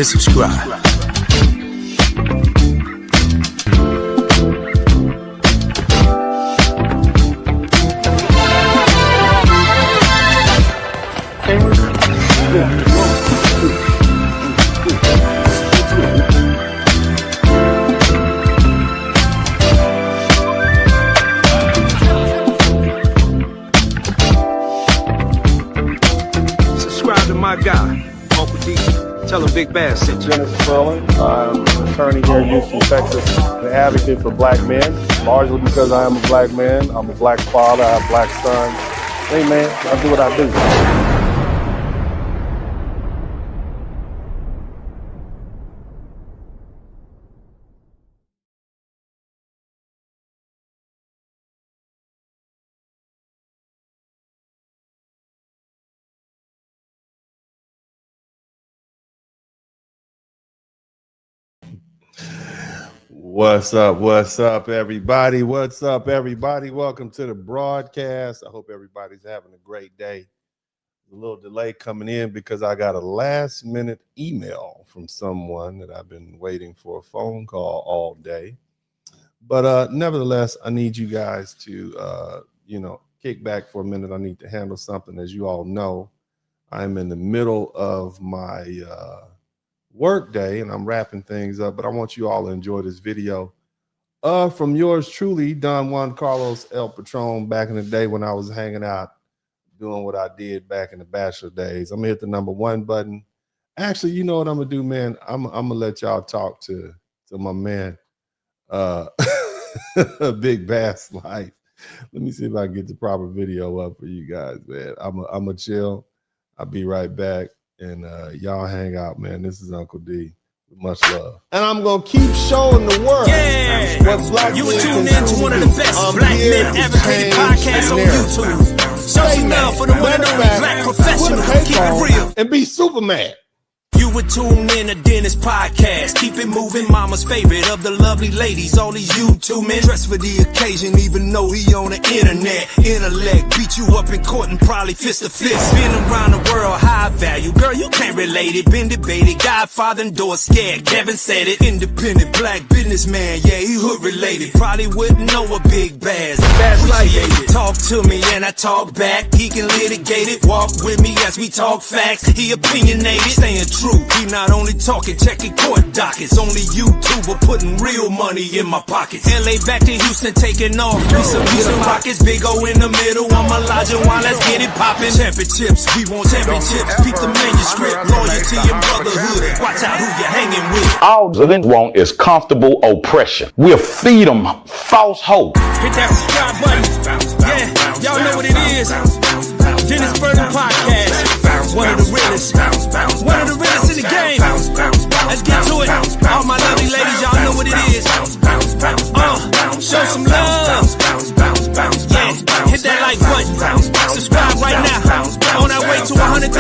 subscribe. Subscribe to my guy, Uncle D. Tell him Big Bass sent you. I'm an attorney here in Houston, Texas, an advocate for black men, largely because I am a black man. I'm a black father, I have black sons. Hey man, I do what I do. What's up, everybody? What's up, everybody? Welcome to the broadcast. I hope everybody's having a great day. A little delay coming in because I got a last-minute email from someone that I've been waiting for a phone call all day. But nevertheless, I need you guys to, kick back for a minute. I need to handle something. As you all know, I'm in the middle of my work day and I'm wrapping things up, but I want you all to enjoy this video from yours truly, Don Juan Carlos El Patron, back in the day when I was hanging out doing what I did back in the bachelor days. I'm gonna hit the number 1 button. Actually, you know what I'm gonna do, man? I'm gonna let y'all talk to my man Big Bass Life. Let me see if I can get the proper video up for you guys, man. I'm gonna chill. I'll be right back. And y'all hang out, man. This is Uncle D. Much love. And I'm going to keep showing the world what black You men tuned can in to truly one of the do. best I'm black here men to advocating change podcasts the on narrative. YouTube. Show some love for the one and only black professional. Keep it real. And be Superman. You would tune in to Dennis Podcast. Keep it moving, mama's favorite of the lovely ladies. All these YouTube men dressed for the occasion, even though he on the internet. Intellect beat you up in court and probably fist to fist. Been around the world, high value. Girl, you can't relate it. Been debated. Godfather endorsed, scared. Kevin said it. Independent black businessman. Yeah, he hood related. Probably wouldn't know a Big Bass. Bass like it. Talk to me and I talk back. He can litigate it. Walk with me as we talk facts. He opinionated. Staying true. He not only talking, checking court dockets. Only YouTuber putting real money in my pockets. LA back to Houston, taking off. We some Houston Rockets. Big O in the middle. I'm Elijah Wan. Let's get it poppin'. Championships. We want championships. Keep the manuscript. Loyalty and brotherhood. Watch out who you're hanging with. All they want is comfortable oppression. We'll feed them false hope. Hit that subscribe button. Yeah, y'all know what it is. Dennis Burton Podcast. One of the realest. One of the realest in the game. Let's get to it. All my lovely ladies, y'all know what it is. Show some love. Yeah, hit that like button. Subscribe right now. On our way to 100,000.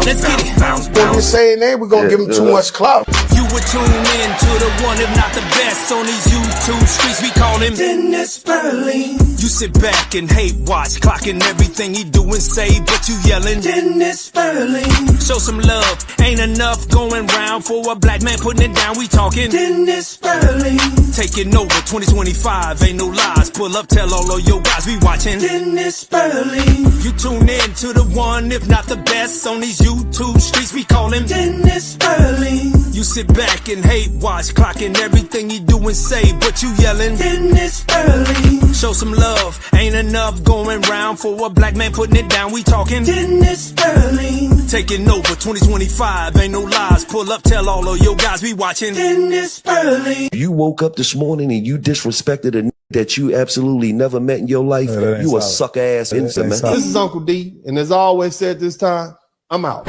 Let's get it. When we're saying that, we're going to give them too much clout. You would tune in to the one, if not the best, on these YouTube streets. We call him Dennis Burling. You sit back and hate watch, clocking everything he do and say, but you yelling Dennis Burling. Show some love, ain't enough going round for a black man putting it down. We talking Dennis Burling. Taking over 2025, ain't no lies. Pull up, tell all of your guys we watching Dennis Burling. You tune in to the one, if not the best, on these YouTube streets. We call him Dennis Burling. You sit back and hate watch, clocking everything he do and say, but you yelling Dennis Burling. Show some love, ain't enough going round for a black man putting it down. We talking Dennis Burling. Taking over 2025, ain't no lies. Pull up, tell all of your guys we watching Dennis Burling. You woke up this morning and you disrespected a that you absolutely never met in your life. You a suck ass innocent man. This is Uncle D, and as I always said this time, I'm out.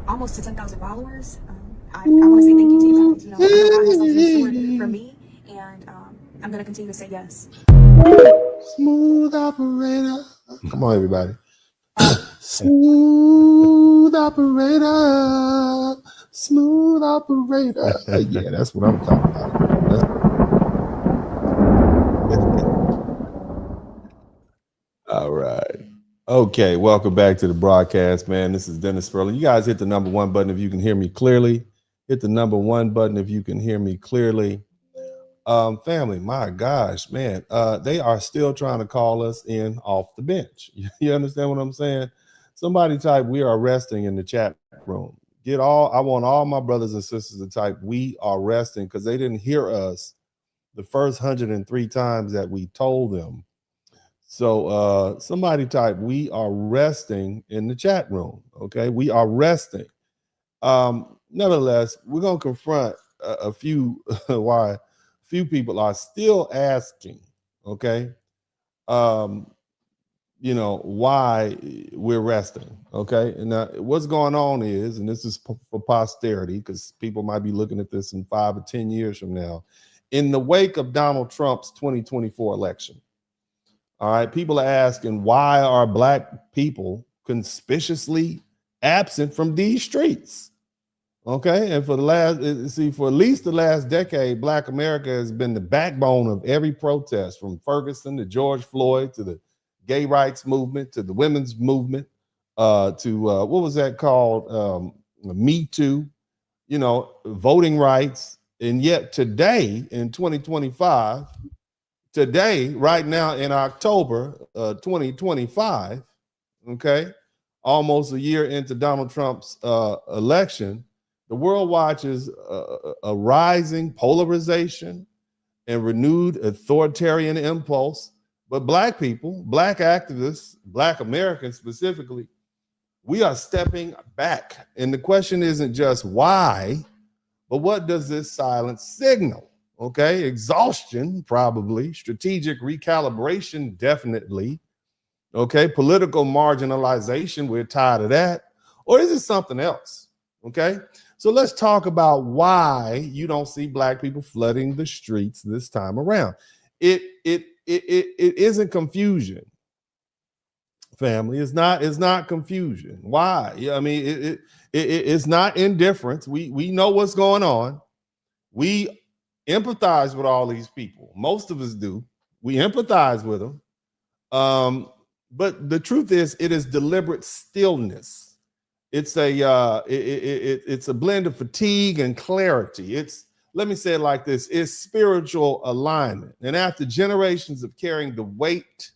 Almost to 10,000 followers. I want to say thank you to you guys. You know, God has something in store for me, and I'm going to continue to say yes. Smooth operator. Come on, everybody. Smooth operator. Smooth operator. Yeah, that's what I'm talking about. All right. Okay, welcome back to the broadcast, man. This is Dennis Sperling. You guys hit the number one button if you can hear me clearly. Hit the number one button if you can hear me clearly. Family, my gosh, man, they are still trying to call us in off the bench. You understand what I'm saying? Somebody type, "We are resting" in the chat room. I want all my brothers and sisters to type, "We are resting," because they didn't hear us the first 103 times that we told them. So somebody type, "We are resting" in the chat room. Okay, we are resting. Nevertheless, we're gonna confront a few why few people are still asking, okay, why we're resting, okay? And what's going on is, and this is for posterity, because people might be looking at this in 5 or 10 years from now, in the wake of Donald Trump's 2024 election, all right, people are asking, why are Black people conspicuously absent from these streets? Okay, and for at least the last decade, Black America has been the backbone of every protest, from Ferguson to George Floyd to the gay rights movement to the women's movement, to what was that called? Me Too, voting rights. And yet today in 2025, right now in October 2025, okay, almost a year into Donald Trump's election, the world watches a rising polarization and renewed authoritarian impulse. But Black people, Black activists, Black Americans specifically, we are stepping back. And the question isn't just why, but what does this silence signal? Okay, exhaustion, probably. Strategic recalibration, definitely. Okay, political marginalization, we're tired of that. Or is it something else? Okay, so let's talk about why you don't see Black people flooding the streets this time around. It isn't confusion, family. It's not confusion. Why? Yeah, I mean, it's not indifference. We know what's going on. We empathize with all these people. Most of us do. We empathize with them. But the truth is, it is deliberate stillness. It's a blend of fatigue and clarity. Let me say it like this: it's spiritual alignment. And after generations of carrying the weight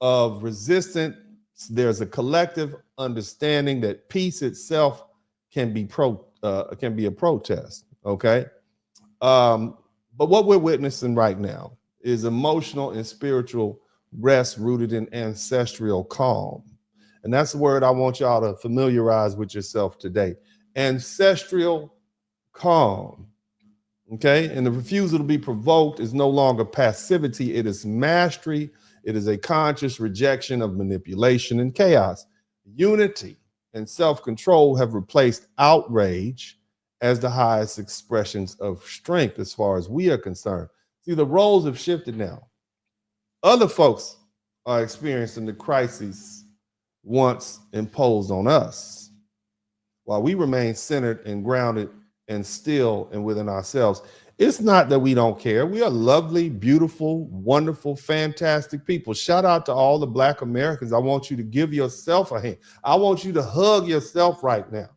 of resistance, there's a collective understanding that peace itself can be a protest. Okay, but what we're witnessing right now is emotional and spiritual rest rooted in ancestral calm. And that's the word I want y'all to familiarize with yourself today. Ancestral calm. Okay. And the refusal to be provoked is no longer passivity, it is mastery. It is a conscious rejection of manipulation and chaos. Unity and self-control have replaced outrage as the highest expressions of strength as far as we are concerned. See, the roles have shifted now. Other folks are experiencing the crises once imposed on us, while we remain centered and grounded and still and within ourselves. It's not that we don't care. We are lovely, beautiful, wonderful, fantastic people. Shout out to all the Black Americans. I want you to give yourself a hand. I want you to hug yourself right now,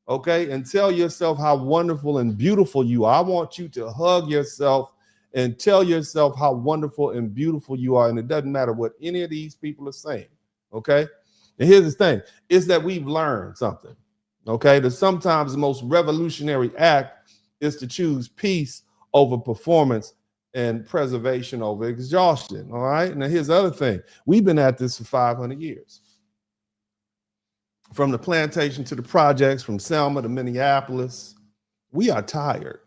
okay? And tell yourself how wonderful and beautiful you are. I want you to hug yourself and tell yourself how wonderful and beautiful you are. And it doesn't matter what any of these people are saying, okay? And here's the thing, is that we've learned something, okay? That sometimes the most revolutionary act is to choose peace over performance and preservation over exhaustion, all right? Now here's the other thing. We've been at this for 500 years. From the plantation to the projects, from Selma to Minneapolis, we are tired.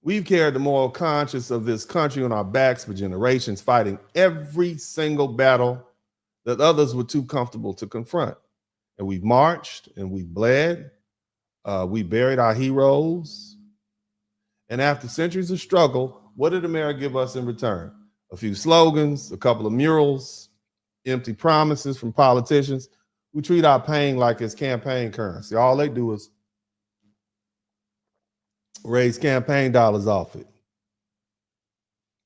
We've carried the moral conscience of this country on our backs for generations, fighting every single battle that others were too comfortable to confront. And we've marched and we've bled. We buried our heroes. And after centuries of struggle, what did America give us in return? A few slogans, a couple of murals, empty promises from politicians who treat our pain like it's campaign currency. All they do is raise campaign dollars off it.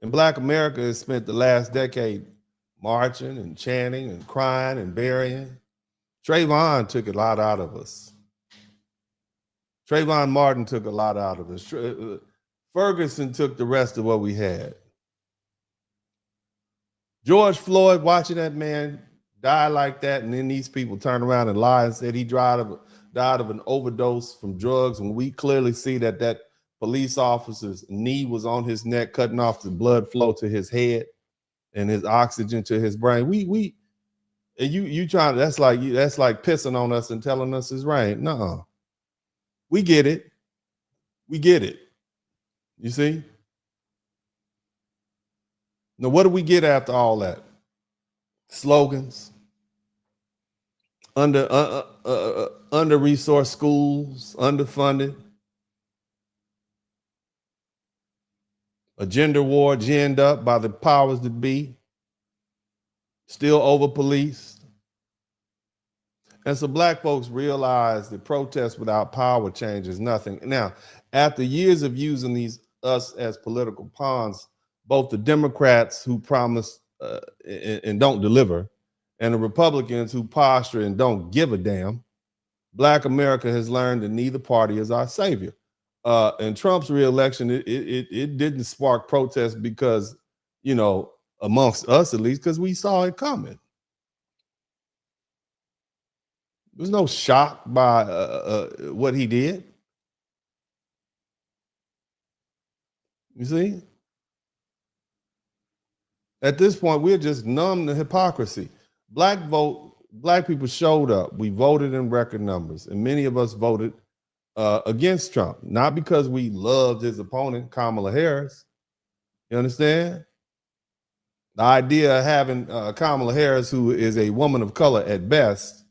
And Black America has spent the last decade marching and chanting and crying and burying. Trayvon took a lot out of us. Trayvon Martin took a lot out of us. Ferguson took the rest of what we had. George Floyd, watching that man die like that, and then these people turn around and lie and said he died of an overdose from drugs, when we clearly see that that police officer's knee was on his neck, cutting off the blood flow to his head and his oxygen to his brain. And you trying, that's like pissing on us and telling us it's rain. Nuh-uh. We get it. We get it. You see? Now, what do we get after all that? Slogans, under-resourced schools, underfunded, a gender war ginned up by the powers that be, still over-policed. And so black folks realize that protest without power changes nothing. Now, after years of using us as political pawns, both the Democrats who promise and don't deliver, and the Republicans who posture and don't give a damn, Black America has learned that neither party is our savior. In Trump's reelection, it didn't spark protest because, you know, amongst us at least, because we saw it coming. There's no shock by what he did. You see? At this point, we're just numb to hypocrisy. Black people showed up. We voted in record numbers, and many of us voted against Trump, not because we loved his opponent, Kamala Harris. You understand? The idea of having Kamala Harris, who is a woman of color at best,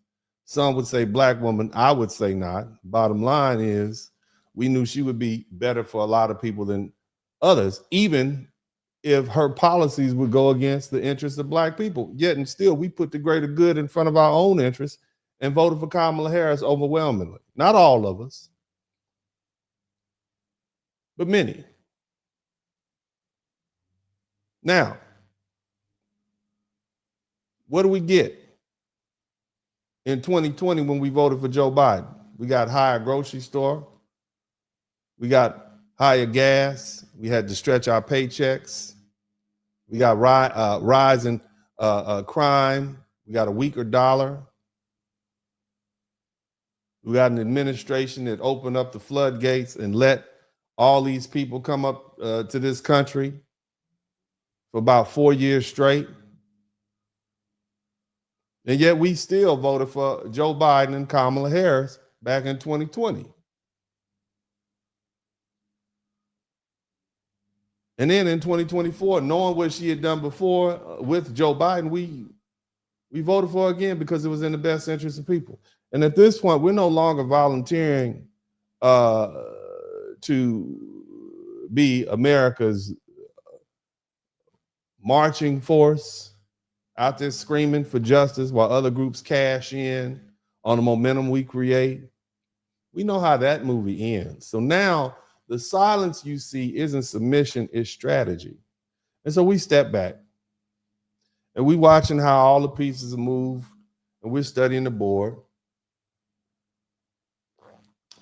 some would say black woman, I would say not. Bottom line is, we knew she would be better for a lot of people than others, even if her policies would go against the interests of black people. Yet and still, we put the greater good in front of our own interests and voted for Kamala Harris overwhelmingly. Not all of us, but many. Now, what do we get in 2020 when we voted for Joe Biden? We got higher grocery store. We got higher gas. We had to stretch our paychecks. We got rise in crime. We got a weaker dollar. We got an administration that opened up the floodgates and let all these people come up to this country for about 4 years straight. And yet we still voted for Joe Biden and Kamala Harris back in 2020. And then in 2024, knowing what she had done before with Joe Biden, we voted for her again because it was in the best interest of people. And at this point, we're no longer volunteering to be America's marching force out there screaming for justice while other groups cash in on the momentum we create. We know how that movie ends. So now the silence you see isn't submission, it's strategy. And so we step back and we watching how all the pieces move, and we're studying the board.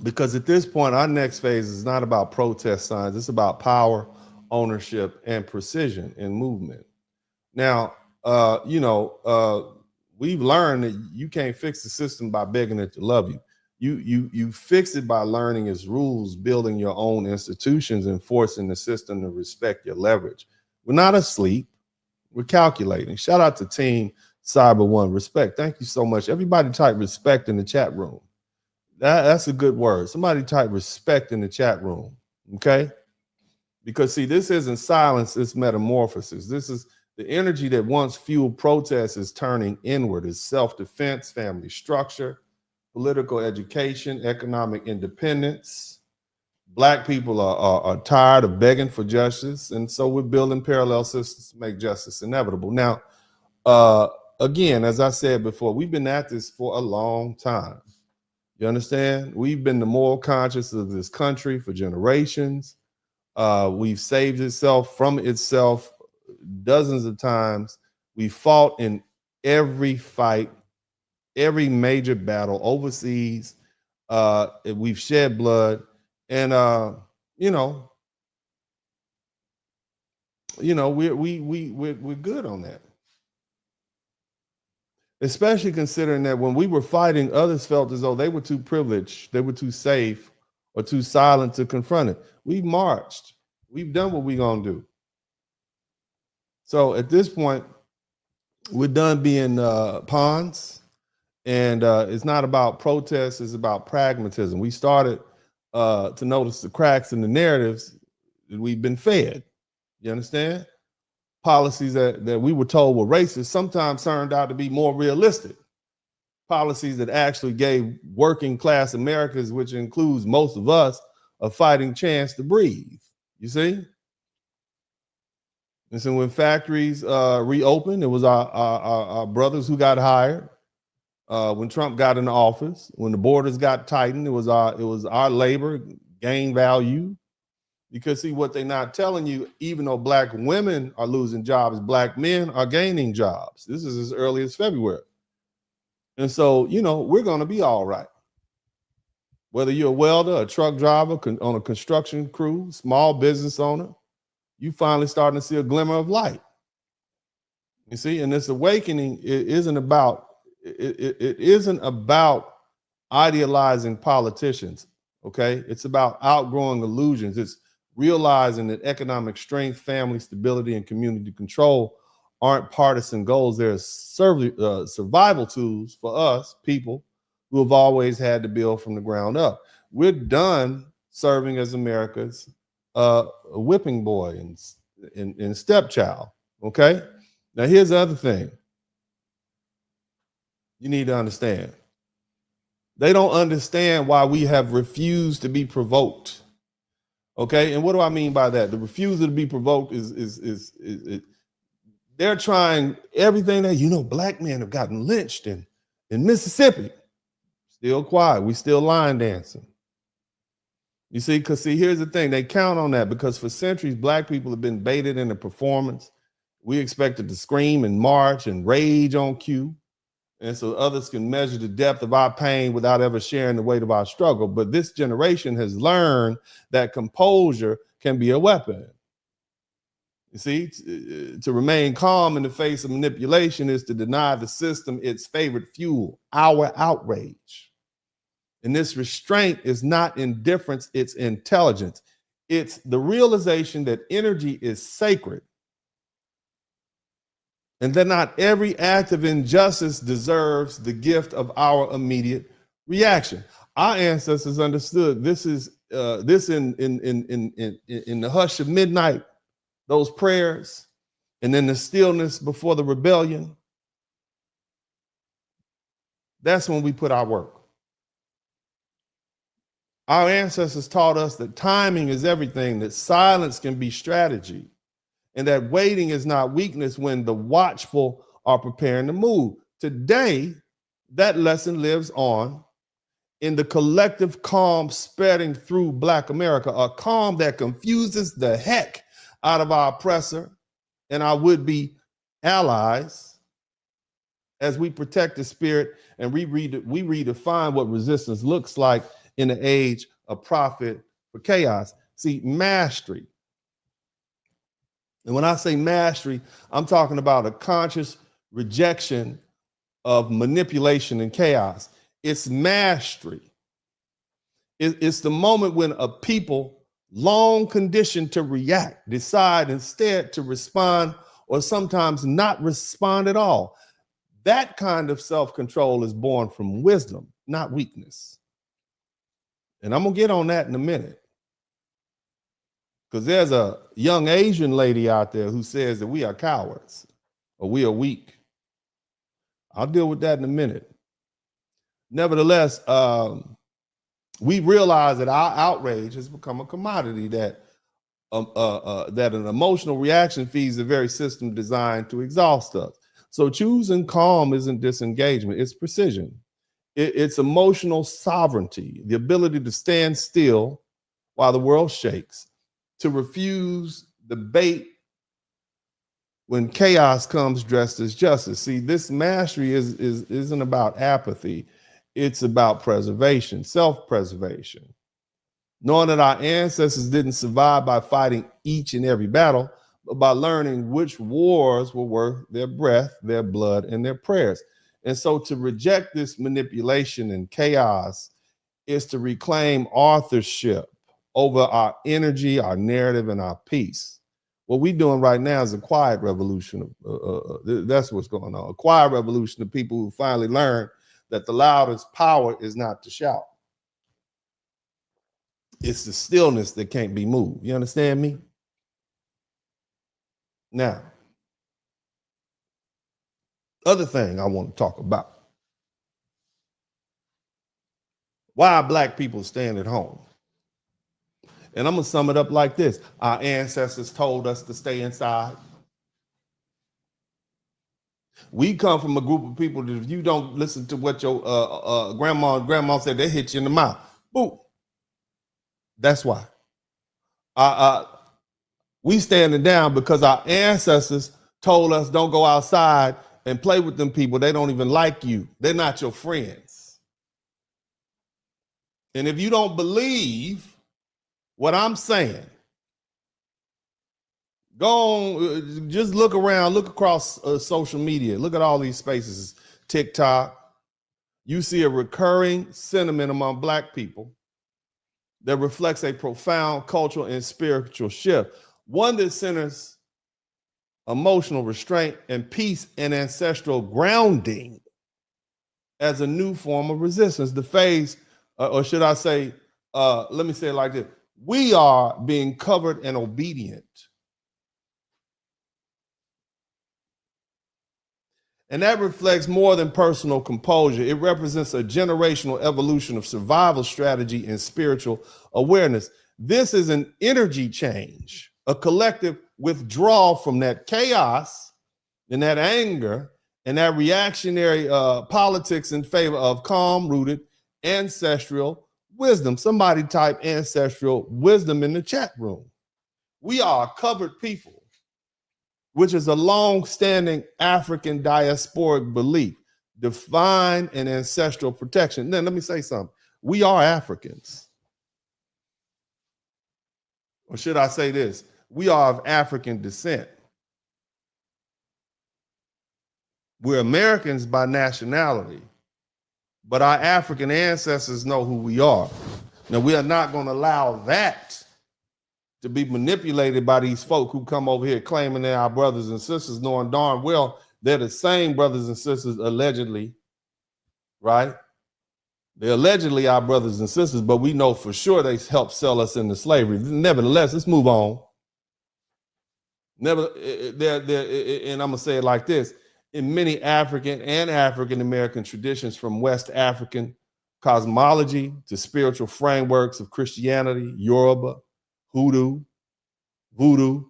Because at this point, our next phase is not about protest signs, it's about power, ownership, and precision in movement. Now, we've learned that you can't fix the system by begging it to love you. You fix it by learning its rules, building your own institutions, and forcing the system to respect your leverage. We're not asleep. We're calculating. Shout out to Team Cyber One. Respect. Thank you so much. Everybody type respect in the chat room. That's a good word. Somebody type respect in the chat room. Okay? Because see, this isn't silence, it's metamorphosis. This is the energy that once fueled protests is turning inward. It's self-defense, family structure, political education, economic independence. Black people are tired of begging for justice, and so we're building parallel systems to make justice inevitable. Now, again, as I said before, we've been at this for a long time. You understand? We've been the moral conscience of this country for generations. We've saved itself from itself dozens of times. We fought in every fight, every major battle overseas. We've shed blood, and we're good on that. Especially considering that when we were fighting, others felt as though they were too privileged, they were too safe, or too silent to confront it. We've marched. We've done what we're gonna do. So at this point, we're done being pawns, and it's not about protest, it's about pragmatism. We started to notice the cracks in the narratives that we've been fed. You understand? Policies that we were told were racist sometimes turned out to be more realistic. Policies that actually gave working class Americans, which includes most of us, a fighting chance to breathe. You see? And so when factories reopened, it was our brothers who got hired. When Trump got into office, when the borders got tightened, it was our labor gained value. Because see, what they're not telling you, even though black women are losing jobs, black men are gaining jobs. This is as early as February. And so, we're going to be all right. Whether you're a welder, a truck driver, on a construction crew, small business owner, you finally starting to see a glimmer of light. You see, and this awakening isn't about idealizing politicians, okay? It's about outgrowing illusions. It's realizing that economic strength, family stability, and community control aren't partisan goals. They're survival tools for us, people who have always had to build from the ground up. We're done serving as America's whipping boy and stepchild, okay? Now, here's the other thing you need to understand. They don't understand why we have refused to be provoked. Okay, and what do I mean by that? The refusal to be provoked is they're trying everything that black men have gotten lynched in Mississippi. Still quiet, we still line dancing. You see, because here's the thing, they count on that because for centuries, black people have been baited into performance. We expected to scream and march and rage on cue. And so others can measure the depth of our pain without ever sharing the weight of our struggle. But this generation has learned that composure can be a weapon. You see, to remain calm in the face of manipulation is to deny the system its favorite fuel, our outrage. And this restraint is not indifference, it's intelligence. It's the realization that energy is sacred. And that not every act of injustice deserves the gift of our immediate reaction. Our ancestors understood this in the hush of midnight, those prayers, and then the stillness before the rebellion. That's when we put our work. Our ancestors taught us that timing is everything, that silence can be strategy, and that waiting is not weakness when the watchful are preparing to move. Today, that lesson lives on in the collective calm spreading through Black America, a calm that confuses the heck out of our oppressor and our would-be allies as we protect the spirit and we redefine what resistance looks like in the age of profit for chaos. See, mastery. And when I say mastery, I'm talking about a conscious rejection of manipulation and chaos. It's mastery. It's the moment when a people long conditioned to react, decide instead to respond or sometimes not respond at all. That kind of self-control is born from wisdom, not weakness. And I'm gonna get on that in a minute. Because there's a young Asian lady out there who says that we are cowards or we are weak. I'll deal with that in a minute. Nevertheless, we realize that our outrage has become a commodity that an emotional reaction feeds the very system designed to exhaust us. So choosing calm isn't disengagement, it's precision. It's emotional sovereignty, the ability to stand still while the world shakes, to refuse the bait when chaos comes dressed as justice. See, this mastery isn't about apathy. It's about preservation, self-preservation. Knowing that our ancestors didn't survive by fighting each and every battle, but by learning which wars were worth their breath, their blood, and their prayers. And so to reject this manipulation and chaos is to reclaim authorship over our energy, our narrative, and our peace. What we're doing right now is a quiet revolution. That's what's going on. A quiet revolution of people who finally learn that the loudest power is not to shout. It's the stillness that can't be moved. You understand me? Now, other thing I want to talk about. Why are black people staying at home? And I'm going to sum it up like this. Our ancestors told us to stay inside. We come from a group of people that if you don't listen to what your grandma said, they hit you in the mouth. Boom. That's why. We standing down because our ancestors told us don't go outside and play with them people. They don't even like you. They're not your friends. And if you don't believe what I'm saying, go on, just look around, look across social media. Look at all these spaces, TikTok. You see a recurring sentiment among black people that reflects a profound cultural and spiritual shift, one that centers emotional restraint and peace and ancestral grounding as a new form of resistance. The phase, or should I say, let me say it like this. We are being covered and obedient. And that reflects more than personal composure. It represents a generational evolution of survival strategy and spiritual awareness. This is an energy change, a collective withdrawal from that chaos and that anger and that reactionary politics in favor of calm-rooted ancestral wisdom. Somebody type ancestral wisdom in the chat room. We are a covered people, which is a long-standing African diasporic belief, divine and ancestral protection. Then let me say something. We are Africans. Or should I say this? We are of African descent. We're Americans by nationality, but our African ancestors know who we are. Now, we are not going to allow that to be manipulated by these folk who come over here claiming they're our brothers and sisters, knowing darn well they're the same brothers and sisters allegedly, right? They're allegedly our brothers and sisters, but we know for sure they helped sell us into slavery. Nevertheless, let's move on. And I'm gonna say it like this. In many African and African-American traditions, from West African cosmology to spiritual frameworks of Christianity, Yoruba, Hoodoo, Voodoo,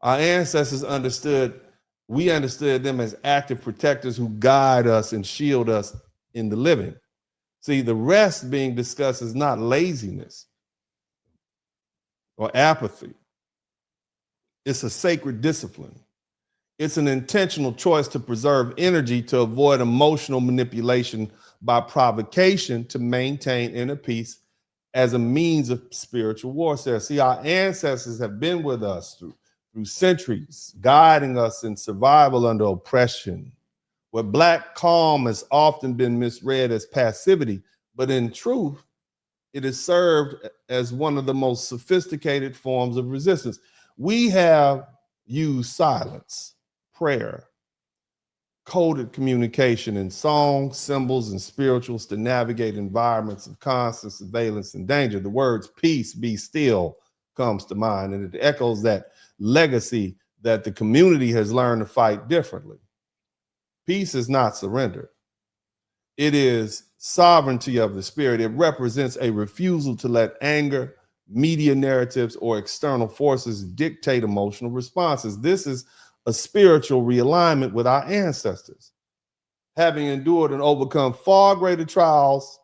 our ancestors understood them as active protectors who guide us and shield us in the living. See, the rest being discussed is not laziness or apathy. It's a sacred discipline. It's an intentional choice to preserve energy to avoid emotional manipulation by provocation to maintain inner peace as a means of spiritual warfare. See, our ancestors have been with us through centuries, guiding us in survival under oppression, where black calm has often been misread as passivity, but in truth, it has served as one of the most sophisticated forms of resistance. We have used silence, prayer, coded communication, and songs, symbols, and spirituals to navigate environments of constant surveillance and danger. The words peace, be still comes to mind, and it echoes that legacy that the community has learned to fight differently. Peace is not surrender. It is sovereignty of the spirit. It represents a refusal to let anger, media narratives, or external forces dictate emotional responses. This is a spiritual realignment with our ancestors. Having endured and overcome far greater trials,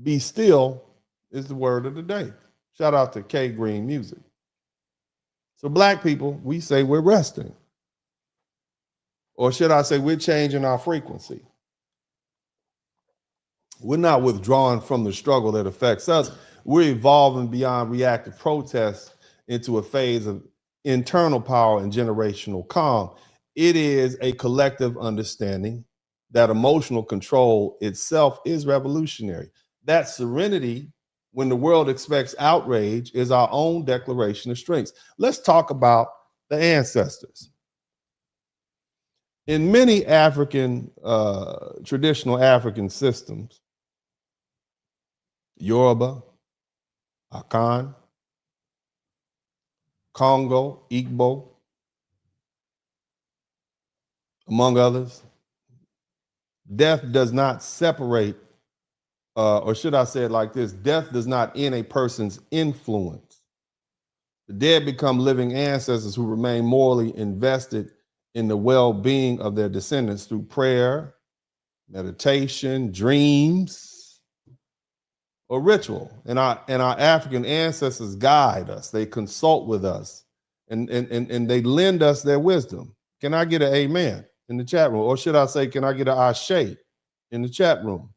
be still is the word of the day. Shout out to K Green Music. So black people, we say we're resting. Or should I say we're changing our frequency. We're not withdrawing from the struggle that affects us. We're evolving beyond reactive protest into a phase of internal power and generational calm. It is a collective understanding that emotional control itself is revolutionary. That serenity, when the world expects outrage, is our own declaration of strength. Let's talk about the ancestors. In many African, traditional African systems, Yoruba, Akan, Congo, Igbo, among others, death does not separate, or should I say it like this, death does not end a person's influence. The dead become living ancestors who remain morally invested in the well-being of their descendants through prayer, meditation, dreams, or ritual. And our African ancestors guide us, they consult with us, and they lend us their wisdom. Can I get an amen in the chat room? Or should I say, can I get an ashe in the chat room?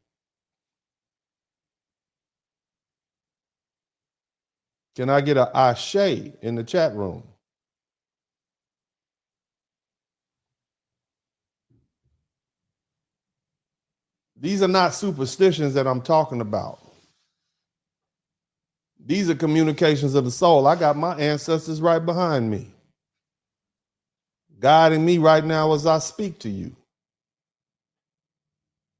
Can I get an ashe in the chat room? These are not superstitions that I'm talking about. These are communications of the soul. I got my ancestors right behind me, guiding me right now as I speak to you.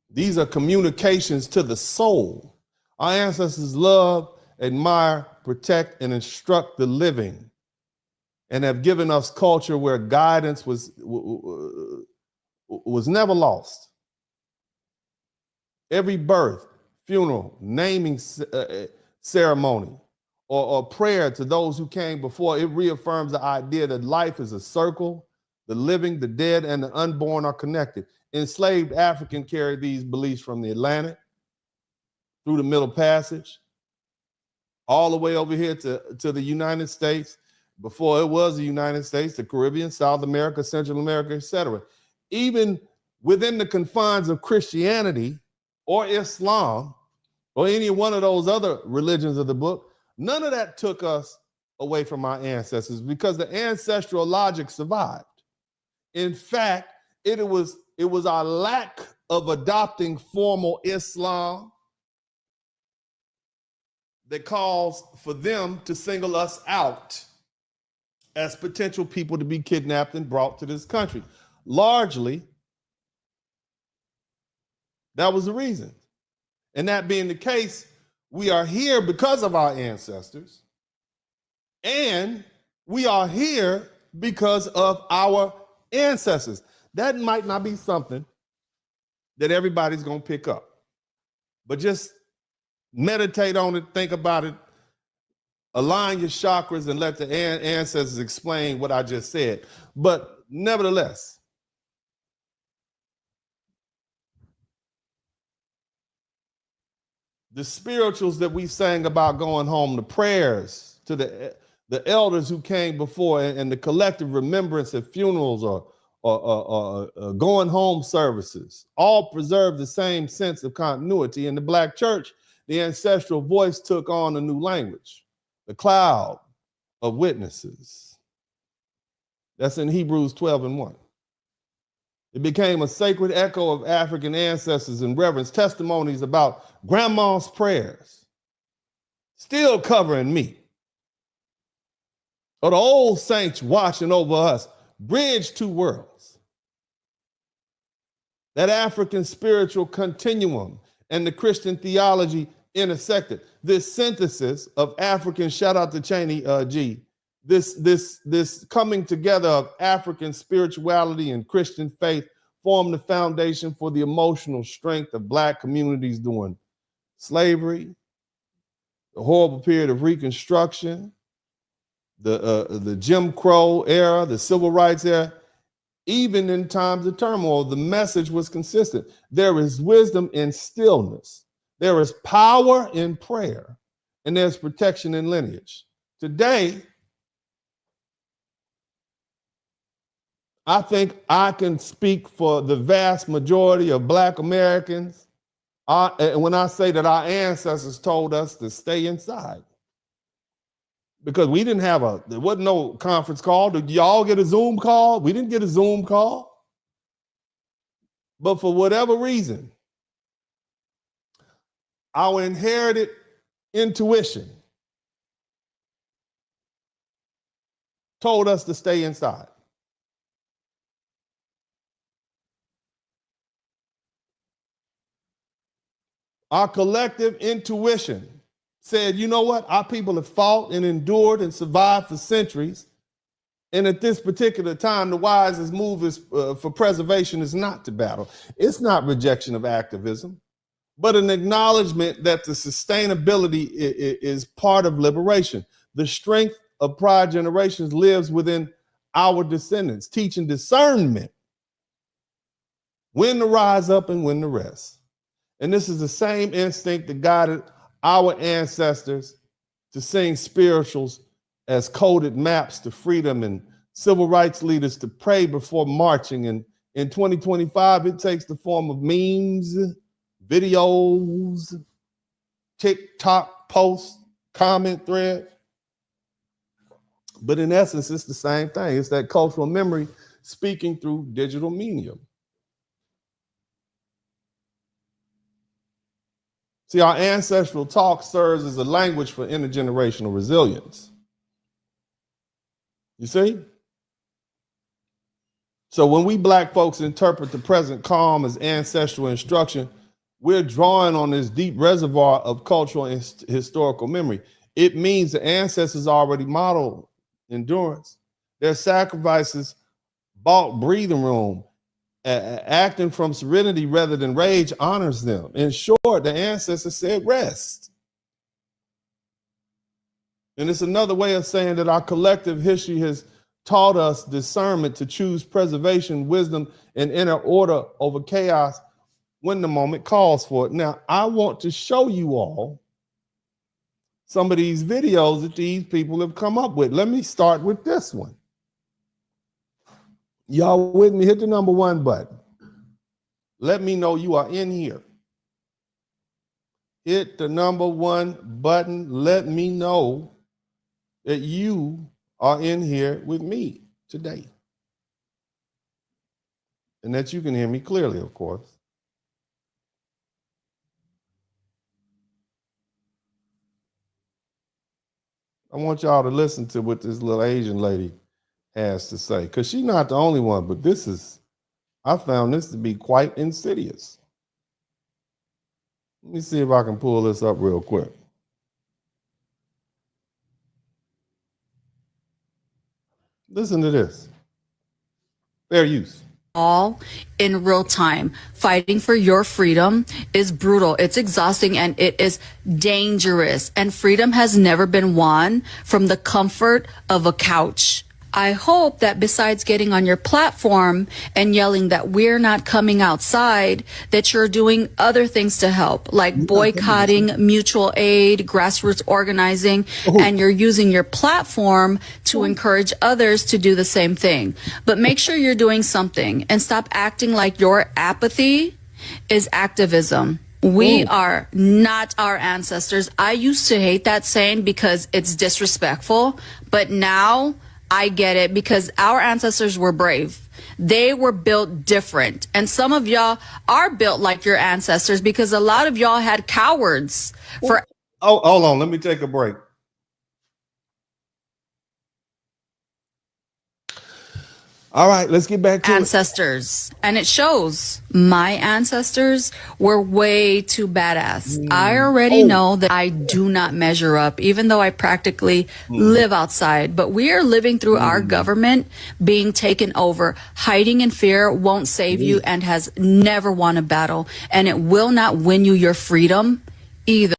These are communications to the soul. Our ancestors love, admire, protect, and instruct the living, and have given us culture where guidance was never lost. Every birth, funeral, naming ceremony, or prayer to those who came before, it reaffirms the idea that life is a circle. The living, the dead, and the unborn are connected. Enslaved African carried these beliefs from the Atlantic through the Middle Passage, all the way over here to the United States. Before it was the United States, the Caribbean, South America, Central America, etc. Even within the confines of Christianity or Islam or any one of those other religions of the book, none of that took us away from our ancestors because the ancestral logic survived. In fact, it was our lack of adopting formal Islam that caused for them to single us out as potential people to be kidnapped and brought to this country. Largely, that was the reason. And that being the case, we are here because of our ancestors, and we are here because of our ancestors. That might not be something that everybody's going to pick up, but just meditate on it, think about it, align your chakras, and let the ancestors explain what I just said. But nevertheless, the spirituals that we sang about going home, the prayers to the elders who came before, and the collective remembrance at funerals or going home services, all preserve the same sense of continuity. In the Black church, the ancestral voice took on a new language, the cloud of witnesses. That's in Hebrews 12:1. It became a sacred echo of African ancestors and reverence, testimonies about grandma's prayers still covering me, or the old saints watching over us, bridge two worlds. That African spiritual continuum and the Christian theology intersected. This synthesis of African, shout out to Cheney G, this coming together of African spirituality and Christian faith formed the foundation for the emotional strength of Black communities during slavery, the horrible period of Reconstruction, the Jim Crow era, the Civil Rights era. Even in times of turmoil, the message was consistent. There is wisdom in stillness. There is power in prayer, and there's protection in lineage. Today, I think I can speak for the vast majority of Black Americans when I say that our ancestors told us to stay inside. Because we didn't have there wasn't no conference call. Did y'all get a Zoom call? We didn't get a Zoom call. But for whatever reason, our inherited intuition told us to stay inside. Our collective intuition said, you know what? Our people have fought and endured and survived for centuries. And at this particular time, the wisest move is, for preservation is not to battle. It's not rejection of activism, but an acknowledgement that the sustainability is part of liberation. The strength of prior generations lives within our descendants, teaching discernment, when to rise up and when to rest. And this is the same instinct that guided our ancestors to sing spirituals as coded maps to freedom, and civil rights leaders to pray before marching. And in 2025, it takes the form of memes, videos, TikTok posts, comment threads. But in essence, it's the same thing. It's that cultural memory speaking through digital medium. See, our ancestral talk serves as a language for intergenerational resilience. You see? So when we Black folks interpret the present calm as ancestral instruction, we're drawing on this deep reservoir of cultural and historical memory. It means the ancestors already modeled endurance. Their sacrifices bought breathing room. Acting from serenity rather than rage honors them. In short, the ancestors said rest. And it's another way of saying that our collective history has taught us discernment to choose preservation, wisdom, and inner order over chaos when the moment calls for it. Now, I want to show you all some of these videos that these people have come up with. Let me start with this one. Y'all with me? Hit the number 1 button. Let me know you are in here. Hit the number 1 button. Let me know that you are in here with me today. And that you can hear me clearly, of course. I want y'all to listen to what this little Asian lady has to say, because she's not the only one, but I found this to be quite insidious. Let me see if I can pull this up real quick. Listen to this. Fair use. All in real time. Fighting for your freedom is brutal. It's exhausting and it is dangerous. And freedom has never been won from the comfort of a couch. I hope that besides getting on your platform and yelling that we're not coming outside, that you're doing other things to help, like boycotting, mutual aid, grassroots organizing, and you're using your platform to encourage others to do the same thing. But make sure you're doing something and stop acting like your apathy is activism. We are not our ancestors. I used to hate that saying because it's disrespectful, but now I get it, because our ancestors were brave. They were built different. And some of y'all are built like your ancestors, because a lot of y'all had cowards for. Oh, hold on. Let me take a break. All right, let's get back to ancestors. And it shows my ancestors were way too badass. I already know that I do not measure up, even though I practically live outside. But we are living through our government being taken over. Hiding in fear won't save you and has never won a battle. And it will not win you your freedom either.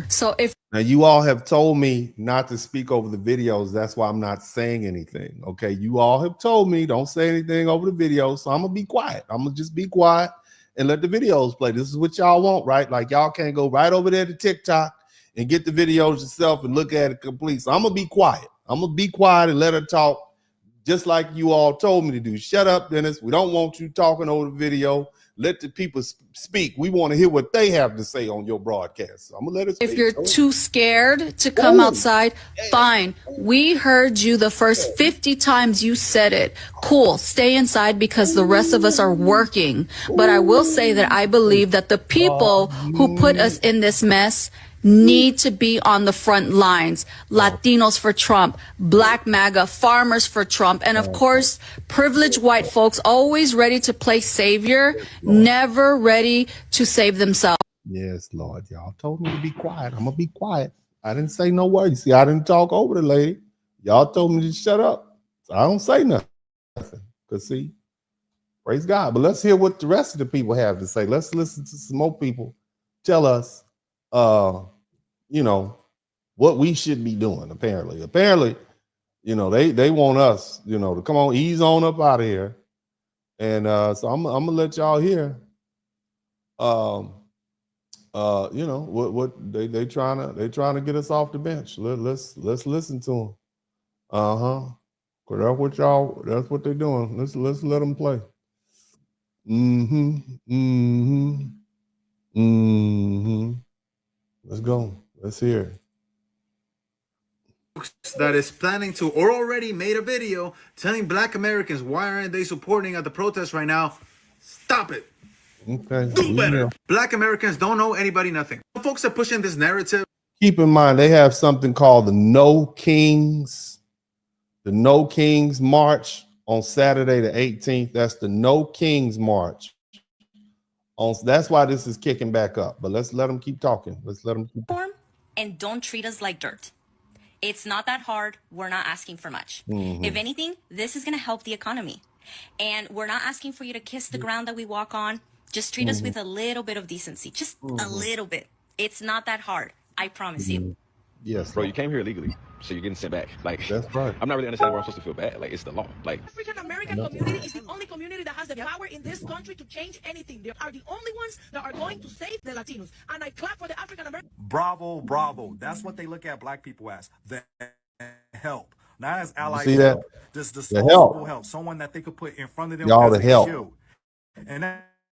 So if now you all have told me not to speak over the videos, that's why I'm not saying anything. Okay, you all have told me don't say anything over the videos, so I'm gonna be quiet. I'm gonna just be quiet and let the videos play. This is what y'all want, right? Like y'all can't go right over there to TikTok and get the videos yourself and look at it complete. So I'm gonna be quiet. I'm gonna be quiet and let her talk just like you all told me to do. Shut up, Dennis. We don't want you talking over the video. Let the people speak. We want to hear what they have to say on your broadcast. So I'm gonna let it speak. If you're too scared to come outside, fine. We heard you the first 50 times you said it. Cool. Stay inside because the rest of us are working. But I will say that I believe that the people who put us in this mess need to be on the front lines. Latinos for Trump, Black MAGA, farmers for Trump, and of course, privileged white folks always ready to play savior, never ready to save themselves. Yes, Lord. Y'all told me to be quiet. I'm gonna be quiet. I didn't say no words. See, I didn't talk over the lady. Y'all told me to shut up. So I don't say nothing. Cause see, praise God. But let's hear what the rest of the people have to say. Let's listen to some more people tell us you know, what we should be doing. Apparently, you know, they want us, you know, to come on, ease on up out of here. And so I'm gonna let y'all hear you know, what they trying to get us off the bench. Let's listen to them. That's what they're doing. Let's let them play. Let's go. Let's hear it. That is planning to or already made a video telling Black Americans why aren't they supporting at the protest right now. Stop it. Okay. Do better. Black Americans don't know anybody nothing. Folks are pushing this narrative. Keep in mind they have something called the No Kings March on Saturday the 18th. That's the No Kings March. That's why this is kicking back up. But let's let them keep talking. And don't treat us like dirt. It's not that hard. We're not asking for much. If anything, this is going to help the economy. And we're not asking for you to kiss the ground that we walk on. Just treat us with a little bit of decency. Just a little bit. It's not that hard. I promise you. Yes, bro, you came here illegally, so you're getting sent back. Like, that's right. I'm not really understanding why I'm supposed to feel bad. Like, it's the law. Like, African American community is the only community that has the power in this country to change anything. They are the only ones that are going to save the Latinos. And I clap for the African American. Bravo, bravo. That's what they look at Black people as. The help. Not as allies. See that? Just disposable help. Someone that they could put in front of them y'all as the a help. shield. And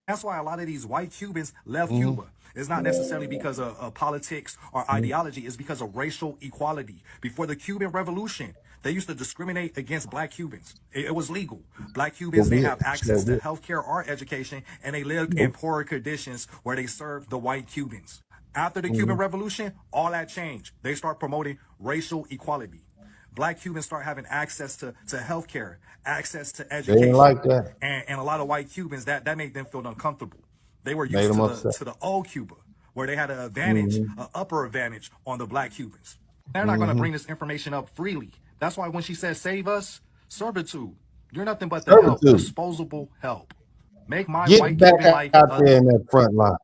that's why a lot of these white Cubans left Cuba. It's not necessarily because of politics or ideology. It's because of racial equality. Before the Cuban Revolution, they used to discriminate against Black Cubans. It was legal. Black Cubans, they have access to healthcare or education, and they lived in poorer conditions where they served the white Cubans. After the Cuban Revolution, all that changed. They start promoting racial equality. Black Cubans start having access to healthcare, access to education. They didn't like that. And a lot of white Cubans, that made them feel uncomfortable. They were used to the old Cuba, where they had an advantage, an upper advantage on the Black Cubans. They're not going to bring this information up freely. That's why when she says save us, servitude, you're nothing but the help, disposable help. Make my white Cuban life out there in that front line.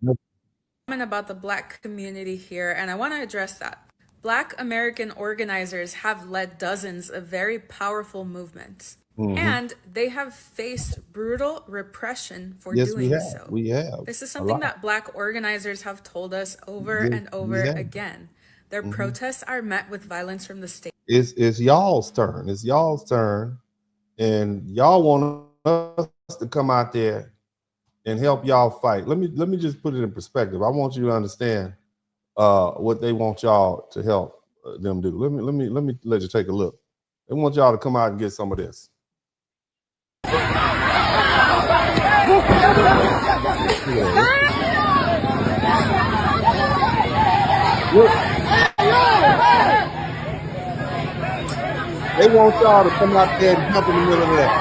About the Black community here, and I want to address that. Black American organizers have led dozens of very powerful movements. And they have faced brutal repression for doing so. We have. This is something that Black organizers have told us over and over again. Their protests are met with violence from the state. It's y'all's turn. It's y'all's turn. And y'all want us to come out there and help y'all fight. Let me just put it in perspective. I want you to understand what they want y'all to help them do. Let me let you take a look. They want y'all to come out and get some of this. They want y'all to come out there and jump in the middle of that.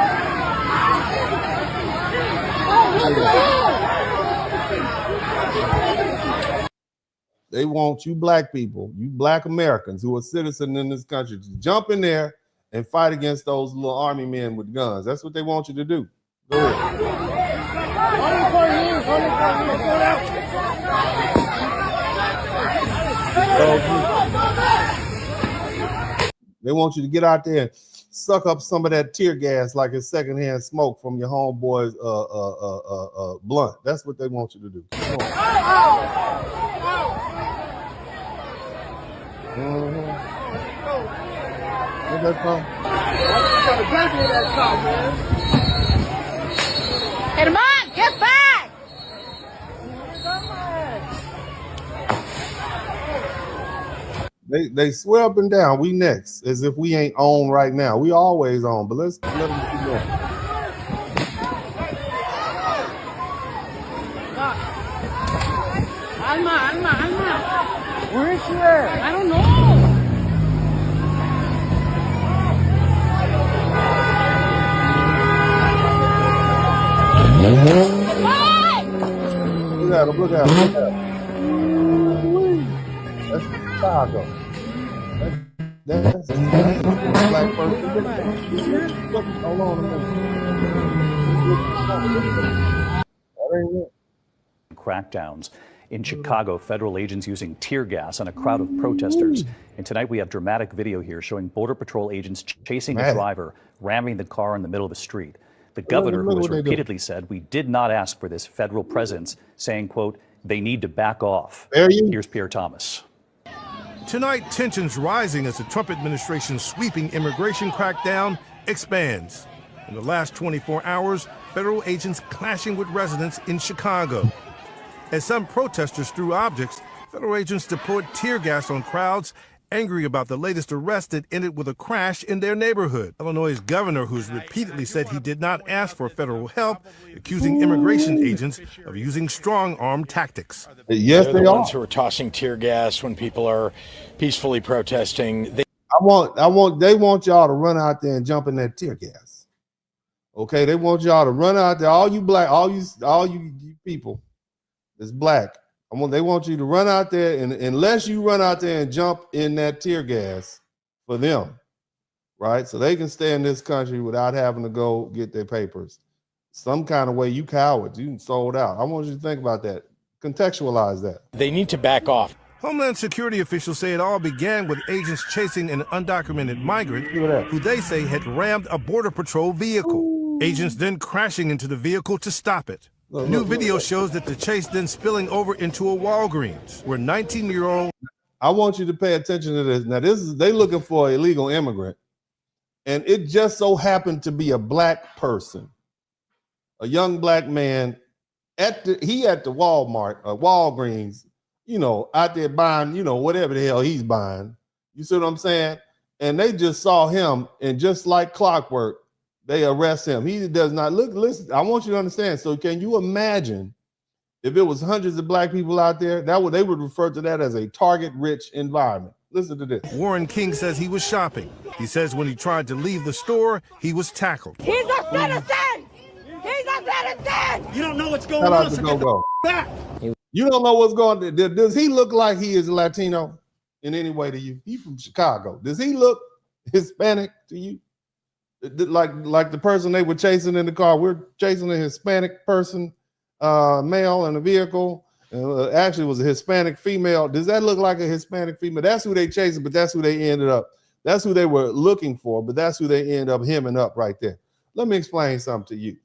They want you Black people, you Black Americans who are citizens in this country, to jump in there and fight against those little army men with guns. That's what they want you to do. Go ahead. They want you to get out there and suck up some of that tear gas like it's secondhand smoke from your homeboy's blunt. That's what they want you to do. Where's that from? Herman, get back! They swear up and down we next, as if we ain't on right now. We always on, but let's let them keep going. Alma. Where is she at? I don't know. Look at him. That's Chicago. That's black person. Hold on a minute. Crackdowns. In Chicago, federal agents using tear gas on a crowd of protesters. And tonight we have dramatic video here showing Border Patrol agents chasing a driver, ramming the car in the middle of the street. The governor, who has repeatedly said we did not ask for this federal presence, saying, quote, they need to back off. Here's Pierre Thomas. Tonight, tensions rising as the Trump administration's sweeping immigration crackdown expands. In the last 24 hours, federal agents clashing with residents in Chicago. As some protesters threw objects, federal agents deployed tear gas on crowds, angry about the latest arrest that ended with a crash in their neighborhood. Illinois' governor, who's repeatedly said he did not ask for federal help, accusing immigration agents of using strong-arm tactics. Yes, They're the ones who are tossing tear gas when people are peacefully protesting. They want y'all to run out there and jump in that tear gas. Okay, they want y'all to run out there, all you people that's black. They want you to run out there, and unless you run out there and jump in that tear gas for them, right? So they can stay in this country without having to go get their papers. Some kind of way, you cowards, you sold out. I want you to think about that. Contextualize that. They need to back off. Homeland Security officials say it all began with agents chasing an undocumented migrant who they say had rammed a Border Patrol vehicle. Agents then crashing into the vehicle to stop it. New video shows that the chase then spilling over into a Walgreens, where 19-year-old. I want you to pay attention to this. Now, they looking for an illegal immigrant, and it just so happened to be a black person, a young black man at the Walgreens, out there buying, whatever the hell he's buying. You see what I'm saying? And they just saw him, and just like clockwork, they arrest him. He does not look. Listen, I want you to understand. So, can you imagine if it was hundreds of black people out there? They would refer to that as a target-rich environment. Listen to this. Warren King says he was shopping. He says when he tried to leave the store, he was tackled. He's a citizen. He's a citizen. You don't know what's going on. So get the back. You don't know what's going on. Does he look like he is Latino in any way to you? He's from Chicago. Does he look Hispanic to you? Like the person they were chasing in the car. We're chasing a Hispanic person, male in a vehicle. Actually, it was a Hispanic female. Does that look like a Hispanic female? That's who they chasing, but that's who they ended up. That's who they were looking for, but that's who they end up hemming up right there. Let me explain something to you.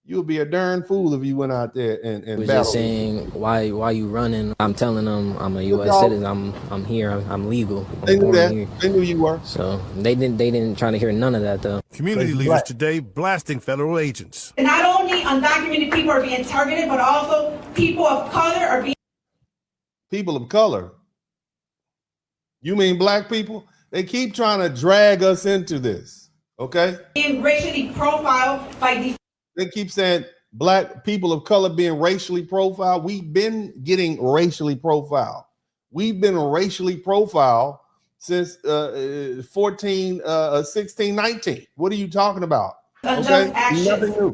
You'll be a darn fool if you went out there and was battled. Just saying, why you running? I'm telling them I'm a U.S. citizen. I'm here. I'm legal. They knew that. They knew you were. So they didn't try to hear none of that though. Community leaders today blasting federal agents. Not only undocumented people are being targeted, but also people of color are being. People of color. You mean black people? They keep trying to drag us into this. Okay. Being racially profiled by these. They keep saying black people of color being racially profiled. We've been getting racially profiled. We've been racially profiled since 16, 19. What are you talking about? Okay?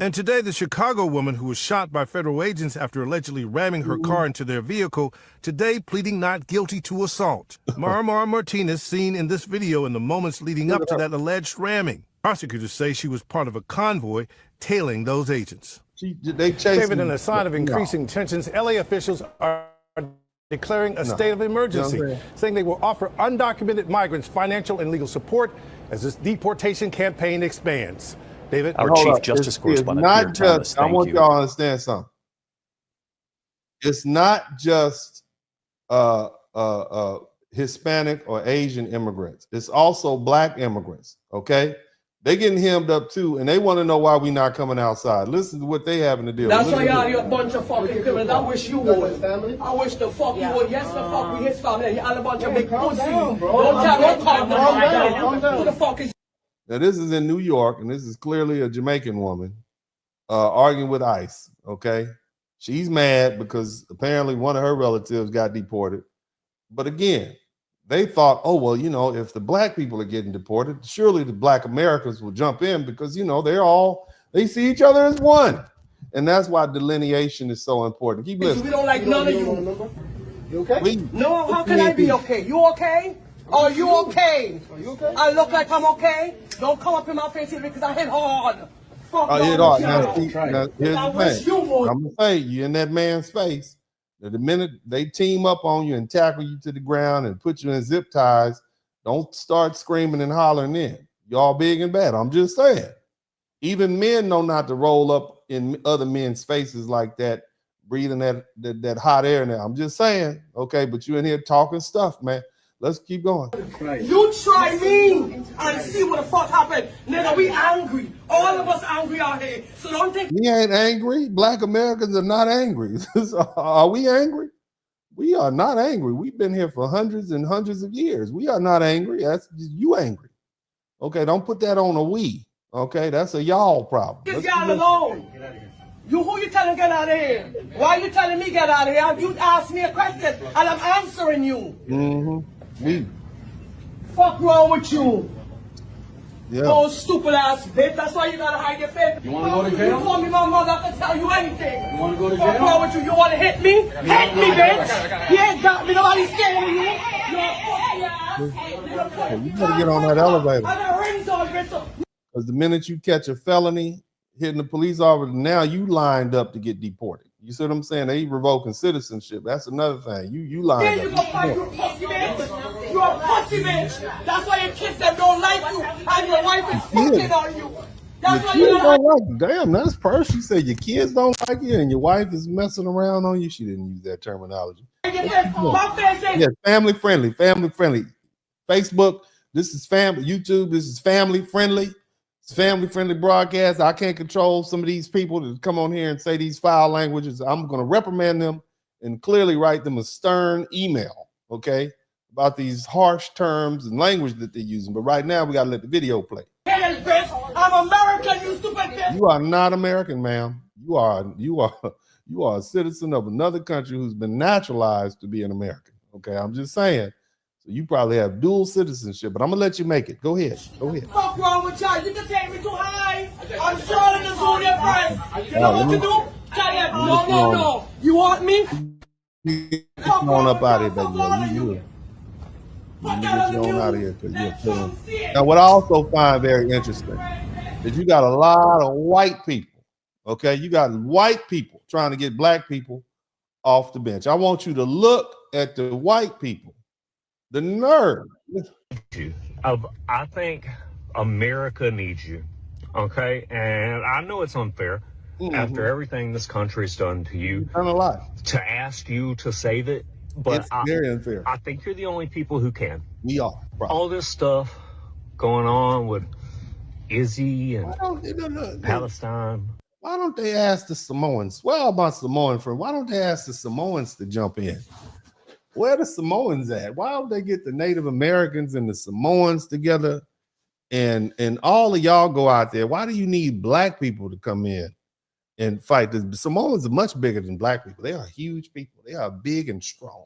And today, the Chicago woman who was shot by federal agents after allegedly ramming her car into their vehicle, today pleading not guilty to assault. Mara Martinez seen in this video in the moments leading up to that alleged ramming. Prosecutors say she was part of a convoy tailing those agents. David, in a sign of increasing tensions, LA officials are declaring a state of emergency, saying they will offer undocumented migrants financial and legal support as this deportation campaign expands. David, our Chief Justice correspondent, not just, I want y'all to understand something. It's not just Hispanic or Asian immigrants. It's also black immigrants, okay? They getting hemmed up too, and they want to know why we not coming outside. Listen to what they having to deal with. That's why y'all are a bunch of fucking criminals. I wish you would. I wish the fuck you would. Yes, the fuck we his family. Y'all a bunch of big pussies. Don't talk to Who the fuck is? Now this is in New York, and this is clearly a Jamaican woman arguing with ICE, okay? She's mad because apparently one of her relatives got deported. But again, they thought, oh, well, you know, if the black people are getting deported, surely the black Americans will jump in because, you know, they see each other as one. And that's why delineation is so important. Keep listening. We don't like none of you. You okay? No, how can I be okay? You okay? Are you okay? Are you okay? I look like I'm okay? Don't come up in my face here because I hit hard. Oh, hit hard. Now, here's the thing. I'm going to say, you in that man's face. The minute they team up on you and tackle you to the ground and put you in zip ties, don't start screaming and hollering in. Y'all big and bad. I'm just saying. Even men know not to roll up in other men's faces like that, breathing that hot air now. I'm just saying. Okay, but you in here talking stuff, man. Let's keep going. You try me and see what the fuck happened. Nigga, we angry. All of us angry out here. So don't think we ain't angry. Black Americans are not angry. Are we angry? We are not angry. We've been here for hundreds and hundreds of years. We are not angry. That's just you angry. Okay, don't put that on a we. Okay, that's a y'all problem. this guy alone. You who you telling get out of here? Why you telling me get out of here? You asked me a question and I'm answering you. Mm-hmm. Fuck wrong with you? Yeah. Oh, stupid ass bitch. That's why you gotta hide your face. You wanna go to jail? You call me my mother, I can tell you anything. You wanna go to jail? Fuck wrong with you? You wanna hit me? Hit me, bitch. You ain't got me. Nobody's scared of you. You're a pussy ass. You better get on that elevator. I got rings on, bitch. Because the minute you catch a felony hitting the police officer, now you lined up to get deported. You see what I'm saying? They revoking citizenship. That's another thing. You lined Then you up. go fight, you pussy bitch. You're a pussy bitch. That's why your kids that don't like you and your wife is fucking on you. That's why you don't like you. Damn, that's pers. She said your kids don't like you and your wife is messing around on you. She didn't use that terminology. Yeah, family friendly, family friendly. Facebook, this is family. YouTube, this is family friendly. It's family friendly broadcast. I can't control some of these people that come on here and say these foul languages. I'm going to reprimand them and clearly write them a stern email, okay, about these harsh terms and language that they're using. But right now, we got to let the video play. I'm American, you stupid bitch. You are not American, ma'am. You are a citizen of another country who's been naturalized to be an American. Okay, I'm just saying. So you probably have dual citizenship, but I'm gonna let you make it. Go ahead. Go ahead. Fuck wrong with y'all? You can take me too high. I'm sure in the zone price. You know what to do? Tell you, no. You want me? Get on up out of here, baby. You get you on out of here because you're killing. Now, what I also find very interesting is you got a lot of white people. Okay, you got white people trying to get black people off the bench. I want you to look at the white people. The nerve. I think America needs you, okay? And I know it's unfair after everything this country's done to you, to ask you to save it. But it's very unfair. I think you're the only people who can. We are. Probably. All this stuff going on with Izzy and Palestine. Why don't they ask the Samoans? Well, my Samoan friend, why don't they ask the Samoans to jump in? Where are the Samoans at? Why don't they get the Native Americans and the Samoans together and all of y'all go out there? Why do you need black people to come in and fight? The Samoans are much bigger than black people. They are huge people. They are big and strong.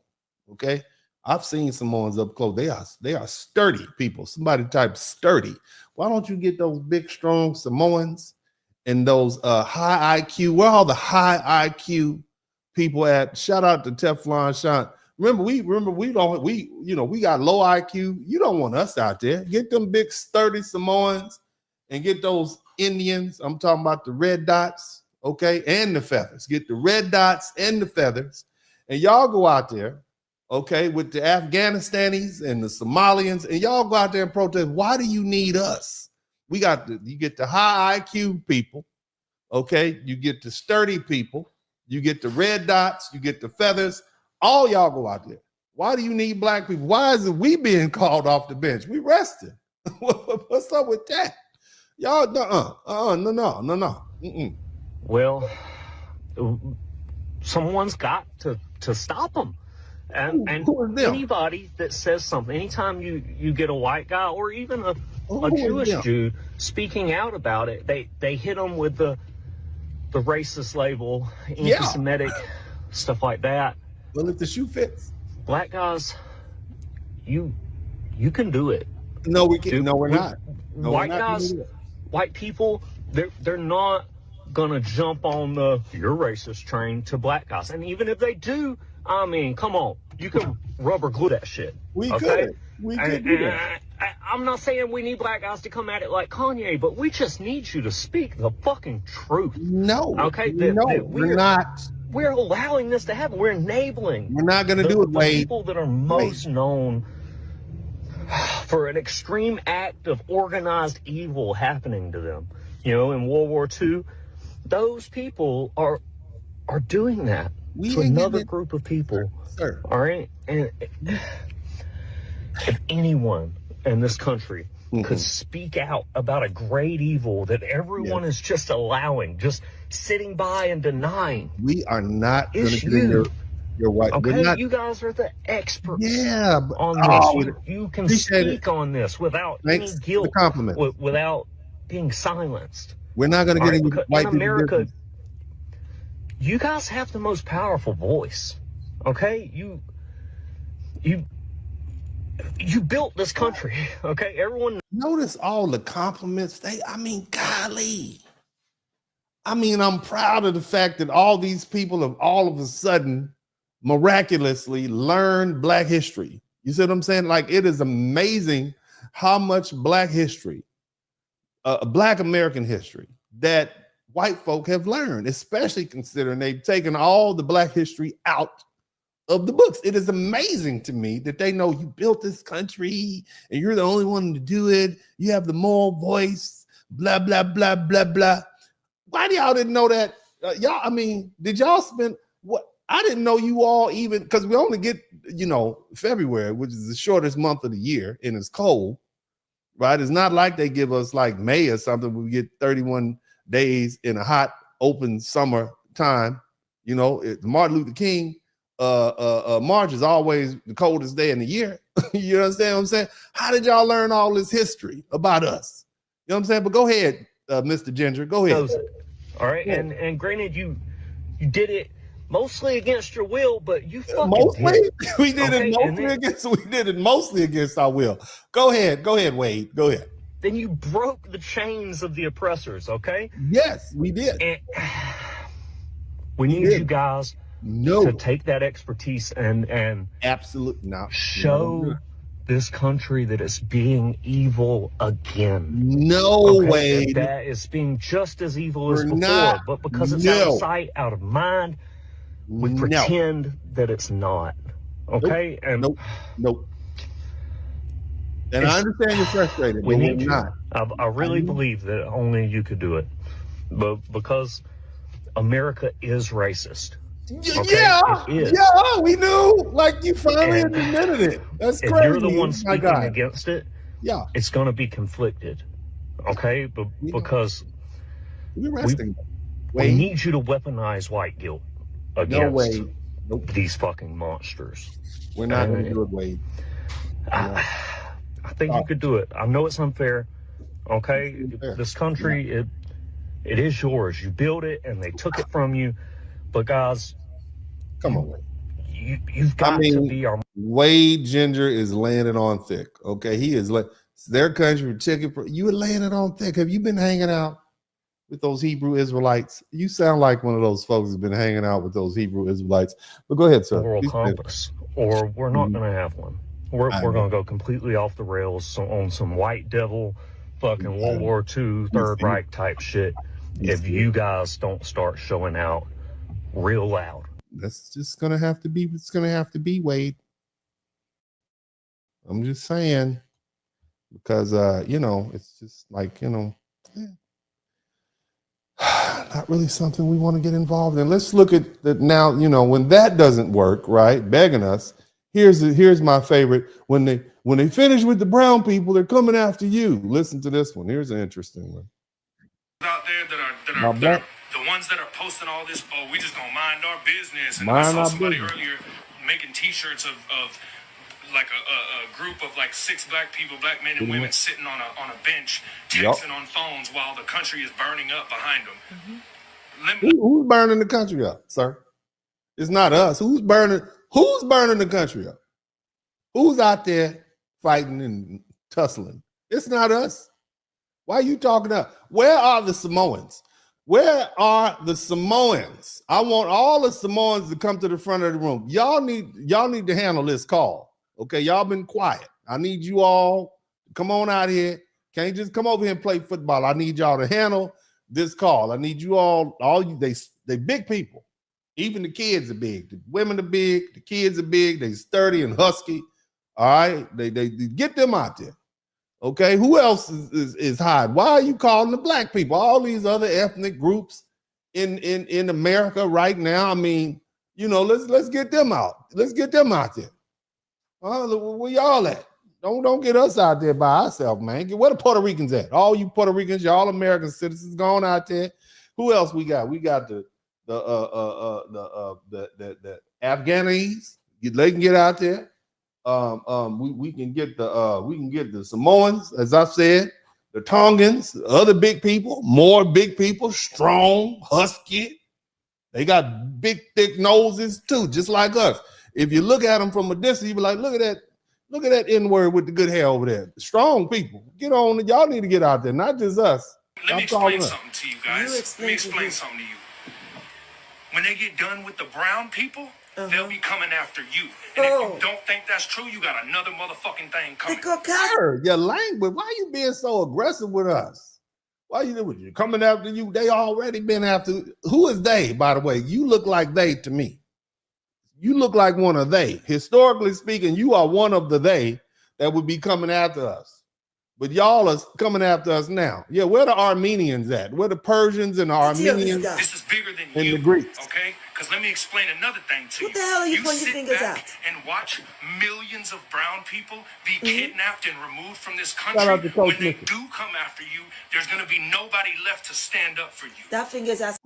Okay. I've seen Samoans up close. They are sturdy people. Somebody type sturdy. Why don't you get those big, strong Samoans and those high IQ? Where are all the high IQ people at? Shout out to Teflon Sean. Remember, we got low IQ. You don't want us out there. Get them big, sturdy Samoans and get those Indians. I'm talking about the red dots, okay, and the feathers. Get the red dots and the feathers. And y'all go out there, okay, with the Afghanistanis and the Somalians, and y'all go out there and protest. Why do you need us? You get the high IQ people, okay? You get the sturdy people. You get the red dots. You get the feathers. All y'all go out there. Why do you need black people? Why is it we being called off the bench? We rested. What's up with that? Y'all, no. Well, someone's got to stop them. And anybody that says something, anytime you get a white guy or even a Jewish Jew speaking out about it, they hit them with the racist label, anti-Semitic, stuff like that. Well, if the shoe fits. Black guys, you can do it. No, we can. No, we're not. No, white guys, white people, they're not gonna jump on the "you're racist" train to black guys. And even if they do, I mean, come on, you can rubber glue that shit. We could do that. I'm not saying we need black guys to come at it like Kanye, but we just need you to speak the fucking truth. No. Okay. We're not. We're allowing this to happen. We're enabling. We're not going to do it, Wade. The people that are most known for an extreme act of organized evil happening to them, in World War II, those people are doing that to another group of people. Sir. All right? And if anyone in this country could speak out about a great evil that everyone is just allowing, just sitting by and denying. We are not going to get in your white. Okay, you guys are the experts on this. You can speak on this without any guilt, without being silenced. We're not going to get in your white in America. You guys have the most powerful voice. Okay, you built this country, okay? Everyone notice all the compliments. Golly. I'm proud of the fact that all these people have all of a sudden miraculously learned Black history. You see what I'm saying? Like, it is amazing how much Black history, Black American history, that white folk have learned, especially considering they've taken all the Black history out of the books. It is amazing to me that they know you built this country and you're the only one to do it. You have the moral voice, blah, blah, blah, blah, blah. Why do y'all didn't know that? Did y'all spend what? I didn't know you all even, because we only get, February, which is the shortest month of the year and it's cold, right? It's not like they give us like May or something. We get 31 days in a hot, open summer time. Martin Luther King, March is always the coldest day in the year. You understand what I'm saying? How did y'all learn all this history about us? You know what I'm saying? But go ahead, Mr. Ginger. Go ahead. All right, and granted, you did it mostly against your will, but you fucking mostly did. We did it mostly against our will. Go ahead, Wade. Go ahead. Then you broke the chains of the oppressors. Okay. Yes, we did. And we need you guys. To take that expertise and absolutely not show this country that it's being evil again. No way. That it's being just as evil as before, but because it's out of sight, out of mind, we pretend that it's not. Okay? Nope. And I understand you're frustrated, we but need we're not. I really believe that only you could do it. But because America is racist. Okay, yeah, we knew. Like, you finally admitted it. That's crazy. If you're the one speaking against it, it's going to be conflicted. Okay, but because we need you to weaponize white guilt against these fucking monsters. We're not going to do it, Wade. I think you could do it. I know it's unfair. Okay, this country, it is yours. You built it, and they took it from you. But guys, come on, you've got to be our. Wade Ginger is laying it on thick. Okay, he is their country chicken. You were laying it on thick. Have you been hanging out with those Hebrew Israelites? You sound like one of those folks who's been hanging out with those Hebrew Israelites. But go ahead, sir. Moral compass, or we're not going to have one. We're going to go completely off the rails on some white devil, fucking World War II, Third Reich type shit. If you guys don't start showing out real loud. That's just gonna have to be. It's gonna have to be, Wade. I'm just saying, because it's just like not really something we want to get involved in. Let's look at that now. When that doesn't work, right? Begging us, Here's my favorite. When they finish with the brown people, they're coming after you. Listen to this one. Here's an interesting one. Out there that are the ones that are posting all this, oh, we just gonna mind our business. And I saw somebody earlier making t-shirts of like a group of like 6 black people, black men and women sitting on a bench, texting on phones while the country is burning up behind them. Who's burning the country up, sir? It's not us. Who's burning the country up? Who's out there fighting and tussling? It's not us. Why are you talking up? Where are the Samoans? Where are the Samoans? I want all the Samoans to come to the front of the room. Y'all need to handle this call. Okay, y'all been quiet. I need you all to come on out here. Can't just come over here and play football. I need y'all to handle this call. I need you all you they big people. Even the kids are big. The women are big. The kids are big. They sturdy and husky. All right, they get them out there. Okay, who else is hiding? Why are you calling the black people? All these other ethnic groups in America right now. I mean, let's get them out. Let's get them out there. Where y'all at? Don't get us out there by ourselves, man. Where the Puerto Ricans at? All you Puerto Ricans, y'all American citizens, going out there. Who else we got? We got the Afghanis. They can get out there. We can get the Samoans, as I've said, the Tongans, the other big people, more big people, strong, husky. They got big, thick noses too, just like us. If you look at them from a distance, you be like, look at that N-word with the good hair over there. Strong people. Get on. Y'all need to get out there, not just us. Let me explain something to you guys. Let me explain something to you. When they get done with the brown people, they'll be coming after you. And if you don't think that's true, you got another motherfucking thing coming. Sir, your language. Why you being so aggressive with us? Why you coming after you? They already been after. Who is they, by the way? You look like they to me. You look like one of they. Historically speaking, you are one of the they that would be coming after us. But y'all are coming after us now. Yeah, where the Armenians at? Where the Persians and the Armenians? This is bigger than and you, the Greeks. Okay? Because let me explain another thing to you. What the hell are you pointing your fingers back at? And watch millions of brown people be kidnapped and removed from this Shout out country. to Coach When they Mitchell. do come after you, there's going to be nobody left to stand up for you. That finger's at.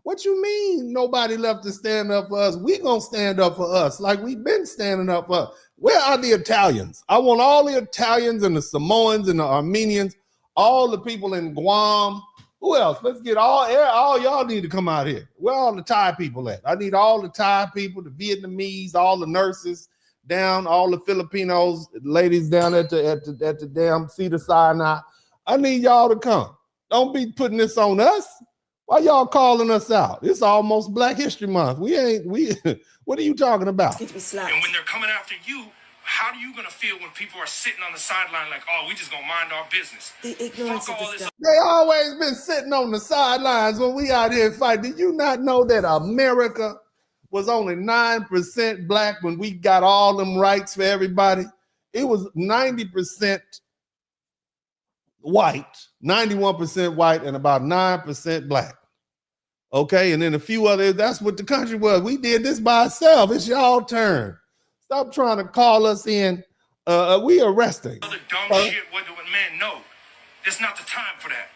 What you mean nobody left to stand up for us? We gonna stand up for us like we've been standing up for us. Where are the Italians? I want all the Italians and the Samoans and the Armenians, all the people in Guam. Who else? Let's get all y'all need to come out here. Where all the Thai people at? I need all the Thai people, the Vietnamese, all the nurses down, all the Filipinos, ladies down at the damn Cedar Sinai. I need y'all to come. Don't be putting this on us. Why y'all calling us out? It's almost Black History Month. What are you talking about? And when they're coming after you, how are you going to feel when people are sitting on the sideline like, oh, we just going to mind our business? The ignorance of this. They always been sitting on the sidelines when we out here fighting. Did you not know that America was only 9% black when we got all them rights for everybody? It was 90% white, 91% white, and about 9% black. Okay, and then a few others. That's what the country was. We did this by ourselves. It's y'all turn. Stop trying to call us in. We arresting. Other dumb shit, what man, no. It's not the time for that.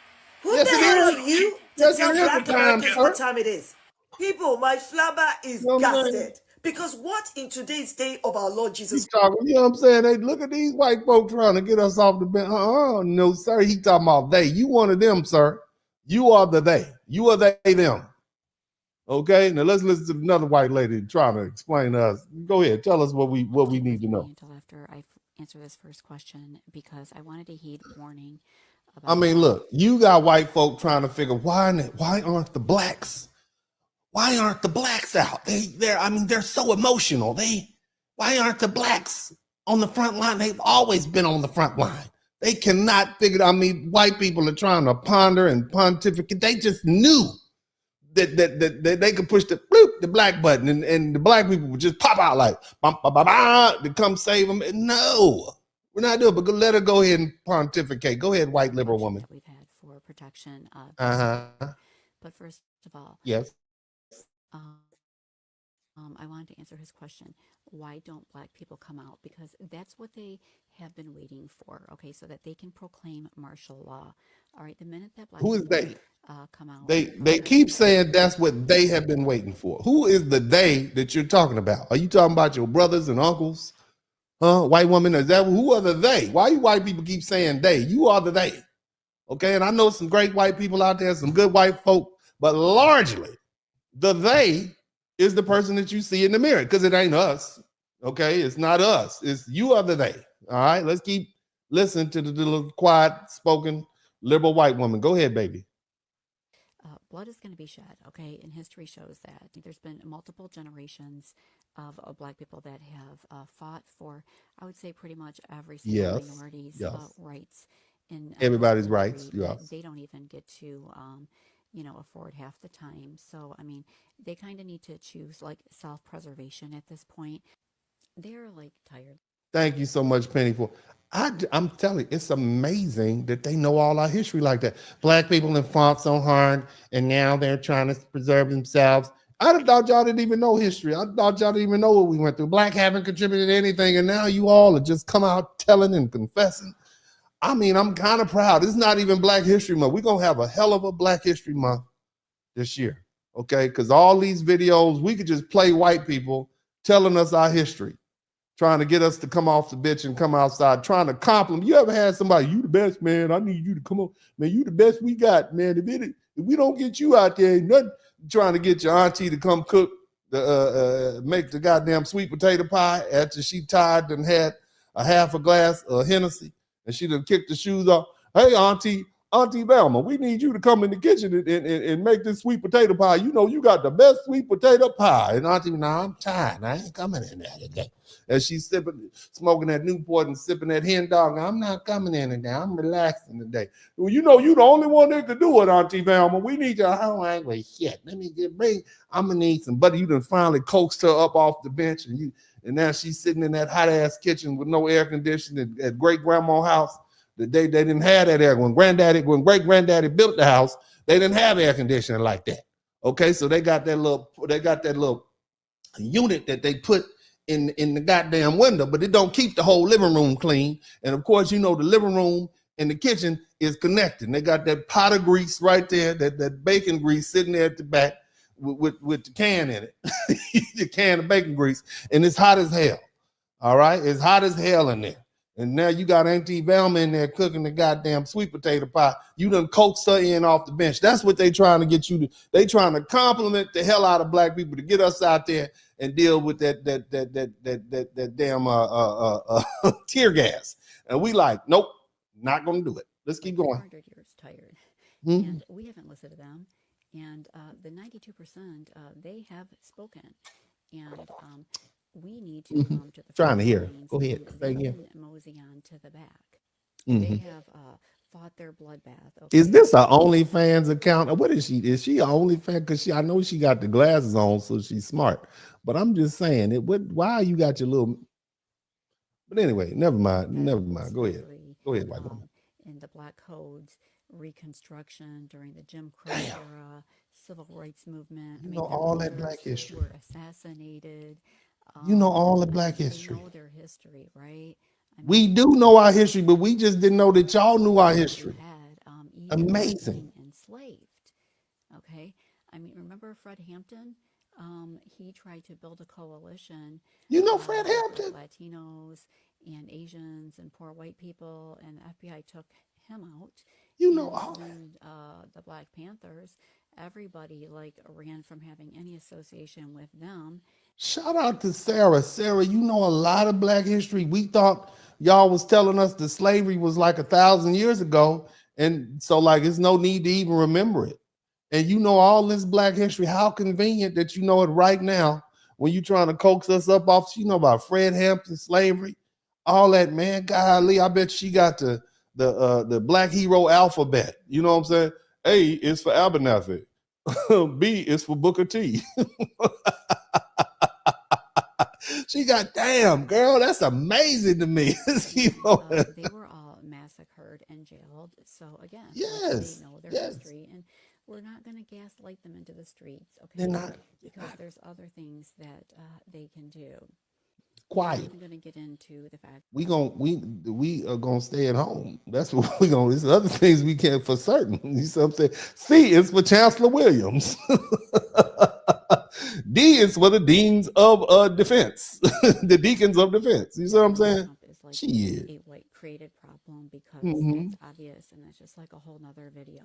Who Yes, the it hell is. are you to Yes, tell it is Black the time, Americans sir. what time it is? People, my flabber is No, man. gasted. Because what in today's day of our Lord Jesus Talking, you know what I'm saying? Hey, look at these white folks trying to get us off the bench. No, sir. He talking about they. You one of them, sir. You are the they. You are they, them. Okay, now let's listen to another white lady trying to explain to us. Go ahead, tell us what we need to know. Until after I answer this first question, because I wanted to heed warning. I mean, look, you got white folk trying to figure why aren't the blacks? Why aren't the blacks out? They're so emotional. Why aren't the blacks on the front line? They've always been on the front line. They cannot figure. I mean, white people are trying to ponder and pontificate. They just knew that they could push the black button and the black people would just pop out like to come save them. No, we're not doing it, but let her go ahead and pontificate. Go ahead, white liberal woman. We've had for protection. But first of all, yes. I wanted to answer his question. Why don't black people come out? Because that's what they have been waiting for. Okay, so that they can proclaim martial law. All right, the minute that black Who is people they? come out, They keep saying that's what they have been waiting for. Who is the they that you're talking about? Are you talking about your brothers and uncles? Huh? White woman? Is that who are the they? Why you white people keep saying they? You are the they. Okay, and I know some great white people out there, some good white folk, but largely the they is the person that you see in the mirror, because it ain't us. Okay, it's not us. It's you are the they. All right, let's keep listening to the little quiet spoken liberal white woman. Go ahead, baby. blood is going to be shed, okay? And history shows that. There's been multiple generations of black people that have fought for, I would say, pretty much every single minority's rights in everybody's rights. Yes. They don't even get to, afford half the time. So, I mean, they kind of need to choose like self-preservation at this point. They're like tired. Thank you so much, Penny. I'm telling you, it's amazing that they know all our history like that. Black people have fought so hard, and now they're trying to preserve themselves. I thought y'all didn't even know history. I thought y'all didn't even know what we went through. Black haven't contributed anything, and now you all are just come out telling and confessing. I mean, I'm kind of proud. It's not even Black History Month. We're going to have a hell of a Black History Month this year, okay? Because all these videos, we could just play white people telling us our history, trying to get us to come off the bitch and come outside, trying to compliment. You ever had somebody, you the best, man, I need you to come on. Man, you the best we got, man. If we don't get you out there, ain't nothing. Trying to get your auntie to come cook, make the goddamn sweet potato pie after she tired and had a half a glass of Hennessy, and she done kicked the shoes off. Hey, Auntie Velma, we need you to come in the kitchen and make this sweet potato pie. You know you got the best sweet potato pie. And Auntie, nah, I'm tired. I ain't coming in there today. And she's smoking that Newport and sipping that hen dog. I'm not coming in today. I'm relaxing today. Well, you know you the only one that could do it, Auntie Velma. We need your whole angry shit. Let me I'm gonna need some butter. You done finally coaxed her up off the bench, and now she's sitting in that hot ass kitchen with no air conditioning at great grandma's house. The day they didn't have that air. When great granddaddy built the house, they didn't have air conditioning like that. Okay, so they got that little unit that they put in the goddamn window, but it don't keep the whole living room clean. And of course, you know the living room and the kitchen is connected. And they got that pot of grease right there, that bacon grease sitting there at the back with the can in it, the can of bacon grease, and it's hot as hell. All right, it's hot as hell in there. And now you got Auntie Velma in there cooking the goddamn sweet potato pie. You done coaxed her in off the bench. That's what they trying to get you to. They trying to compliment the hell out of black people to get us out there and deal with that damn tear gas. And we like, nope, not gonna do it. Let's keep going. 100 years tired, and we haven't listened to them. And the 92%, they have spoken, and we need to come to the trying to hear. Go ahead. Say again. Mosey on to the back. They have fought their bloodbath. Okay? Is this an OnlyFans account? Or what is she? Is she an OnlyFans? Because I know she got the glasses on, so she's smart. But I'm just saying, why you got your little? But anyway, never mind. Go ahead, white woman. In the Black Codes, Reconstruction during the Jim Crow era, Civil Rights Movement. You know all that Black history. Were assassinated. You know all the Black history. They know their history, right? I mean, we do know our history, but we just didn't know that y'all knew our history. Amazing. Enslaved. Okay. I mean, remember Fred Hampton? He tried to build a coalition. You know Fred Hampton? Latinos and Asians and poor white people, and the FBI took him out. You know all that. The Black Panthers. Everybody ran from having any association with them. Shout out to Sarah. Sarah, you know a lot of Black history. We thought y'all was telling us that slavery was 1,000 years ago. And so it's no need to even remember it. And you know all this Black history. How convenient that you know it right now when you're trying to coax us up off. You know about Fred Hampton, slavery, all that, man. Golly, I bet she got the Black hero alphabet. You know what I'm saying? A is for Abernathy. B is for Booker T. She got, damn, girl, that's amazing to me. They were all massacred and jailed. So again, they know their history. And we're not going to gaslight them into the streets, okay? They're not. Because there's other things that they can do. Quiet. I'm not even going to get into the fact We are gonna stay at home. That's what we gonna. There's other things we can't for certain. You see what I'm saying? C is for Chancellor Williams. D is for the deans of defense, the deacons of defense. You see what I'm saying? Trump is like Shit. a white created problem because Mhm. that's obvious, and that's just like a whole nother video.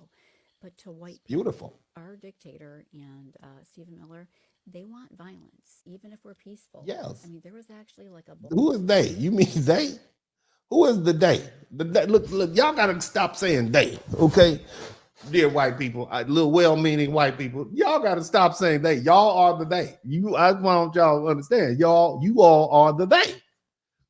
But to white Beautiful. people, our dictator and Stephen Miller, they want violence, even if we're peaceful. Yes. I mean, there was actually like a Who is they? You mean they? Who is the they? Look, y'all gotta stop saying they, okay? Dear white people, little well-meaning white people, y'all gotta stop saying they. Y'all are the they. I want y'all to understand. You all are the they.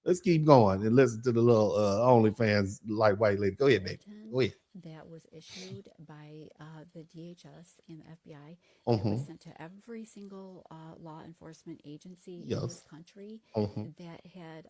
Let's keep going and listen to the little OnlyFans like white lady. Go ahead, baby. Go ahead. that was issued by the DHS and the FBI. It Mhm. was sent to every single law enforcement agency in Yes. this country Mhm. that had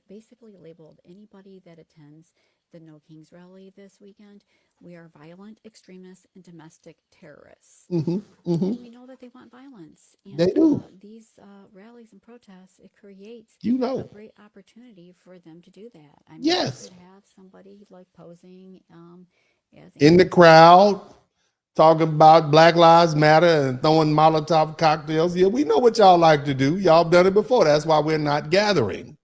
basically labeled anybody that attends the No Kings rally this weekend. We are violent extremists and domestic terrorists. Mhm. Mhm. And we know that they want violence. And They do. These rallies and protests, it creates You know. a great opportunity for them to do that. I mean, Yes. you could have somebody like posing as In the crowd, talking about Black Lives Matter and throwing Molotov cocktails. Yeah, we know what y'all like to do. Y'all done it before. That's why we're not gathering.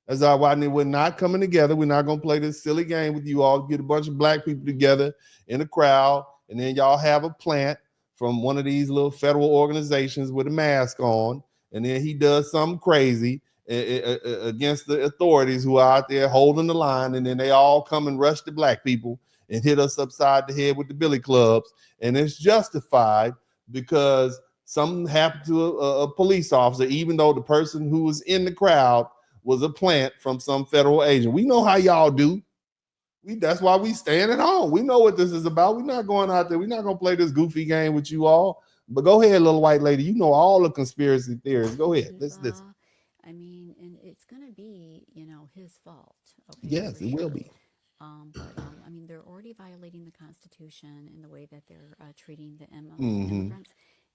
That's why we're not coming together. We're not gonna play this silly game with you all. Get a bunch of black people together in a crowd, and then y'all have a plant from one of these little federal organizations with a mask on, and then he does something crazy against the authorities who are out there holding the line, and then they all come and rush the black people and hit us upside the head with the billy clubs, and it's justified because something happened to a police officer, even though the person who was in the crowd was a plant from some federal agent. We know how y'all do. That's why we staying at home. We know what this is about. We're not going out there. We're not gonna play this goofy game with you all. But go ahead, little white lady. You know all the conspiracy theories. Go ahead. Let's listen. I mean, and it's going to be, his fault. Okay. Yes, for it will sure. be. But I mean, they're already violating the Constitution in the way that they're treating the Mhm. immigrants.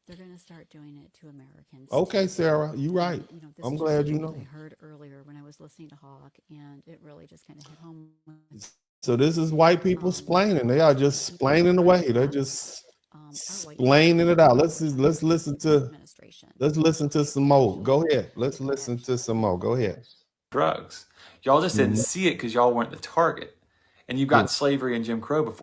They're going to start doing it to Americans. Okay, too. Sarah, you right. This I'm is glad just you something know. I heard earlier when I was listening to Hawk, and it really just kind of hit home. So this is white people splaining. They are just splaining away. They're just splaining it out. Let's listen to some more. Go ahead. Let's listen to some more. Go ahead. Drugs. Y'all just didn't Mhm. see it because y'all weren't the target. And you've got slavery and Jim Crow before.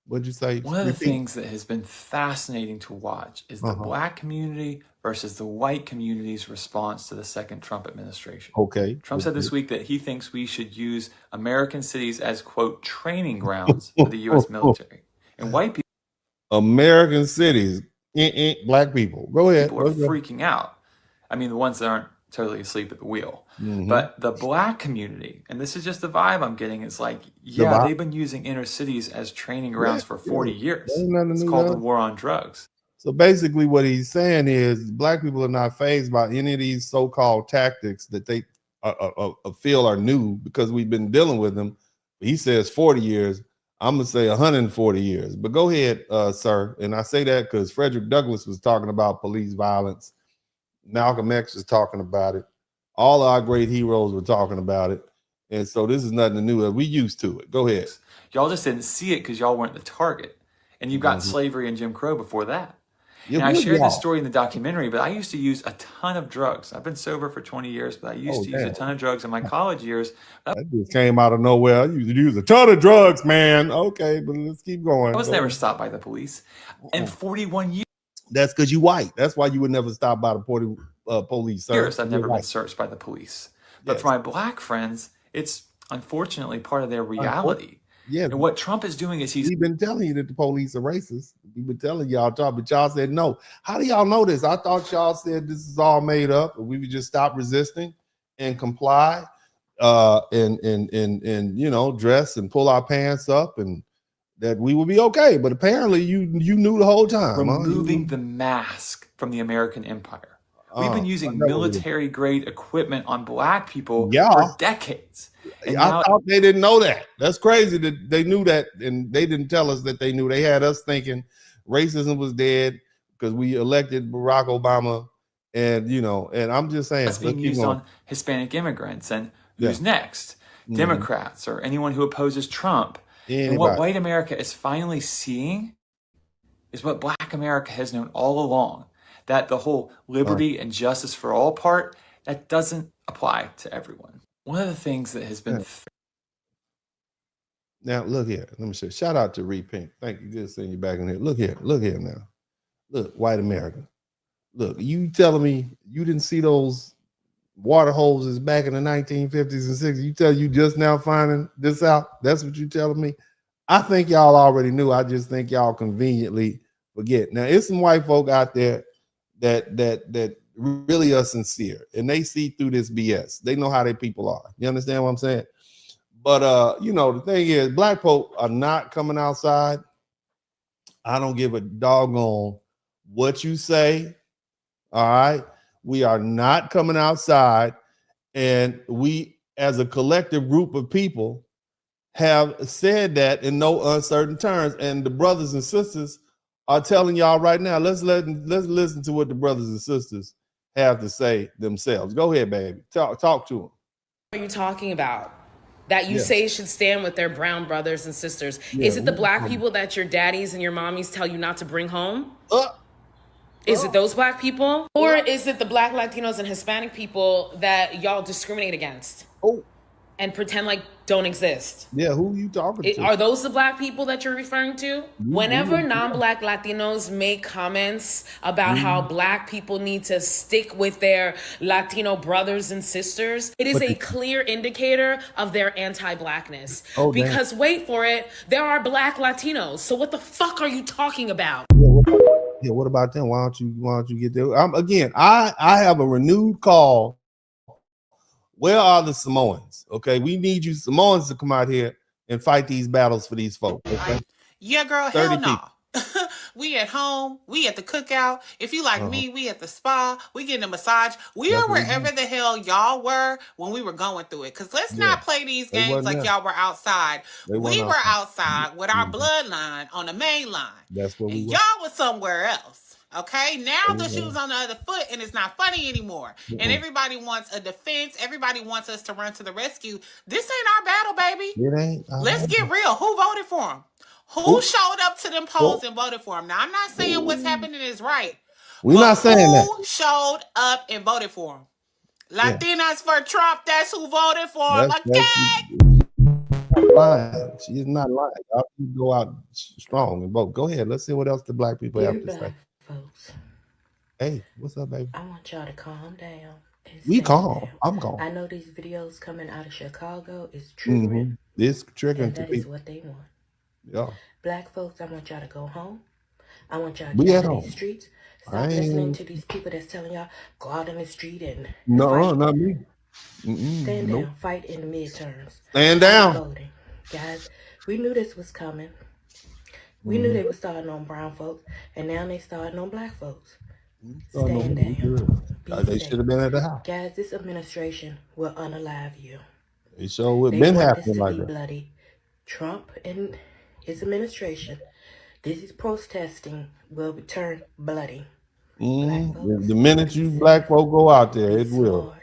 What'd you say? One of the Repeat. things that has been fascinating to watch is the black community versus the white community's response to the second Trump administration. Okay. Trump said this week that he thinks we should use American cities as, quote, training grounds for the U.S. military. And white people American cities, black people. Go ahead. are freaking out. I mean, the ones that aren't totally asleep at the wheel. Mhm. But the black community, and this is just the vibe I'm getting, is like, yeah, vibe. they've been using inner cities as training grounds for 40 years. Ain't nothing It's new called to the us. war on drugs. So basically, what he's saying is black people are not fazed by any of these so-called tactics that they feel are new because we've been dealing with them. He says 40 years. I'm gonna say 140 years. But go ahead, sir. And I say that because Frederick Douglass was talking about police violence. Malcolm X was talking about it. All our great heroes were talking about it. And so this is nothing new. We used to it. Go ahead. Y'all just didn't see it because y'all weren't the target. And you've got slavery and Jim Crow before that. And I shared this story in the documentary, but I used to use a ton of drugs. I've been sober for 20 years, but I used to use a ton of drugs in my college years. That just came out of nowhere. I used to use a ton of drugs, man. Okay, but let's keep going. I was Go never ahead. stopped by the police. In 41 years, That's because you white. That's why you would never stop by the police, sir. I've You're never been white. searched by the police. But for my black friends, it's unfortunately part of their reality. Yeah. And what Trump is doing is We've been telling you that the police are racist. We've been telling y'all, but y'all said no. How do y'all know this? I thought y'all said this is all made up, and we would just stop resisting and comply, and dress and pull our pants up, and that we would be okay. But apparently, you knew the whole time. removing the mask from the American empire. We've been using military-grade equipment on black people for decades. And I thought they didn't know that. That's crazy that they knew that, and they didn't tell us that they knew. They had us thinking racism was dead because we elected Barack Obama. And, you know, and I'm just saying. That's being used on Hispanic immigrants. And who's next? Democrats or anyone who opposes Trump. Anybody. And what white America is finally seeing is what black America has known all along. That the whole liberty and justice for all part, that doesn't apply to everyone. One of the things that has been... Now, look here. Let me say, shout out to Reed Pink. Thank you. Good seeing you back in here. Look here now. Look, white America. Look, you telling me you didn't see those water hoses back in the 1950s and 60s? You tell you just now finding this out? That's what you telling me? I think y'all already knew. I just think y'all conveniently forget. Now, it's some white folk out there that really are sincere, and they see through this BS. They know how their people are. You understand what I'm saying? But you know, the thing is, black folk are not coming outside. I don't give a doggone what you say. All right, we are not coming outside, and we, as a collective group of people, have said that in no uncertain terms. And the brothers and sisters are telling y'all right now. Let's listen to what the brothers and sisters have to say themselves. Go ahead, baby. Talk to them. What are you talking about? That you say should stand with their brown brothers and sisters. Is it the black people that your daddies and your mommies tell you not to bring home? Is it those black people? Or is it the black Latinos and Hispanic people that y'all discriminate against? And pretend like don't exist? Yeah, who are you talking to? Are those the black people that you're referring to? Whenever non-black Latinos make comments about how black people need to stick with their Latino brothers and sisters, it is a clear indicator of their anti-blackness. Because wait for it, there are black Latinos. So what the fuck are you talking about? Yeah, what about them? Why don't you get there? Again, I have a renewed call. Where are the Samoans? Okay, we need you Samoans to come out here and fight these battles for these folks. Okay? Yeah, girl, hell no. We at home, we at the cookout. If you like me, we at the spa, we getting a massage. We are wherever the hell y'all were when we were going through it. Because let's not play these games like y'all were outside. We were outside with our bloodline on the main line. That's what we were. Y'all was somewhere else. Okay, now the shoe's on the other foot and it's not funny anymore. And everybody wants a defense. Everybody wants us to run to the rescue. This ain't our battle, baby. It ain't. Let's get real. Who voted for him? Who showed up to them polls and voted for him? Now, I'm not saying what's happening is right. We're not saying that. Who showed up and voted for him? Latinas for Trump, that's who voted for him. Lying. She is not lying. Y'all can go out strong and vote. Go ahead. Let's see what else the black people have to say. Folks. Hey, what's up, baby? I want y'all to calm down. We calm. I'm calm. I know these videos coming out of Chicago is triggering. It's triggering to that is what they want. Yeah. Black folks, I want y'all to go home. I want y'all to get out of these streets. Stop listening to these people that's telling y'all go out in the street and no, not me. Stand down. Fight in the midterms. Stand down. Voting. Guys, we knew this was coming. We knew they were starting on brown folks, and now they starting on black folks. Stand down. They should have been at the house. Guys, this administration will unalive you. It sure would have been happening like that. Bloody. Trump and his administration, this is protesting, will turn bloody. The minute you black folk go out there, it will.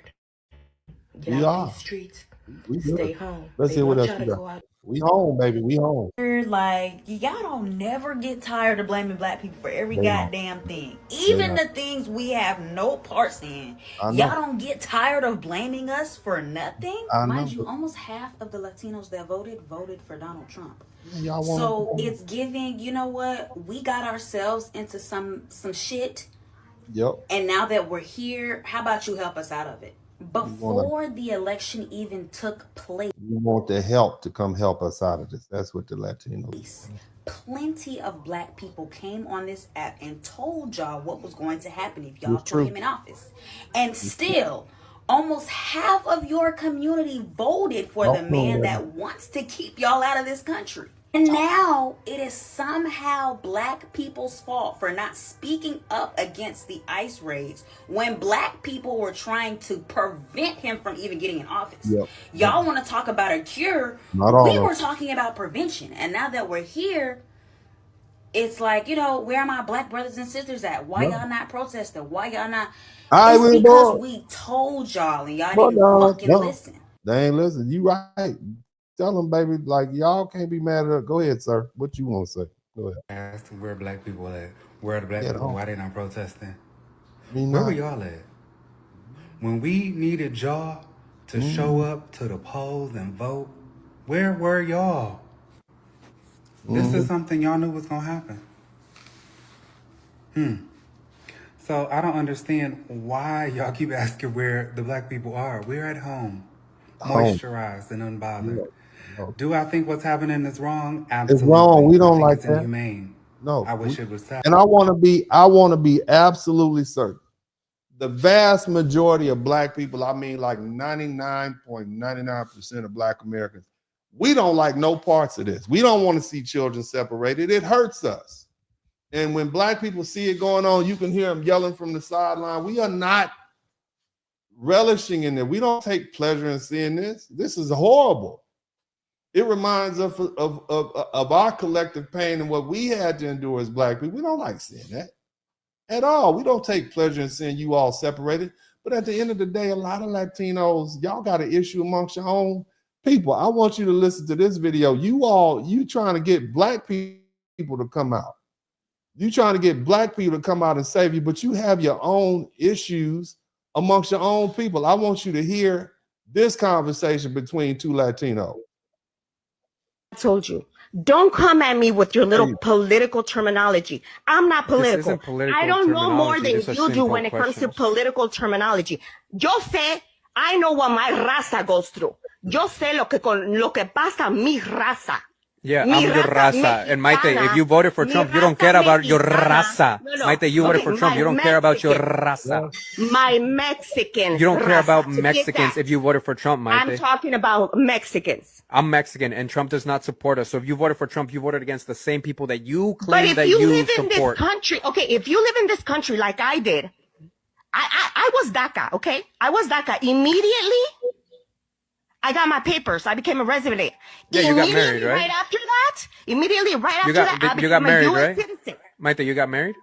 Get out these streets. We stay home. Let's hear what else you got. We home, baby. We home. Like, y'all don't never get tired of blaming black people for every goddamn thing. Even the things we have no parts in. Y'all don't get tired of blaming us for nothing. Mind you, almost half of the Latinos that voted for Donald Trump. So it's giving, you know what? We got ourselves into some shit. Yep. And now that we're here, how about you help us out of it? Before the election even took place, we want the help to come help us out of this. That's what the Latinos. Plenty of black people came on this app and told y'all what was going to happen if y'all put him in office. And still, almost half of your community voted for the man that wants to keep y'all out of this country. And now it is somehow black people's fault for not speaking up against the ICE raids when black people were trying to prevent him from even getting in office. Y'all want to talk about a cure. We were talking about prevention. And now that we're here, it's like, you know, where are my black brothers and sisters at? Why y'all not protesting? Why y'all not? I It's because we told y'all and y'all didn't fucking listen. They ain't listen. You right. Tell them, baby, like, y'all can't be mad at her. Go ahead, sir. What you want to say? Go ahead. Asked where black people at. Where are the black people? Why they not protesting? Where were y'all at? When we needed y'all to show up to the polls and vote, where were y'all? This is something y'all knew was gonna happen. So I don't understand why y'all keep asking where the black people are. We're at home, moisturized and unbothered. Do I think what's happening is wrong? Absolutely. It's wrong. We don't like it's that. inhumane. No. I wish it was sad. And I want to be absolutely certain. The vast majority of black people, I mean like 99.99% of black Americans, we don't like no parts of this. We don't want to see children separated. It hurts us. And when black people see it going on, you can hear them yelling from the sideline. We are not relishing in it. We don't take pleasure in seeing this. This is horrible. It reminds us of our collective pain and what we had to endure as black people. We don't like seeing that at all. We don't take pleasure in seeing you all separated. But at the end of the day, a lot of Latinos, y'all got an issue amongst your own people. I want you to listen to this video. You trying to get black people to come out. You trying to get black people to come out and save you, but you have your own issues amongst your own people. I want you to hear this conversation between two Latinos. I told you, don't come at me with your little political terminology. I'm not political. I don't know more than you do when it comes to political terminology. Yo sé, I know what my raza goes through. Yo sé lo que pasa mi raza. Yeah, I'm your raza. And Maite, if you voted for Trump, you don't care about your raza. Maite, you voted for Trump, you don't care about your raza. My Mexican. You don't care about Mexicans if you voted for Trump, Maite. I'm talking about Mexicans. I'm Mexican, and Trump does not support us. So if you voted for Trump, you voted against the same people that you claim that you live support. In this country, okay, if you live in this country like I did, I was DACA, okay? I was DACA. Immediately, I got my papers. I became a resident. Yeah, you got married, right? Right after that, I became a U.S. citizen. Maite, you got married?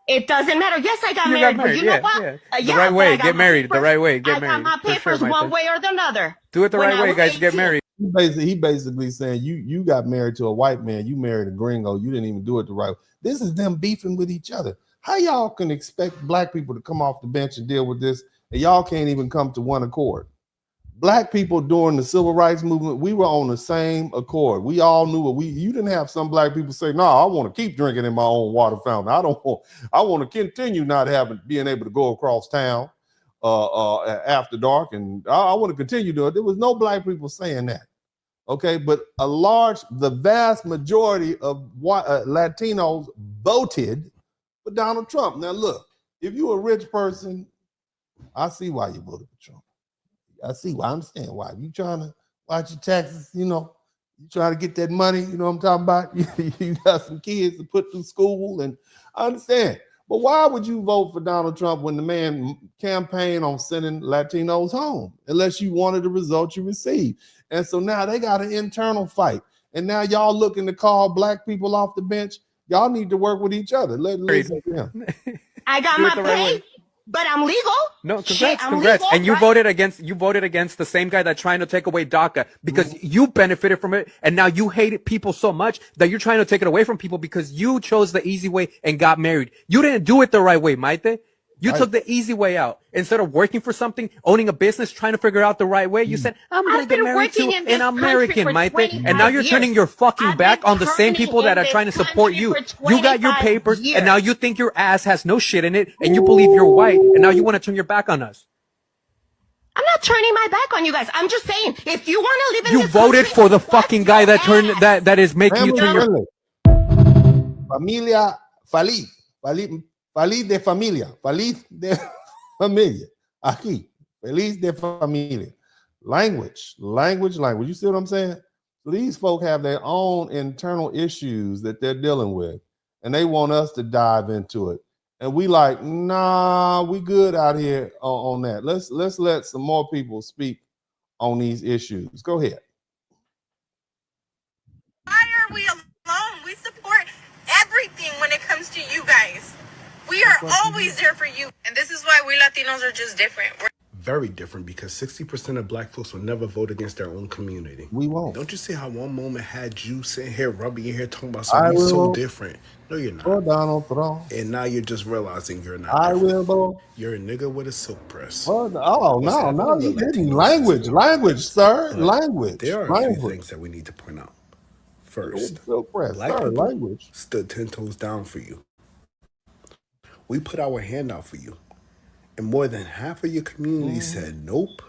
It doesn't matter. Yes, I got married. But you know what? The right way, get married. The right way, get married. I got my papers one way or the other. Do it the right way, guys. Get married. He basically saying you got married to a white man. You married a gringo. You didn't even do it the right way. This is them beefing with each other. How y'all can expect black people to come off the bench and deal with this, and y'all can't even come to one accord? Black people during the civil rights movement, we were on the same accord. We all knew what you didn't have some black people say, no, I want to keep drinking in my own water fountain. I want to continue not being able to go across town after dark, and I want to continue doing it. There was no black people saying that. Okay, but the vast majority of Latinos voted for Donald Trump. Now look, if you're a rich person, I see why you voted for Trump. I understand why. You trying to watch your taxes, you trying to get that money, you know what I'm talking about? You got some kids to put through school, and I understand. But why would you vote for Donald Trump when the man campaigned on sending Latinos home, unless you wanted the result you received? And so now they got an internal fight. And now y'all looking to call black people off the bench. Y'all need to work with each other. I got my pay. But I'm legal. No, congrats. And you voted against the same guy that's trying to take away DACA because you benefited from it, and now you hated people so much that you're trying to take it away from people because you chose the easy way and got married. You didn't do it the right way, Maite. You took the easy way out. Instead of working for something, owning a business, trying to figure out the right way, you said, I'm going to get married to an American, Maite. And now you're turning your fucking back on the same people that are trying to support you. You got your papers, and now you think your ass has no shit in it, and you believe you're white, and now you want to turn your back on us. I'm not turning my back on you guys. I'm just saying, if you want to live in this country... You voted for the fucking guy that is making you turn your... Familia Feliz de familia. Aquí. Feliz de familia. Language. You see what I'm saying? So these folk have their own internal issues that they're dealing with, and they want us to dive into it. And we like, nah, we good out here on that. Let's let some more people speak on these issues. Go ahead. Why are we alone? We support everything always there for you. And this is why we Latinos are just different. Very different, because 60% of black folks will never vote against their own community. We won't. Don't you see how one moment had you sitting here rubbing your hair talking about something so different? No, you're not. Donald Trump. And now you're just realizing you're not. I will vote. You're a nigga with a silk press. No, you didn't. Language, sir. Language. There are a few things that we need to point out. First, black people stood 10 toes down for you. We put our hand out for you. And more than half of your community said nope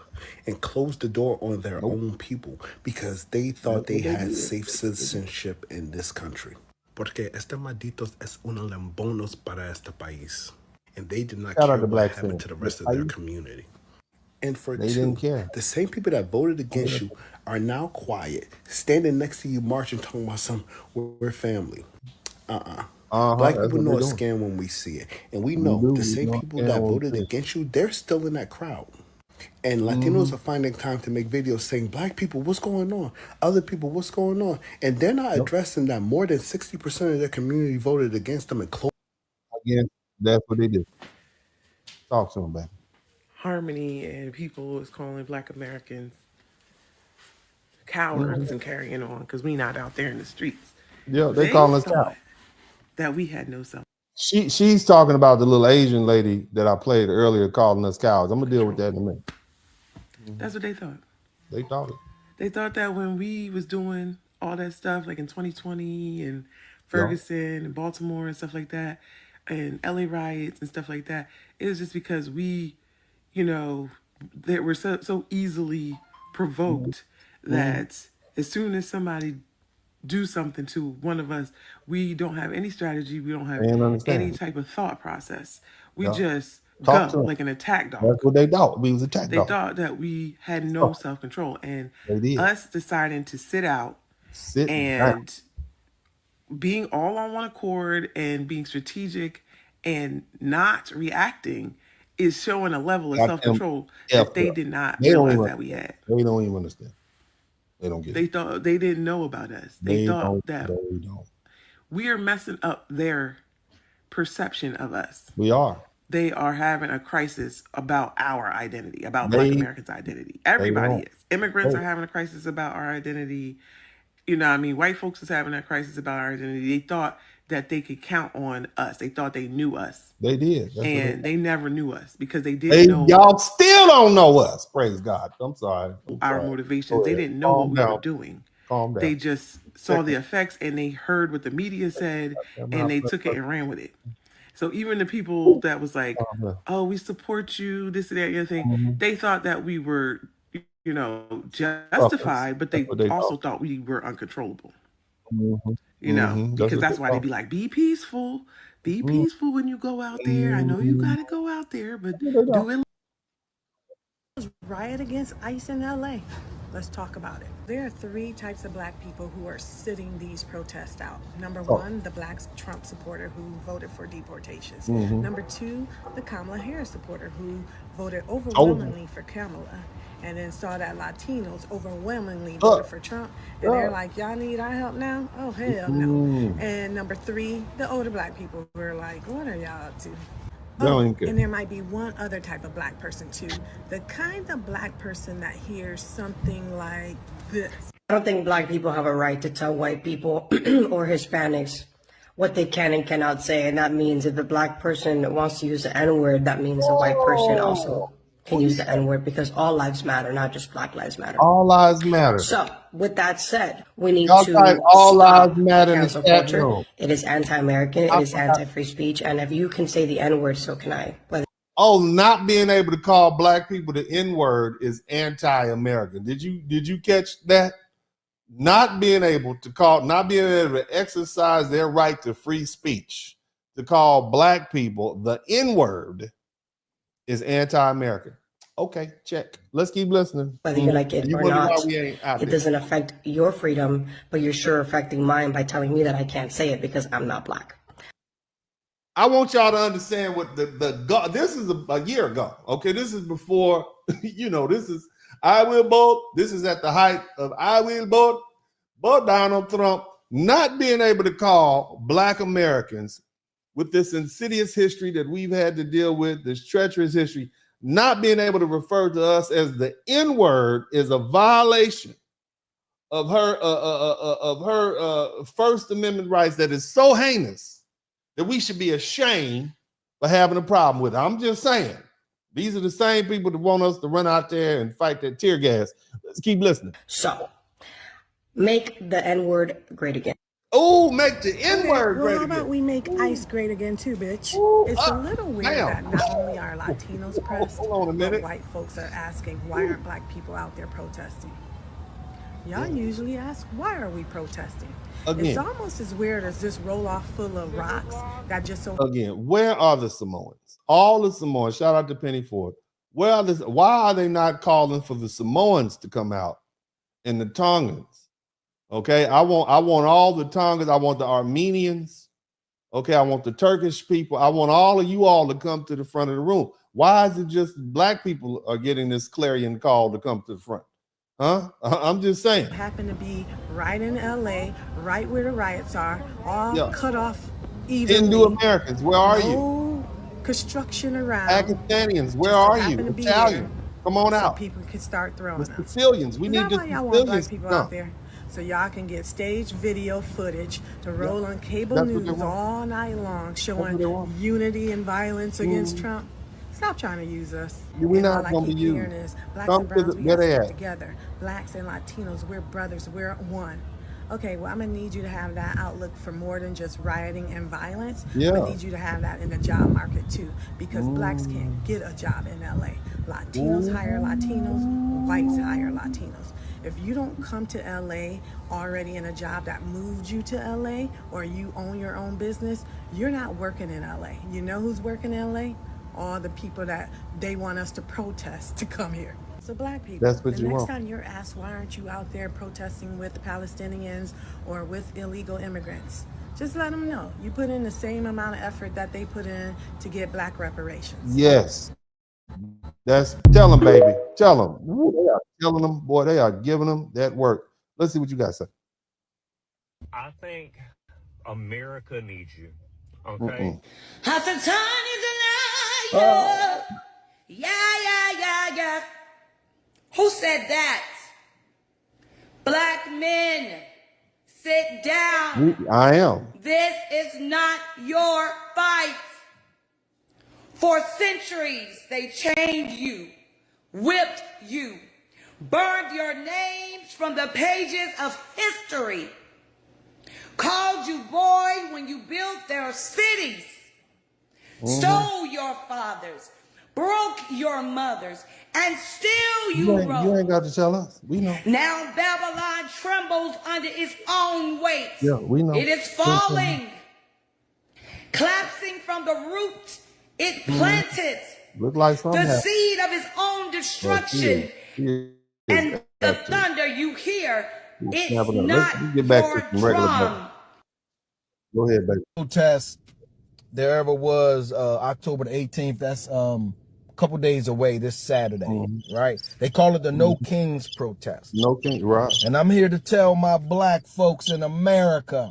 and closed the door on their own people because they thought they had safe citizenship in this country. Porque este malditos es unos lambonos para este país. And they did not care what happened to the rest of their community. And for two, the same people that voted against you are now quiet, standing next to you, marching, talking about we're family. Black people know a scam when we see it. And we know the same people that voted against you, they're still in that crowd. And Latinos are finding time to make videos saying, black people, what's going on? Other people, what's going on? And they're not addressing that more than 60% of their community voted against them and closed. Again, that's what they do. Talk to them, baby. Harmony and people is calling Black Americans cowards and carrying on because we not out there in the streets. Yeah, they calling us cowards. That we had no self. She's talking about the little Asian lady that I played earlier calling us cowards. I'm gonna deal with that in a minute. That's what they thought. They thought it. They thought that when we was doing all that stuff, like in 2020 and Ferguson and Baltimore and stuff like that, and LA riots and stuff like that, it was just because we, that were so easily provoked that as soon as somebody do something to one of us, we don't have any strategy. We don't have any type of thought process. We just go like an attack dog. That's what they thought. We was attack They dog. thought that we had no self-control. And us deciding to sit out and being all on one accord and being strategic and not reacting is showing a level of self-control that they did not realize that we had. They don't even understand. They don't get it. They thought they didn't know about us. They thought that we are messing up their perception of us. We are. They are having a crisis about our identity, about Black Americans' identity. Everybody is. Immigrants are having a crisis about our identity. White folks is having a crisis about our identity. They thought that they could count on us. They thought they knew us. They did. And they never knew us because they didn't know. Y'all still don't know us. Praise God. I'm sorry. Our motivations. They didn't know what we were doing. Calm down. They just saw the effects and they heard what the media said and they took it and ran with it. So even the people that was like, oh, we support you, this and that, the other thing, they thought that we were, justified, but they also thought we were uncontrollable. Because that's why they'd be like, be peaceful. Be peaceful when you go out there. I know you got to go out there, but do it. Riot against ICE in LA. Let's talk about it. There are 3 types of Black people who are sitting these protests out. Number 1, the Black Trump supporter who voted for deportations. Number 2, the Kamala Harris supporter who voted overwhelmingly for Kamala. And then saw that Latinos overwhelmingly voted for Trump. And they're like, y'all need our help now? Oh, hell no. And number 3, the older Black people who are like, what are y'all up to? And there might be one other type of Black person too. The kind of Black person that hears something like this. I don't think Black people have a right to tell white people or Hispanics what they can and cannot say. And that means if a Black person wants to use the N-word, that means a white person also can use the N-word, because all lives matter, not just Black lives matter. All lives matter. So, with that said, we need to stop all lives matter cancel culture. It is anti-American, it is anti-free speech, and if you can say the N-word, so can I. Not being able to call Black people the N-word is anti-American. Did you catch that? Not being able to exercise their right to free speech, to call Black people the N-word is anti-American. Okay, check. Let's keep listening. Whether you like it or not, it doesn't affect your freedom, but you're sure affecting mine by telling me that I can't say it because I'm not Black. I want y'all to understand what this is a year ago. Okay, this is before, this is I will vote. This is at the height of I will vote. But Donald Trump not being able to call Black Americans with this insidious history that we've had to deal with, this treacherous history, not being able to refer to us as the N-word is a violation of her First Amendment rights that is so heinous that we should be ashamed for having a problem with it. I'm just saying, these are the same people that want us to run out there and fight that tear gas. Let's keep listening. So, make the N-word great again. Oh, make the N-word great How again. about we make ICE great again too, bitch? It's a little weird that not only are Latinos pressed, but white folks are asking, why aren't black people out there protesting? Y'all usually ask, why are we protesting? Again, it's almost as weird as this roll-off full of rocks that just so... Again, where are the Samoans? All the Samoans, shout out to Penny Ford. Why are they not calling for the Samoans to come out and the Tongans? Okay, I want all the Tongans. I want the Armenians. Okay, I want the Turkish people. I want all of you all to come to the front of the room. Why is it just black people are getting this clarion call to come to the front? Huh? I'm just saying. Happen to be right in LA, right where the riots are, all cut off evenly. Indo-Americans, where are you? No construction around. Pakistanians, where are you? Italian, come on out. So people can start throwing the Sicilians, we need just y'all want black people out there. So y'all can get stage video footage to roll on cable news all night long, showing unity and violence against Trump. Stop trying to use us. We're not going to be used. Blacks and browns, we stick together. Blacks and Latinos, we're brothers, we're one. Okay, well, I'm going to need you to have that outlook for more than just rioting and violence. I need you to have that in the job market, too, because blacks can't get a job in LA. Latinos hire Latinos, whites hire Latinos. If you don't come to LA already in a job that moved you to LA, or you own your own business, you're not working in LA. You know who's working in LA? All the people that they want us to protest to come here. So black people, that's what the next time you're asked, why aren't you out there protesting with the Palestinians or with illegal immigrants? Just let them know. You put in the same amount of effort that they put in to get black reparations. Yes. Tell them, baby. Tell them. They are telling them, boy, they are giving them that work. Let's see what you guys say. I think America needs you. Okay. Hasatan is a liar. Yeah. Who said that? Black men, sit down. I am. This is not your fight. For centuries, they chained you, whipped you, burned your names from the pages of history, called you boy when you built their cities, stole your fathers, broke your mothers, and still you ain't got to tell us. We know. Now Babylon trembles under its own weight. Yeah, we know. It is falling, collapsing from the root it planted. Look like the seed of its own destruction. And the thunder you hear, it's not get back your drum. Go ahead, baby. Protest there ever was October the 18th. That's a couple days away this Saturday, right? They call it the No Kings protest. No Kings, right. And I'm here to tell my black folks in America,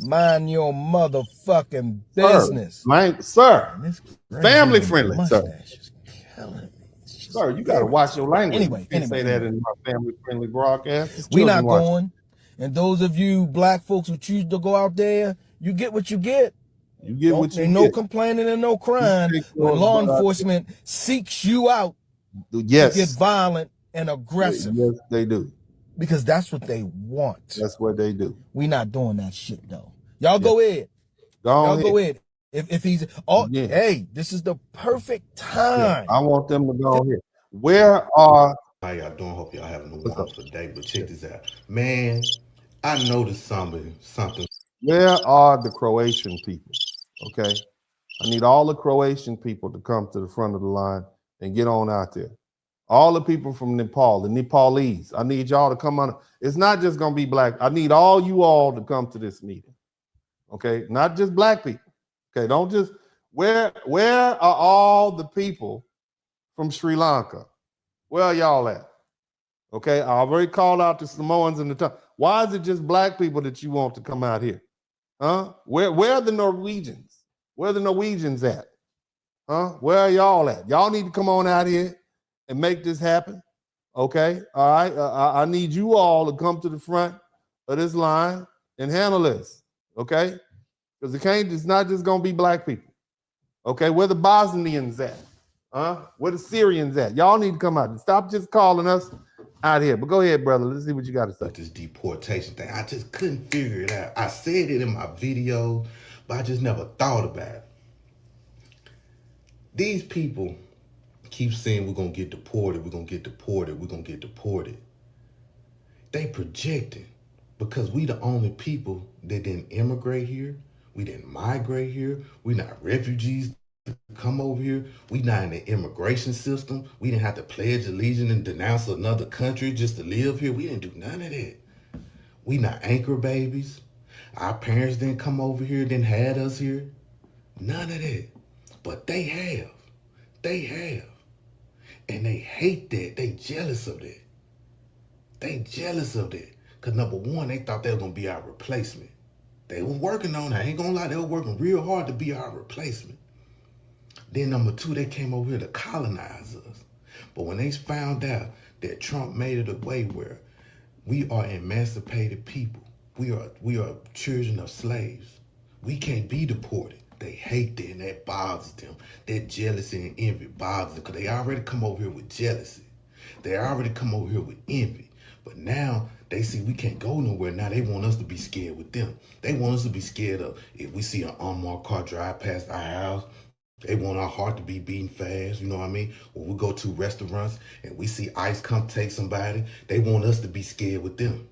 mind your motherfucking business. Sir, family friendly, sir. Sir, you got to watch your language. Anyway, say that in my family friendly broadcast. We're not going. And those of you black folks who choose to go out there, you get what you get. You get what you get. No complaining and no crying when law enforcement seeks you out to get violent and aggressive. Yes, they do. Because that's what they want. That's what they do. We not doing that shit though. Y'all go ahead. Go ahead. If he's hey, this is the perfect time. I want them to go ahead. Where are how y'all doing? Hope y'all having a wonderful day. But check this out. Man, I noticed something. Where are the Croatian people? Okay. I need all the Croatian people to come to the front of the line and get on out there. All the people from Nepal, the Nepalese, I need y'all to come on. It's not just going to be black. I need all you all to come to this meeting. Okay. Not just black people. Okay. Don't just, where are all the people from Sri Lanka? Where are y'all at? Okay. I already called out the Samoans and the time. Why is it just black people that you want to come out here? Huh? Where are the Norwegians? Where the Norwegians at? Huh? Where are y'all at? Y'all need to come on out here and make this happen. Okay? All right? I need you all to come to the front of this line and handle this. Okay? Because it's not just going to be black people. Okay? Where the Bosnians at? Huh? Where the Syrians at? Y'all need to come out and stop just calling us out here. But go ahead, brother. Let's see what you got to say. With this deportation thing, I just couldn't figure it out. I said it in my video, but I just never thought about it. These people keep saying we're going to get deported, we're going to get deported, we're going to get deported. They projecting because we the only people that didn't immigrate here. We didn't migrate here. We not refugees to come over here. We not in the immigration system. We didn't have to pledge allegiance and denounce another country just to live here. We didn't do none of that. We not anchor babies. Our parents didn't come over here, didn't had us here. None of that. But they have. They have. And they hate that. They jealous of that. They jealous of that. Because number one, they thought they were going to be our replacement. They were working on it. I ain't going to lie. They were working real hard to be our replacement. Then number two, they came over here to colonize us. But when they found out that Trump made it a way where we are emancipated people, we are children of slaves, we can't be deported. They hate that, and that bothers them. That jealousy and envy bothers them because they already come over here with jealousy. They already come over here with envy. But now they see we can't go nowhere. Now they want us to be scared with them. They want us to be scared of if we see an unmarked car drive past our house. They want our heart to be beating fast, you know what I mean? When we go to restaurants and we see ICE come take somebody, they want us to be scared with them.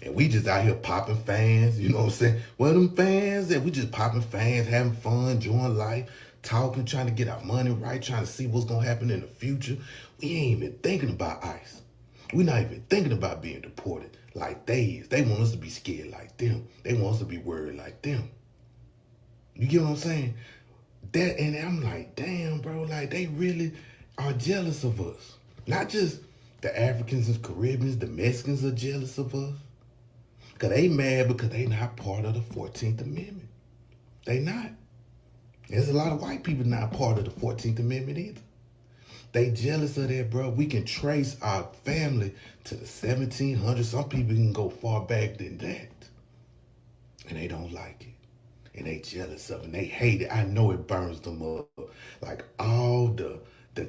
And we just out here popping fans, you know what I'm saying? Well, them fans, and we just popping fans, having fun, enjoying life, talking, trying to get our money right, trying to see what's going to happen in the future. We ain't even thinking about ICE. We're not even thinking about being deported like they is. They want us to be scared like them. They want us to be worried like them. You get what I'm saying? That, and I'm like, damn, bro, like they really are jealous of us. Not just the Africans and Caribbeans, the Mexicans are jealous of us. Because they mad because they not part of the 14th Amendment. They not. There's a lot of white people not part of the 14th Amendment either. They jealous of that, bro. We can trace our family to the 1700s. Some people can go far back than that. And they don't like it. And they jealous of it. And they hate it. I know it burns them up. Like all the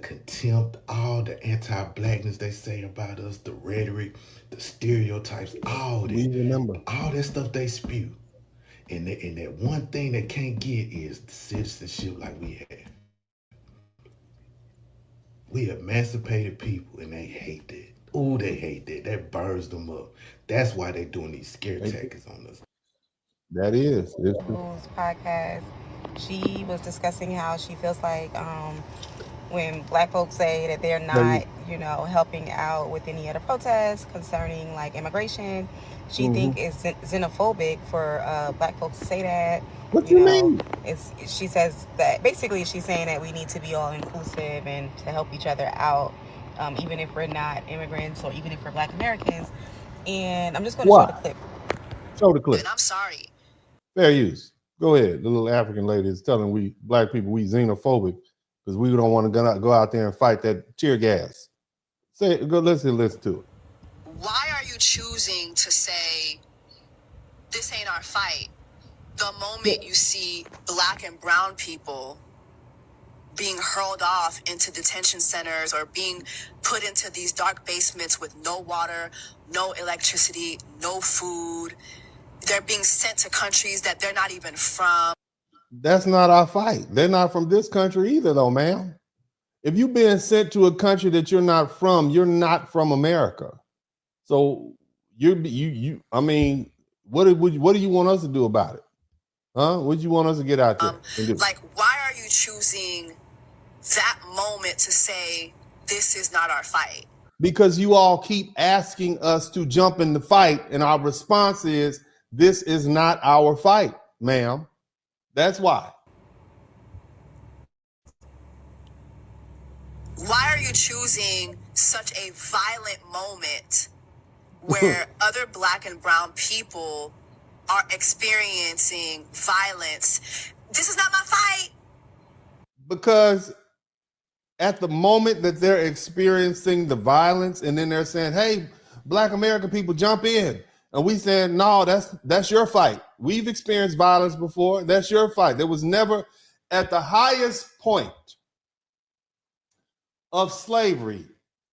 contempt, all the anti-blackness they say about us, the rhetoric, the stereotypes, all that. All that stuff they spew. And that one thing they can't get is the citizenship like we have. We emancipated people and they hate that. Oh, they hate that. That burns them up. That's why they doing these scare tactics on us. That is. Podcast. She was discussing how she feels like when black folks say that they're not, helping out with any other protests concerning like immigration, she think it's xenophobic for black folks to say that. What you mean? She says that basically she's saying that we need to be all inclusive and to help each other out, even if we're not immigrants or even if we're black Americans. And I'm just going to show the clip. Show the clip. And I'm sorry. Fair use. Go ahead. The little African lady is telling we black people we xenophobic because we don't want to go out there and fight that tear gas. Go listen to it. Why are you choosing to say this ain't our fight the moment you see black and brown people being hurled off into detention centers or being put into these dark basements with no water, no electricity, no food? They're being sent to countries that they're not even from. That's not our fight. They're not from this country either, though, ma'am. If you're being sent to a country that you're not from America. So I mean, what do you want us to do about it? Huh? What do you want us to get out there and do? Like, why are you choosing that moment to say this is not our fight? Because you all keep asking us to jump in the fight, and our response is, this is not our fight, ma'am. That's why. Why are you choosing such a violent moment where other black and brown people are experiencing violence This is not my fight. Because at the moment that they're experiencing the violence, and then they're saying, hey, Black American people, jump in. And we saying, no, that's your fight. We've experienced violence before. That's your fight. There was never, at the highest point of slavery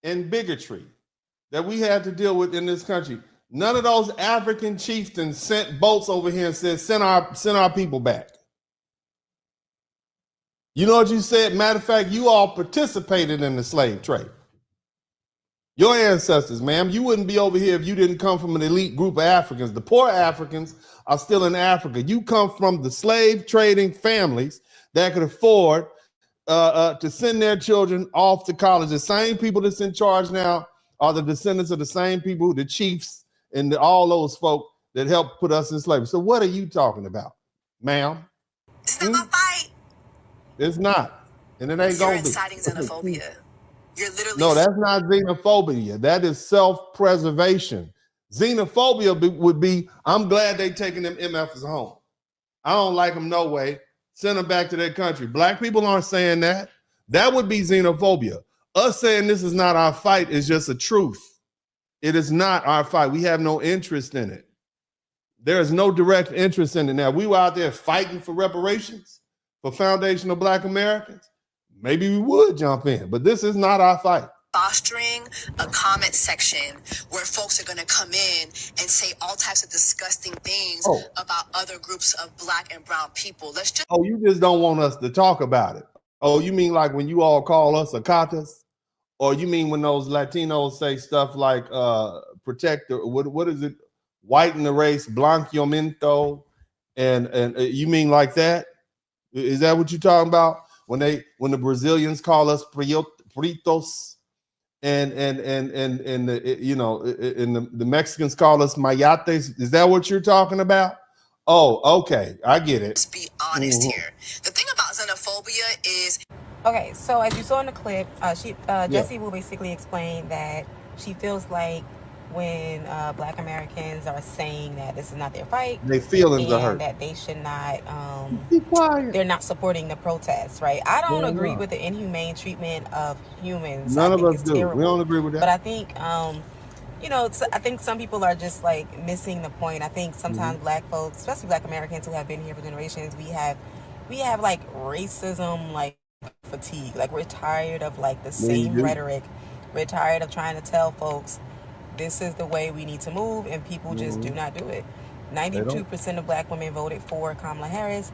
and bigotry that we had to deal with in this country, none of those African chieftains sent boats over here and said, send our people back. You know what you said? Matter of fact, you all participated in the slave trade. Your ancestors, ma'am, you wouldn't be over here if you didn't come from an elite group of Africans. The poor Africans are still in Africa. You come from the slave trading families that could afford to send their children off to college. The same people that's in charge now are the descendants of the same people, the chiefs and all those folk that helped put us in slavery. So what are you talking about, ma'am? It's not my fight. It's not. And it ain't You're going to be. inciting xenophobia. You're literally... No, that's not xenophobia. That is self-preservation. Xenophobia would be, I'm glad they taking them MFs home. I don't like them no way. Send them back to their country. Black people aren't saying that. That would be xenophobia. Us saying this is not our fight is just a truth. It is not our fight. We have no interest in it. There is no direct interest in it. Now, we were out there fighting for reparations for foundational Black Americans. Maybe we would jump in, but this is not our fight. Fostering a comment section where folks are going to come in and say all types of disgusting things about other groups of Black and brown people. Let's just... Oh, you just don't want us to talk about it. Oh, you mean like when you all call us acatas? Or you mean when those Latinos say stuff like protect, what is it? Whiten the race, blanqueamiento, and you mean like that? Is that what you're talking about? When the Brazilians call us pritos, and the Mexicans call us mayates, is that what you're talking about? Oh, okay, I get it. Let's be honest here. The thing about xenophobia is... Okay, so as you saw in the clip, Jessie will basically explain that she feels like when Black Americans are saying that this is not their fight, their feelings are hurt, and that they should not, be quiet. They're not supporting the protests, right? I don't agree with the inhumane treatment of humans. None of us do. Terrible. We don't agree with that. But I think, I think some people are just like missing the point. I think sometimes Black folks, especially Black Americans who have been here for generations, we have like racism, like fatigue. Like we're tired of like the same rhetoric. We're tired of trying to tell folks this is the way we need to move, and people just do not do it. 92% of Black women voted for Kamala Harris,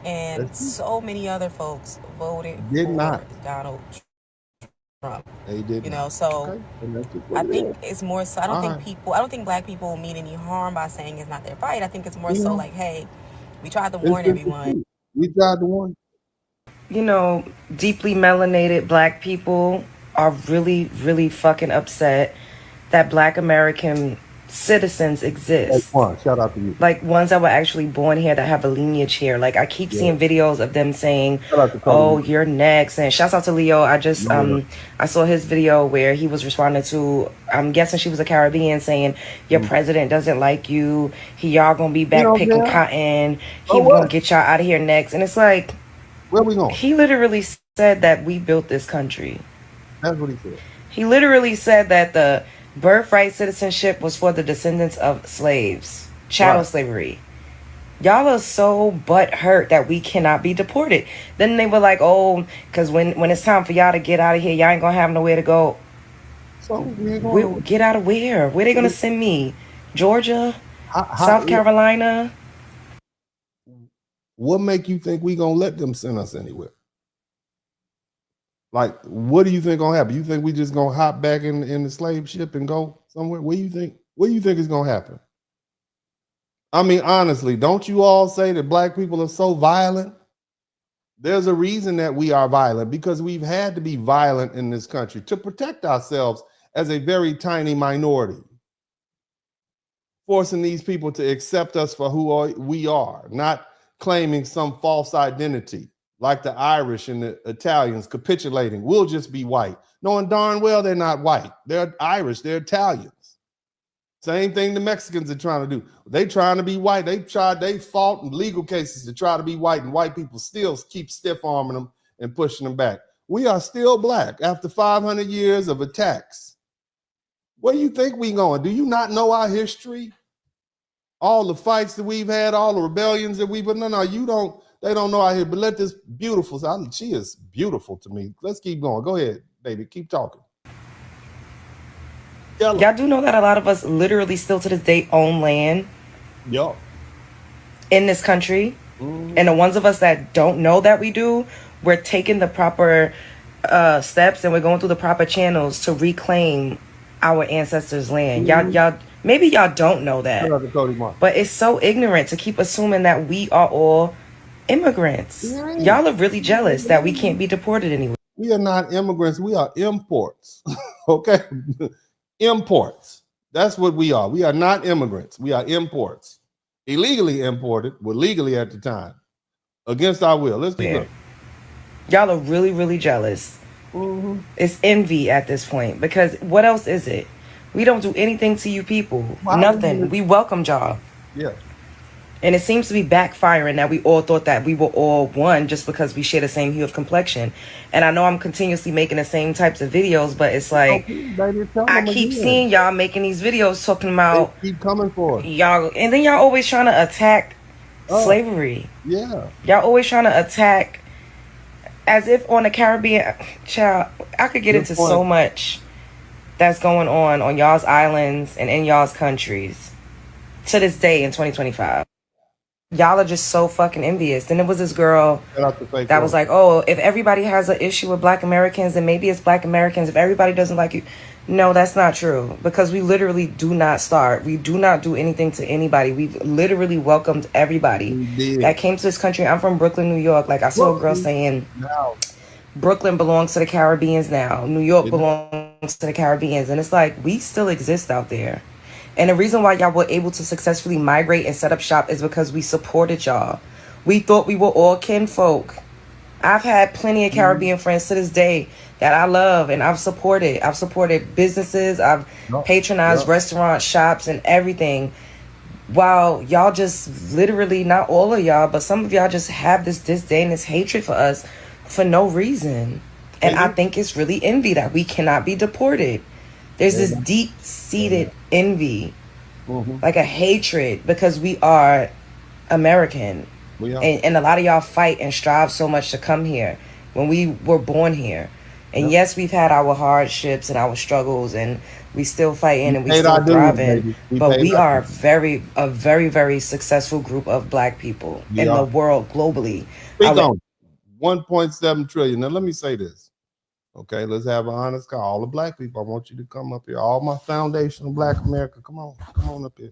and so many other folks voted for Donald Trump. They did. So I think it's more so. I don't think Black people mean any harm by saying it's not their fight. I think it's more so like, hey, we tried to warn everyone. We tried to warn. Deeply melanated Black people are really, really fucking upset that Black American citizens exist. Shout out to you. Like ones that were actually born here that have a lineage here. Like I keep seeing videos of them saying, "Oh, you're next." And shouts out to Leo. I just I saw his video where he was responding to, I'm guessing she was a Caribbean, saying your president doesn't like you. Y'all gonna be back picking cotton. He gonna get y'all out of here next. And it's like, where we going? He literally said that we built this country. That's what he said. He literally said that the birthright citizenship was for the descendants of slaves, chattel slavery. Y'all are so butthurt that we cannot be deported. Then they were like, oh, because when it's time for y'all to get out of here, y'all ain't gonna have nowhere to go. So get out of where? Where they gonna send me? Georgia? South Carolina? What make you think we gonna let them send us anywhere? Like, what do you think gonna happen? You think we just gonna hop back in the slave ship and go somewhere? What do you think is gonna happen? I mean, honestly, don't you all say that Black people are so violent? There's a reason that we are violent, because we've had to be violent in this country to protect ourselves as a very tiny minority, forcing these people to accept us for who we are, not claiming some false identity. Like the Irish and the Italians capitulating, we'll just be white, knowing darn well they're not white. They're Irish, they're Italians. Same thing the Mexicans are trying to do. They trying to be white. They fought in legal cases to try to be white, and white people still keep stiff-arming them and pushing them back. We are still black after 500 years of attacks. Where do you think we going? Do you not know our history? All the fights that we've had, all the rebellions that we've been. No, you don't. They don't know our history. But let this beautiful. She is beautiful to me. Let's keep going. Go ahead, baby. Keep talking. Y'all do know that a lot of us literally still to this day own land in this country. And the ones of us that don't know that we do, we're taking the proper steps and we're going through the proper channels to reclaim our ancestors' land. Y'all, maybe y'all don't know that, but it's so ignorant to keep assuming that we are all immigrants. Y'all are really jealous that we can't be deported anywhere. We are not immigrants. We are imports. Okay. Imports. That's what we are. We are not immigrants. We are imports. Illegally imported. We're legally at the time. Against our will. Let's keep going. Y'all are really, really jealous. It's envy at this point, because what else is it? We don't do anything to you people. Nothing. We welcomed y'all. Yeah. And it seems to be backfiring that we all thought that we were all one just because we share the same hue of complexion. And I know I'm continuously making the same types of videos, but it's like, I keep seeing y'all making these videos talking about they keep coming for y'all, and then y'all always trying to attack slavery. Yeah. Y'all always trying to attack as if on the Caribbean. Child, I could get into so much that's going on y'all's islands and in y'all's countries to this day in 2025. Y'all are just so fucking envious. Then there was this girl that was like, oh, if everybody has an issue with Black Americans, then maybe it's Black Americans. If everybody doesn't like you. No, that's not true. Because we literally do not start. We do not do anything to anybody. We've literally welcomed everybody that came to this country. I'm from Brooklyn, New York. Like, I saw a girl saying Brooklyn belongs to the Caribbeans now. New York belongs to the Caribbeans. And it's like, we still exist out there. And the reason why y'all were able to successfully migrate and set up shop is because we supported y'all. We thought we were all kinfolk. I've had plenty of Caribbean friends to this day that I love and I've supported. I've supported businesses. I've patronized restaurants, shops, and everything. While y'all just literally, not all of y'all, but some of y'all just have this disdain, this hatred for us for no reason. And I think it's really envy that we cannot be deported. There's this deep-seated envy, like a hatred, because we are American. And a lot of y'all fight and strive so much to come here when we were born here. And yes, we've had our hardships and our struggles, and we still fighting and we still thriving. But we are a very, very successful group of Black people in the world globally. 1.7 trillion. Now, let me say this. Okay, let's have an honest call. All the Black people, I want you to come up here. All my foundational Black America, come on up here.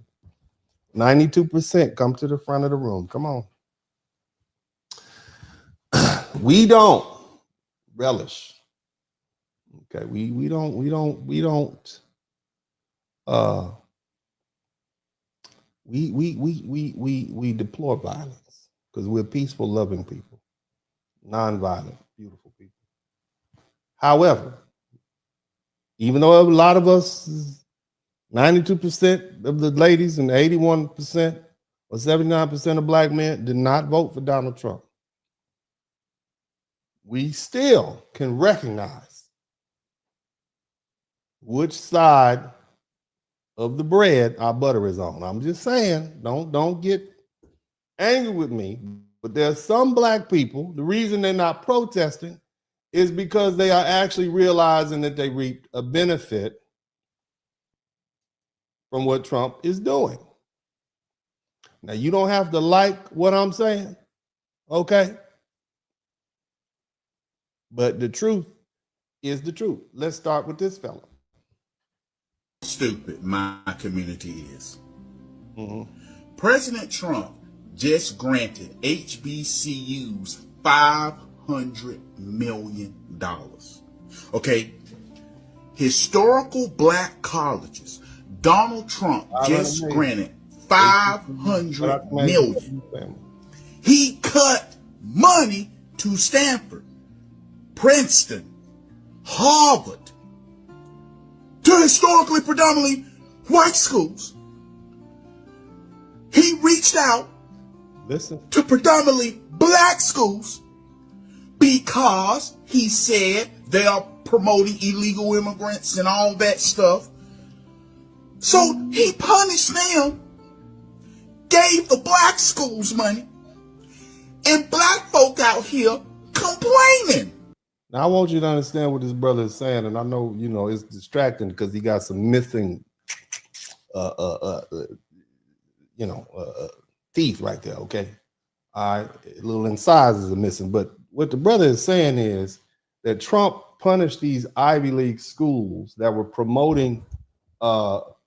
92% come to the front of the room. Come on. We don't relish. Okay, we deplore violence because we're peaceful, loving people, non-violent, beautiful people. However, even though a lot of us, 92% of the ladies and 81% or 79% of Black men did not vote for Donald Trump, we still can recognize which side of the bread our butter is on. I'm just saying, don't get angry with me, but there's some Black people, the reason they're not protesting is because they are actually realizing that they reaped a benefit from what Trump is doing. Now, you don't have to like what I'm saying, okay? But the truth is the truth. Let's start with this fella. Stupid my community is. President Trump just granted HBCUs $500 million. Okay, historical Black colleges. Donald Trump just granted $500 million. He cut money to Stanford, Princeton, Harvard, to historically predominantly white schools. He reached out to predominantly black schools because he said they are promoting illegal immigrants and all that stuff. So he punished them, gave the black schools money, and black folk out here complaining. Now I want you to understand what this brother is saying, and I know it's distracting because he got some missing, teeth right there. Okay, all right, little incisors are missing. But what the brother is saying is that Trump punished these Ivy League schools that were promoting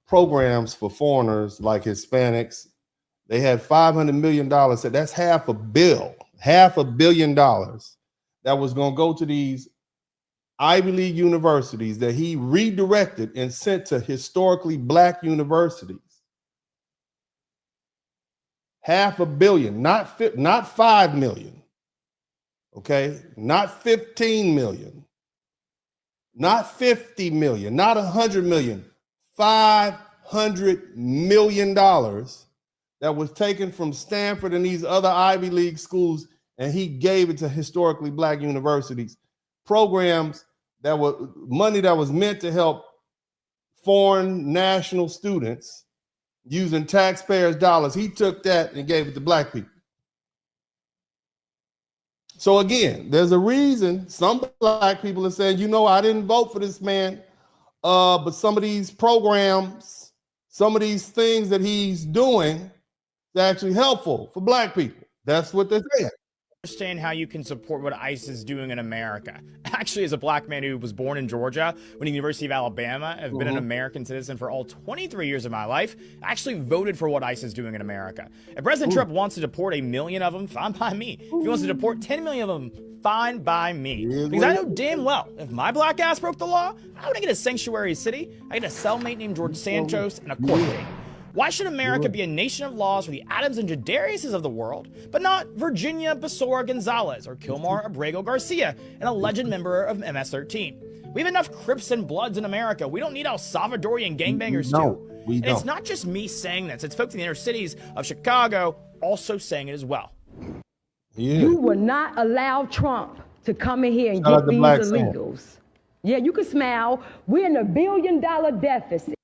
programs for foreigners like Hispanics. They had $500 million. So that's $500 million that was going to go to these Ivy League universities that he redirected and sent to historically black universities. $500 million, not 5 million. Okay, not 15 million, not 50 million, not 100 million. $500 million that was taken from Stanford and these other Ivy League schools, and he gave it to historically black universities. Programs that were money that was meant to help foreign national students using taxpayers' dollars. He took that and gave it to black people. So again, there's a reason some black people are saying, I didn't vote for this man. But some of these programs, some of these things that he's doing is actually helpful for black people. That's what they're saying. Understand how you can support what ICE is doing in America. Actually, as a black man who was born in Georgia, went to the University of Alabama, I've been an American citizen for all 23 years of my life, I actually voted for what ICE is doing in America. If President Trump wants to deport 1 million of them, fine by me. If he wants to deport 10 million of them, fine by me. Because I know damn well, if my black ass broke the law, I wouldn't get a sanctuary city. I get a cellmate named George Santos and a court date. Why should America be a nation of laws for the Adams and Jadariuses of the world, but not Virginia Pessoa Gonzalez or Kilmar Abrego Garcia, an alleged member of MS-13? We have enough Crips and Bloods in America. We don't need El Salvadorian gangbangers too. And it's not just me saying this. It's folks in the inner cities of Chicago also saying it as well. You will not allow Trump to come in here and get these illegals. Yeah, you can smile. We're in $1 billion deficit.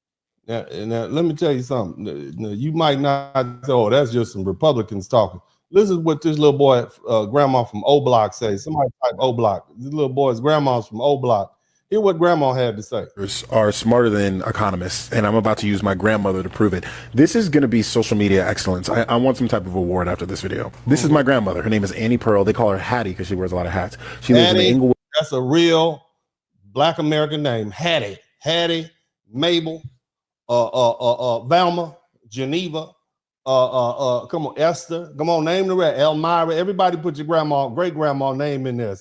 Now, let me tell you something. You might not say, oh, that's just some Republicans talking. Listen to what this little boy, grandma from O Block says. Somebody type O Block. This little boy's grandma's from O Block. Hear what grandma had to say. Are smarter than economists, and I'm about to use my grandmother to prove it. This is going to be social media excellence. I want some type of award after this video. This is my grandmother. Her name is Annie Pearl. They call her Hattie because she wears a lot of hats. She lives in Inglewood. That's a real black American name. Hattie, Mabel, Velma, Geneva, come on, Esther, come on, name the rest. Elmira, everybody put your great grandma name in there.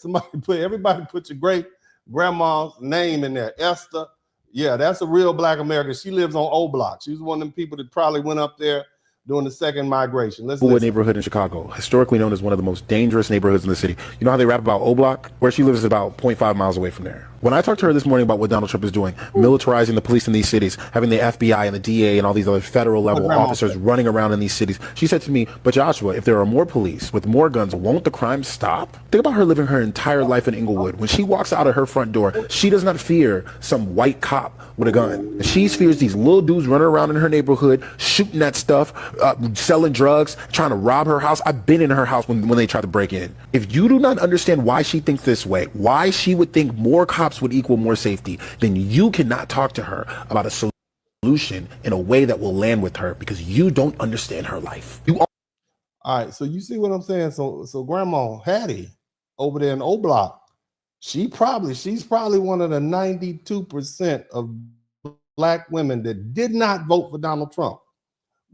Everybody put your great grandma's name in there. Esther, yeah, that's a real black American. She lives on O Block. She's one of them people that probably went up there during the second migration. Inglewood neighborhood in Chicago, historically known as one of the most dangerous neighborhoods in the city. You know how they rap about O Block? Where she lives is about 0.5 miles away from there. When I talked to her this morning about what Donald Trump is doing, militarizing the police in these cities, having the FBI and the DA and all these other federal level officers running around in these cities, she said to me, but Joshua, if there are more police with more guns, won't the crime stop? Think about her living her entire life in Inglewood. When she walks out of her front door, she does not fear some white cop with a gun. She fears these little dudes running around in her neighborhood, shooting at stuff, selling drugs, trying to rob her house. I've been in her house when they tried to break in. If you do not understand why she thinks this way, why she would think more cops would equal more safety, then you cannot talk to her about a solution in a way that will land with her because you don't understand her life. All right, so you see what I'm saying? So Grandma Hattie over there in O Block, she's probably one of the 92% of black women that did not vote for Donald Trump.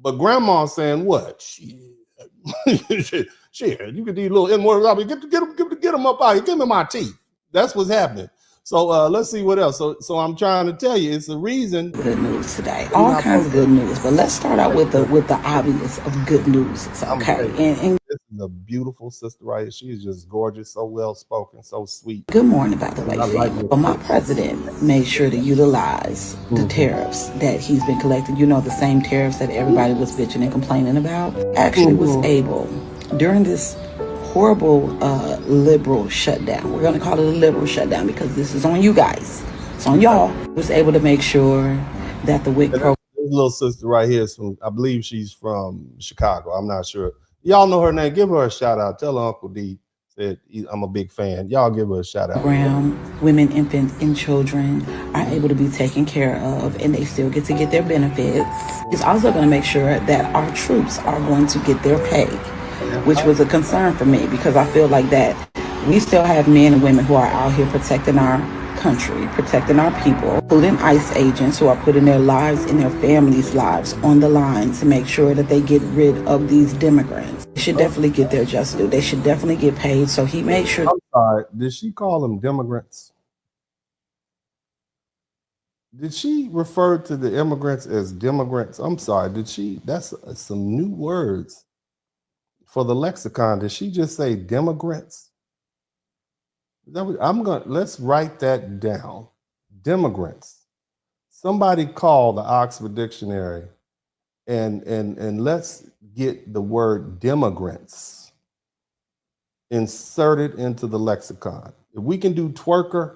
But Grandma's saying what? Shit, you could do a little N-word. Get them up out here. Give me my teeth. That's what's happening. So let's see what else. So I'm trying to tell you, it's a reason. Good news today. All kinds of good news. But let's start out with the obvious of good news. Okay. And this is a beautiful sister right here. She is just gorgeous, so well spoken, so sweet. Good morning, by the way. Well, my president made sure to utilize the tariffs that he's been collecting. You know, the same tariffs that everybody was bitching and complaining about. Actually was able, during this horrible liberal shutdown, we're going to call it a liberal shutdown because this is on you guys. It's on y'all. Was able to make sure that the WIC program. This little sister right here is from, I believe she's from Chicago. I'm not sure. Y'all know her name. Give her a shout out. Tell her Uncle D said I'm a big fan. Y'all give her a shout out. Women, infants, and children are able to be taken care of, and they still get to get their benefits. It's also going to make sure that our troops are going to get their pay, which was a concern for me because I feel like that we still have men and women who are out here protecting our country, protecting our people, including ICE agents who are putting their lives and their families' lives on the line to make sure that they get rid of these immigrants. They should definitely get their just due. They should definitely get paid. So he made sure. I'm sorry. Did she call them immigrants? Did she refer to the immigrants as immigrants? I'm sorry. Did she? That's some new words for the lexicon. Did she just say immigrants? Let's write that down. Demigrants. Somebody call the Oxford Dictionary and let's get the word demigrants inserted into the lexicon. If we can do twerking,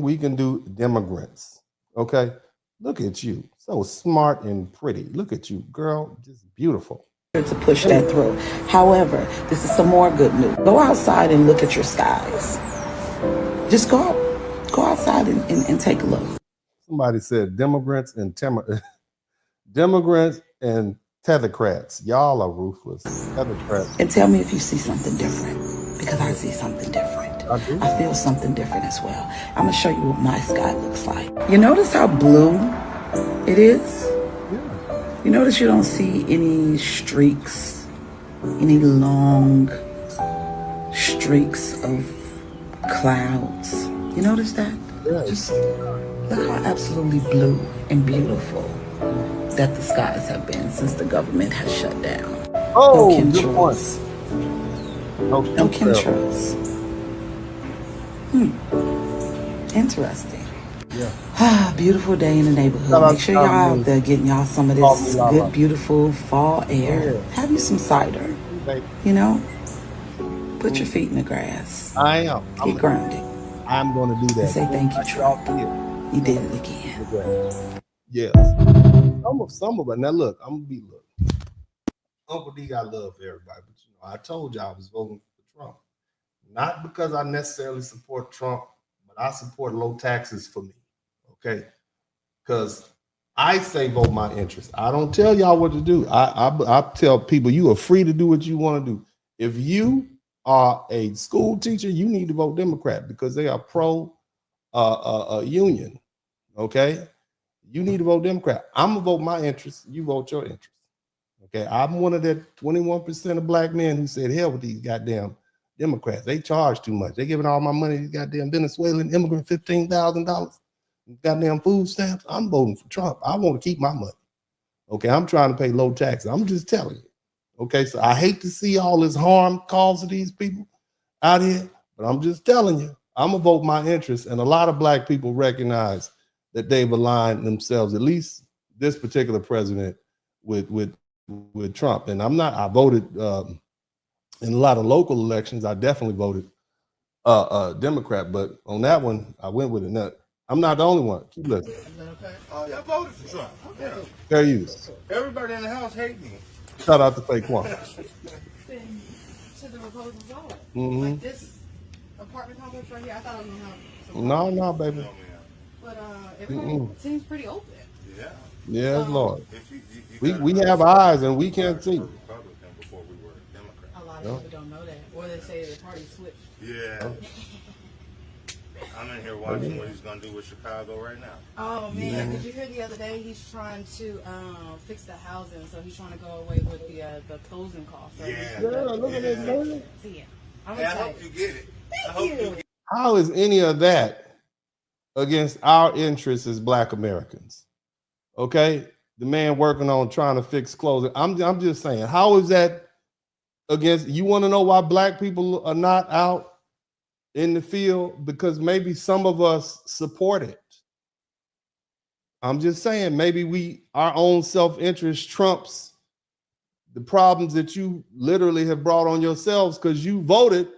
we can do demigrants. Okay? Look at you. So smart and pretty. Look at you, girl. Just beautiful. To push that through. However, this is some more good news. Go outside and look at your skies. Just go outside and take a look. Somebody said democrats and democrats and tethercrats. Y'all are ruthless. Tethercrats. And tell me if you see something different, because I see something different. I feel something different as well. I'm gonna show you what my sky looks like. You notice how blue it is? You notice you don't see any streaks, any long streaks of clouds. You notice that? Yes. Just look how absolutely blue and beautiful that the skies have been since the government has shut down. Oh, no chemtrails. No chemtrails. Interesting. Yeah. Beautiful day in the neighborhood. Make sure y'all out there getting y'all some of this good, beautiful fall air. Have you some cider. You know? Put your feet in the grass. I am. Get grounded. I'm going to do that. And say thank you, Trump. You did it again. Yes. Some of it. Now look, I'm gonna be Uncle D got love for everybody, but you know, I told you I was voting for Trump. Not because I necessarily support Trump, but I support low taxes for me. Okay, because I say vote my interest. I don't tell y'all what to do. I tell people you are free to do what you want to do. If you are a school teacher, you need to vote Democrat because they are pro union. Okay, you need to vote Democrat. I'm gonna vote my interest. You vote your interest. Okay, I'm one of that 21% of black men who said hell with these goddamn Democrats. They charge too much. They giving all my money to these goddamn Venezuelan immigrant $15,000. Goddamn food stamps. I'm voting for Trump. I want to keep my money. Okay, I'm trying to pay low taxes. I'm just telling you. Okay, so I hate to see all this harm caused to these people out here, but I'm just telling you, I'm gonna vote my interest. And a lot of black people recognize that they've aligned themselves, at least this particular president, with Trump. And I voted in a lot of local elections. I definitely voted Democrat, but on that one, I went with it. Now, I'm not the only one. Keep listening. Okay. Oh, y'all voted for Trump. Okay. Fair use. Everybody in the house hate me. Shout out to Faquan. To the Republican vote. Like this apartment complex right here, I thought I was No, gonna have no, baby. but everything seems pretty open. Yeah. Yes, Lord. We have eyes and we can't see. Before we were Democrat. A lot of people don't know that, or they say the party switched. Yeah. I'm in here watching what he's gonna do with Chicago right now. Oh man, did you hear the other day he's trying to fix the housing, so he's trying to go away with the closing costs. Right? Yeah. Look at this man. See ya. I'm I excited. hope you get it. Thank you. How is any of that against our interests as black Americans? Okay, the man working on trying to fix closing. I'm just saying, how is that against. You want to know why black people are not out in the field? Because maybe some of us support it. I'm just saying, maybe our own self-interest trumps the problems that you literally have brought on yourselves because you voted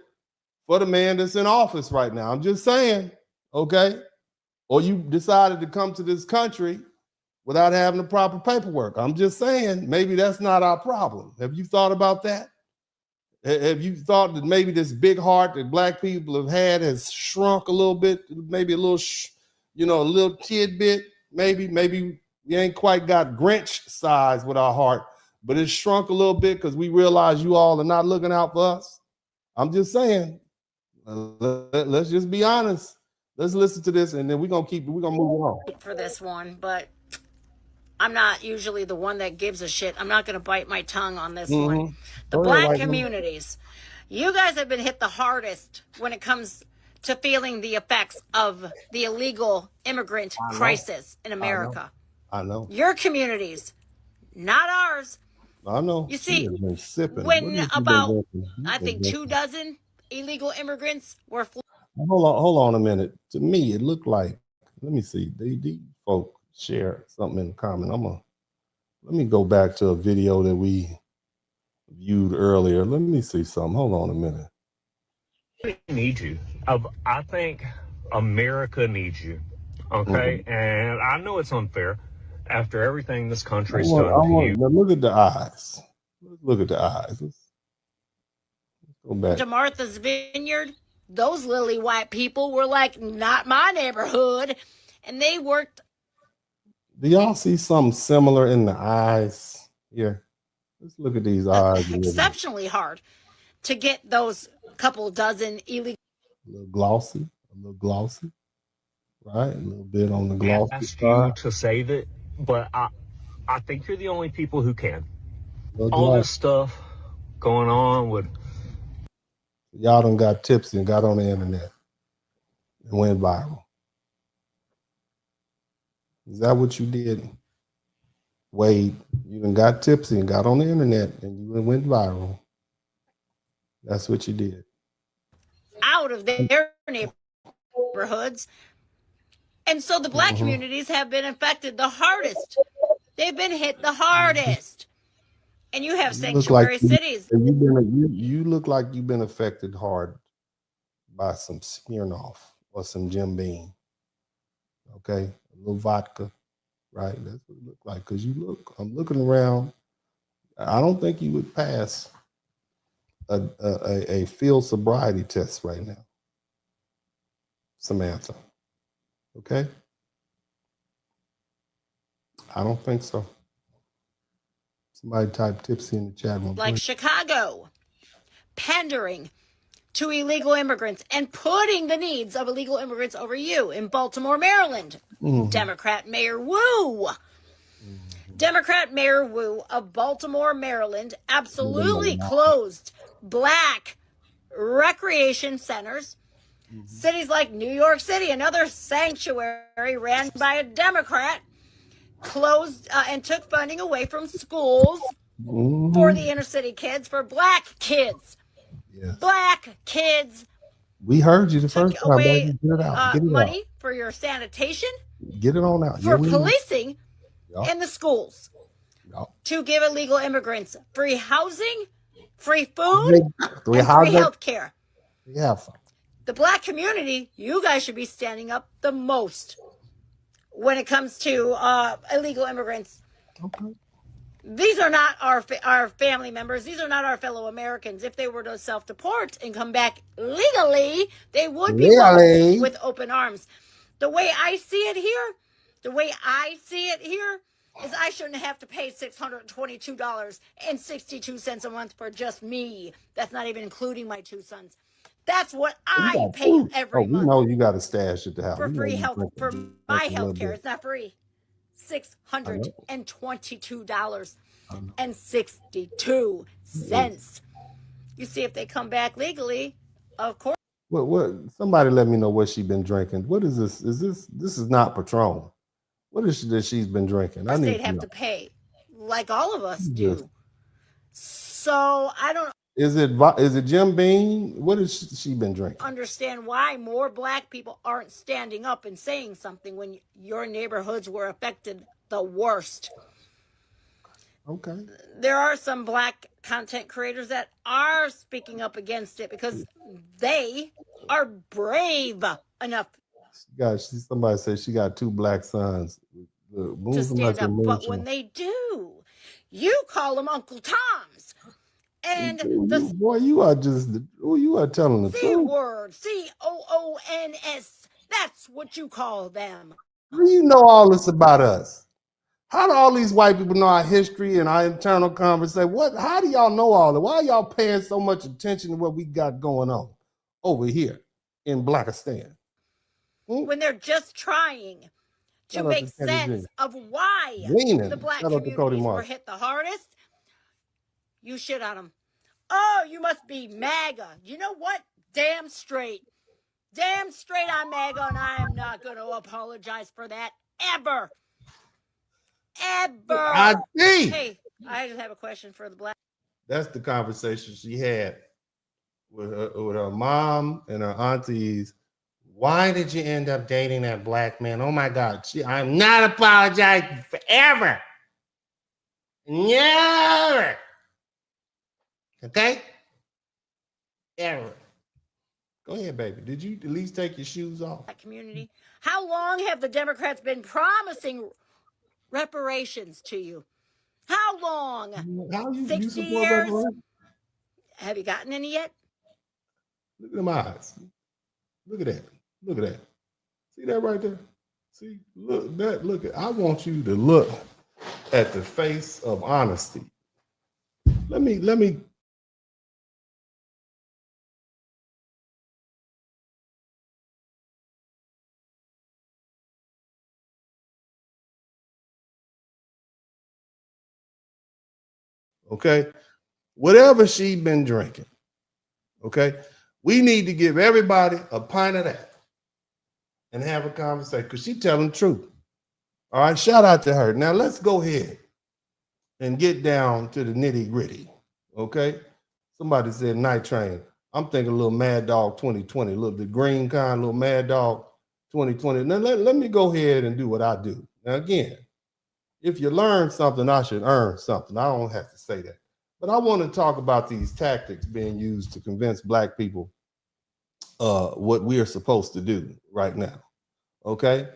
for the man that's in office right now. I'm just saying, okay? Or you decided to come to this country without having the proper paperwork. I'm just saying, maybe that's not our problem. Have you thought about that? Have you thought that maybe this big heart that black people have had has shrunk a little bit, maybe a little, a little tidbit? Maybe we ain't quite got Grinch size with our heart, but it's shrunk a little bit because we realize you all are not looking out for us. I'm just saying, let's just be honest. Let's listen to this, and then we're gonna move on. For this one, but I'm not usually the one that gives a shit. I'm not gonna bite my tongue on this one. The black communities, you guys have been hit the hardest when it comes to feeling the effects of the illegal immigrant crisis in America. I know. Your communities, not ours. I know. You see, when about, I think 24 illegal immigrants were. Hold on a minute. To me, it looked like, let me see, these folk share something in the comment. Let me go back to a video that we viewed earlier. Let me see something. Hold on a minute. We need you. I think America needs you. Okay? And I know it's unfair after everything this country's done to you. Now look at the eyes. Look at the eyes. Let's go back. To Martha's Vineyard, those lily white people were like, not my neighborhood. And they worked. Do y'all see something similar in the eyes here? Let's look at these eyes. Exceptionally hard to get those couple dozen illegal. A little glossy, right? A little bit on the glossy asked side. You to save it, but I think you're the only people who can. All this stuff going on with. Y'all done got tipsy and got on the internet and went viral. Is that what you did? Wade, you done got tipsy and got on the internet and you went viral. That's what you did. Out of their neighborhoods. And so the black communities have been affected the hardest. They've been hit the hardest. And you have sanctuary cities. You look like you've been affected hard by some Smirnoff or some Jim Beam. Okay? A little vodka, right? That's what it looked like. Because I'm looking around. I don't think you would pass a field sobriety test right now, Samantha. Okay? I don't think so. Somebody type tipsy in the chat room. Like Chicago, pandering to illegal immigrants and putting the needs of illegal immigrants over you. In Baltimore, Maryland, Democrat Mayor Wu. Democrat Mayor Wu of Baltimore, Maryland, absolutely closed black recreation centers. Cities like New York City, another sanctuary ran by a Democrat, closed and took funding away from schools for the inner city kids, for black kids. Yes. Black kids. We heard you the first time. Away, Get it out. Get it money out. for your sanitation. Get it on out. For policing in the schools. To give illegal immigrants free housing, free food, and free health care. Yeah. The black community, you guys should be standing up the most when it comes to illegal immigrants. Okay. These are not our family members. These are not our fellow Americans. If they were to self-deport and come back legally, they would be welcomed with open arms. The way I see it here is I shouldn't have to pay $622.62 a month for just me. That's not even including my 2 sons. That's what I pay every month. We know you got a stash at the house. For free health, for my health care. It's not free. $622.62. You see, if they come back legally, of course. What? Somebody let me know what she's been drinking. What is this? This is not Patron. What is it that she's been drinking? They'd have to pay, like all of us do. So I don't. Is it Jim Beam? What has she been drinking? Understand why more black people aren't standing up and saying something when your neighborhoods were affected the worst. Okay. There are some black content creators that are speaking up against it because they are brave enough Somebody said she got 2 black sons. to stand up. But when they do, you call them Uncle Toms. And the boy, you are telling the C truth. word, COONS. That's what you call them. How do you know all this about us? How do all these white people know our history and our internal conversation? How do y'all know all that? Why are y'all paying so much attention to what we got going on over here in Blackistan? When they're just trying to make sense of why the black communities were hit the hardest, you shit on them. Oh, you must be MAGA. You know what? Damn straight. Damn straight I'm MAGA, and I am not going to apologize for that ever. Ever. I see. Hey, I just have a question for the black. That's the conversation she had with her mom and her aunties. Why did you end up dating that black man? Oh my God. I'm not apologizing forever. Never. Okay? Ever. Go ahead, baby. Did you at least take your shoes off? That community. How long have the Democrats been promising reparations to you? How long? 60 years? Have you gotten any yet? Look at them eyes. Look at that. Look at that. See that right there? See, look at. I want you to look at the face of honesty. Let me. Okay, whatever she been drinking. Okay, we need to give everybody a pint of that and have a conversation because she telling the truth. All right, shout out to her. Now let's go ahead and get down to the nitty gritty. Okay, somebody said Night Train. I'm thinking a little Mad Dog 2020, a little the green kind, little Mad Dog 2020. Now let me go ahead and do what I do. Now again, if you learn something, I should earn something. I don't have to say that. But I want to talk about these tactics being used to convince black people what we are supposed to do right now. Okay?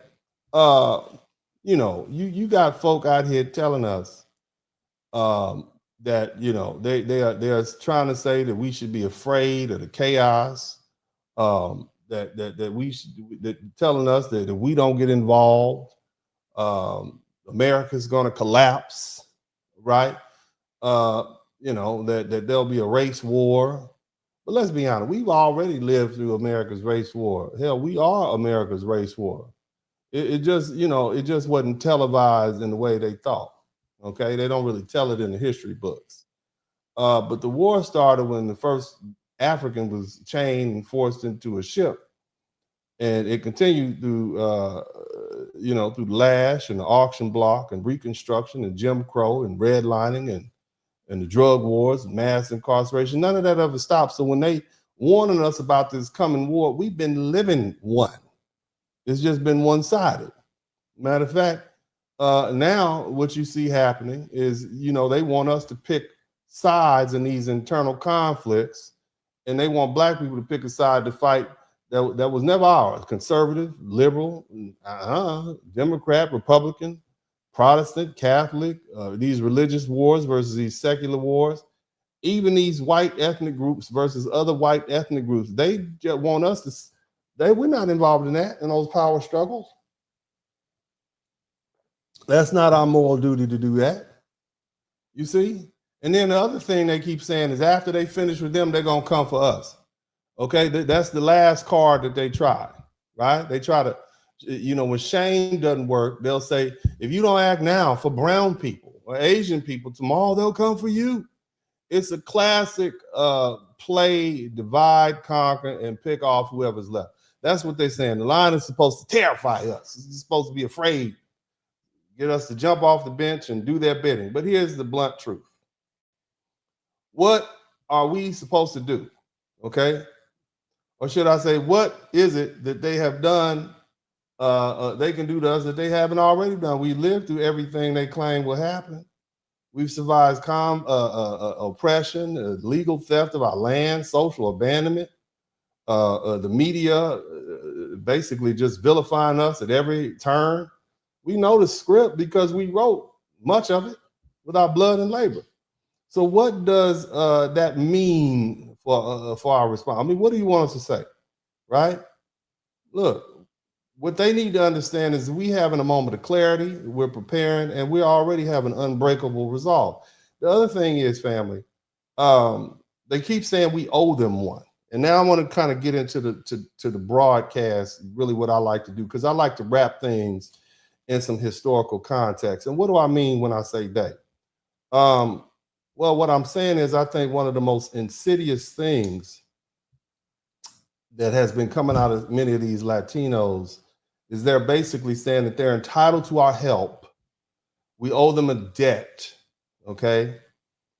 You got folk out here telling us that, they're trying to say that we should be afraid of the chaos, that we should, telling us that if we don't get involved, America's going to collapse, right? That there'll be a race war. But let's be honest, we've already lived through America's race war. Hell, we are America's race war. It just wasn't televised in the way they thought. Okay, they don't really tell it in the history books. But the war started when the first African was chained and forced into a ship. And it continued through, through Lash and the auction block and Reconstruction and Jim Crow and redlining and the drug wars and mass incarceration. None of that ever stopped. So when they warning us about this coming war, we've been living one. It's just been one-sided. Matter of fact, now what you see happening is, they want us to pick sides in these internal conflicts, and they want black people to pick a side to fight that was never ours. Conservative, liberal, Democrat, Republican, Protestant, Catholic, these religious wars versus these secular wars, even these white ethnic groups versus other white ethnic groups. They just want us to, we're not involved in that, in those power struggles. That's not our moral duty to do that. You see? And then the other thing they keep saying is after they finish with them, they're going to come for us. Okay, that's the last card that they try, right? They try to, when shame doesn't work, they'll say, if you don't act now for brown people or Asian people, tomorrow they'll come for you. It's a classic play, divide, conquer, and pick off whoever's left. That's what they're saying. The line is supposed to terrify us. It's supposed to be afraid, get us to jump off the bench and do their bidding. But here's the blunt truth. What are we supposed to do? Okay. Or should I say, what is it that they have done, they can do to us that they haven't already done? We lived through everything they claim will happen. We've survived oppression, legal theft of our land, social abandonment, the media basically just vilifying us at every turn. We know the script because we wrote much of it with our blood and labor. So what does that mean for our response? I mean, what do you want us to say, right? Look, what they need to understand is we having a moment of clarity, we're preparing, and we already have an unbreakable resolve. The other thing is, family, they keep saying we owe them one. And now I want to kind of get into the broadcast, really what I like to do, because I like to wrap things in some historical context. And what do I mean when I say they? Well, what I'm saying is I think one of the most insidious things that has been coming out of many of these Latinos is they're basically saying that they're entitled to our help. We owe them a debt, okay?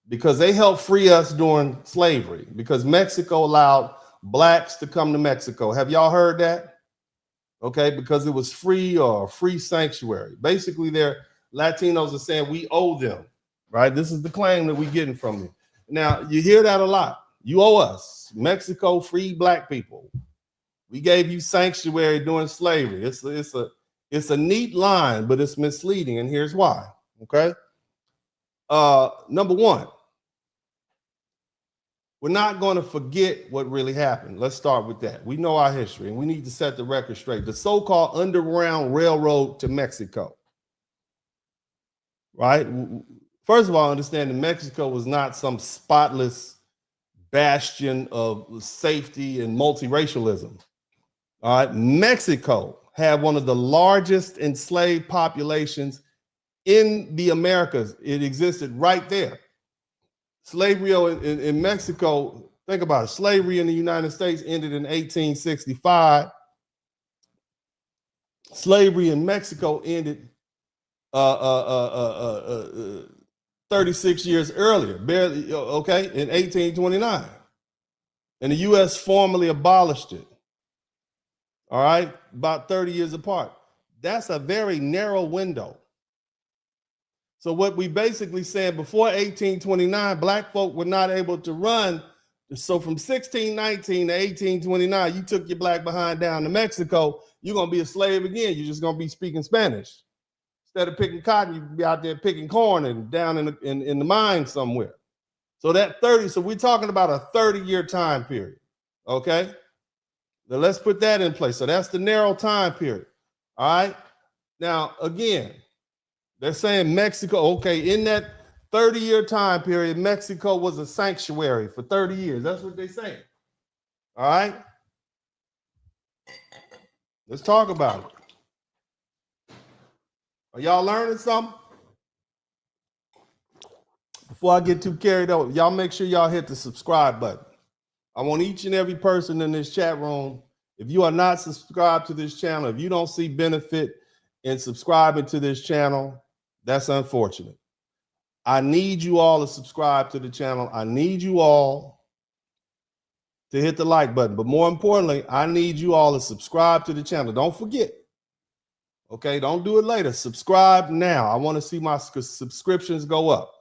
Because they helped free us during slavery, because Mexico allowed blacks to come to Mexico. Have y'all heard that? Okay, because it was free or a free sanctuary. Basically, they're Latinos are saying we owe them, right? This is the claim that we're getting from them. Now, you hear that a lot. You owe us. Mexico freed black people. We gave you sanctuary during slavery. It's a neat line, but it's misleading, and here's why, okay? Number one, we're not going to forget what really happened. Let's start with that. We know our history, and we need to set the record straight. The so-called Underground Railroad to Mexico, right? First of all, understand that Mexico was not some spotless bastion of safety and multiracialism. All right, Mexico had one of the largest enslaved populations in the Americas. It existed right there. Slavery in Mexico, think about it. Slavery in the United States ended in 1865. Slavery in Mexico ended 36 years earlier, barely, okay, in 1829. And the U.S. formally abolished it. All right, about 30 years apart. That's a very narrow window. So what we basically said before 1829, black folk were not able to run. So from 1619 to 1829, you took your black behind down to Mexico, you're going to be a slave again. You're just going to be speaking Spanish. Instead of picking cotton, you'd be out there picking corn and down in the mine somewhere. So so we're talking about a 30-year time period, okay? Now let's put that in place. So that's the narrow time period, all right? Now, again, they're saying Mexico, okay, in that 30-year time period, Mexico was a sanctuary for 30 years. That's what they're saying. All right? Let's talk about it. Are y'all learning something? Before I get too carried away, y'all make sure y'all hit the subscribe button. I want each and every person in this chat room, if you are not subscribed to this channel, if you don't see benefit in subscribing to this channel, that's unfortunate. I need you all to subscribe to the channel. I need you all to hit the like button. But more importantly, I need you all to subscribe to the channel. Don't forget. Okay, don't do it later. Subscribe now. I want to see my subscriptions go up.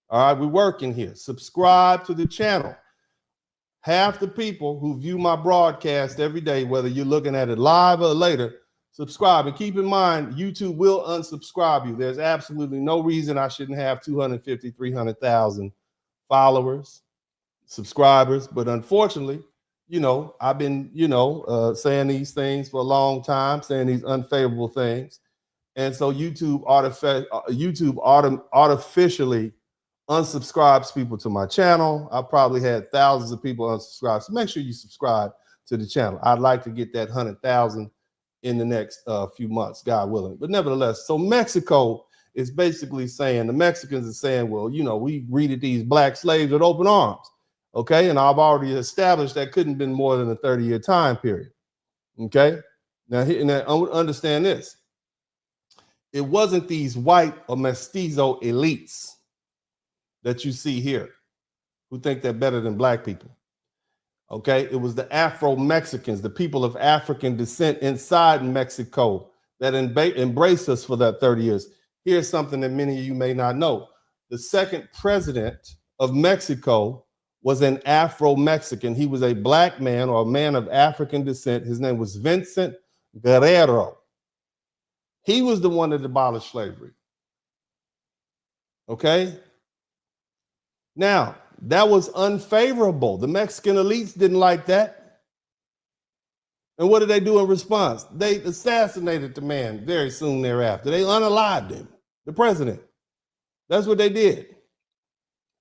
All right, we're working here. Subscribe to the channel. Half the people who view my broadcast every day, whether you're looking at it live or later, subscribe. And keep in mind, YouTube will unsubscribe you. There's absolutely no reason I shouldn't have 250, 300,000 followers, subscribers. But unfortunately, I've been, saying these things for a long time, saying these unfavorable things. And so YouTube artificially unsubscribes people to my channel. I probably had thousands of people unsubscribe. So make sure you subscribe to the channel. I'd like to get that 100,000 in the next few months, God willing. But nevertheless, so Mexico is basically saying, the Mexicans are saying, well, we greeted these black slaves with open arms. Okay. And I've already established that couldn't have been more than a 30-year time period. Okay. Now, understand this. It wasn't these white or mestizo elites that you see here. who think they're better than black people. Okay, it was the Afro-Mexicans, the people of African descent inside Mexico that embraced us for that 30 years. Here's something that many of you may not know. The second president of Mexico was an Afro-Mexican. He was a black man or a man of African descent. His name was Vincent Guerrero. He was the one that abolished slavery. Okay? Now, that was unfavorable. The Mexican elites didn't like that. And what did they do in response? They assassinated the man very soon thereafter. They unalived him, the president. That's what they did.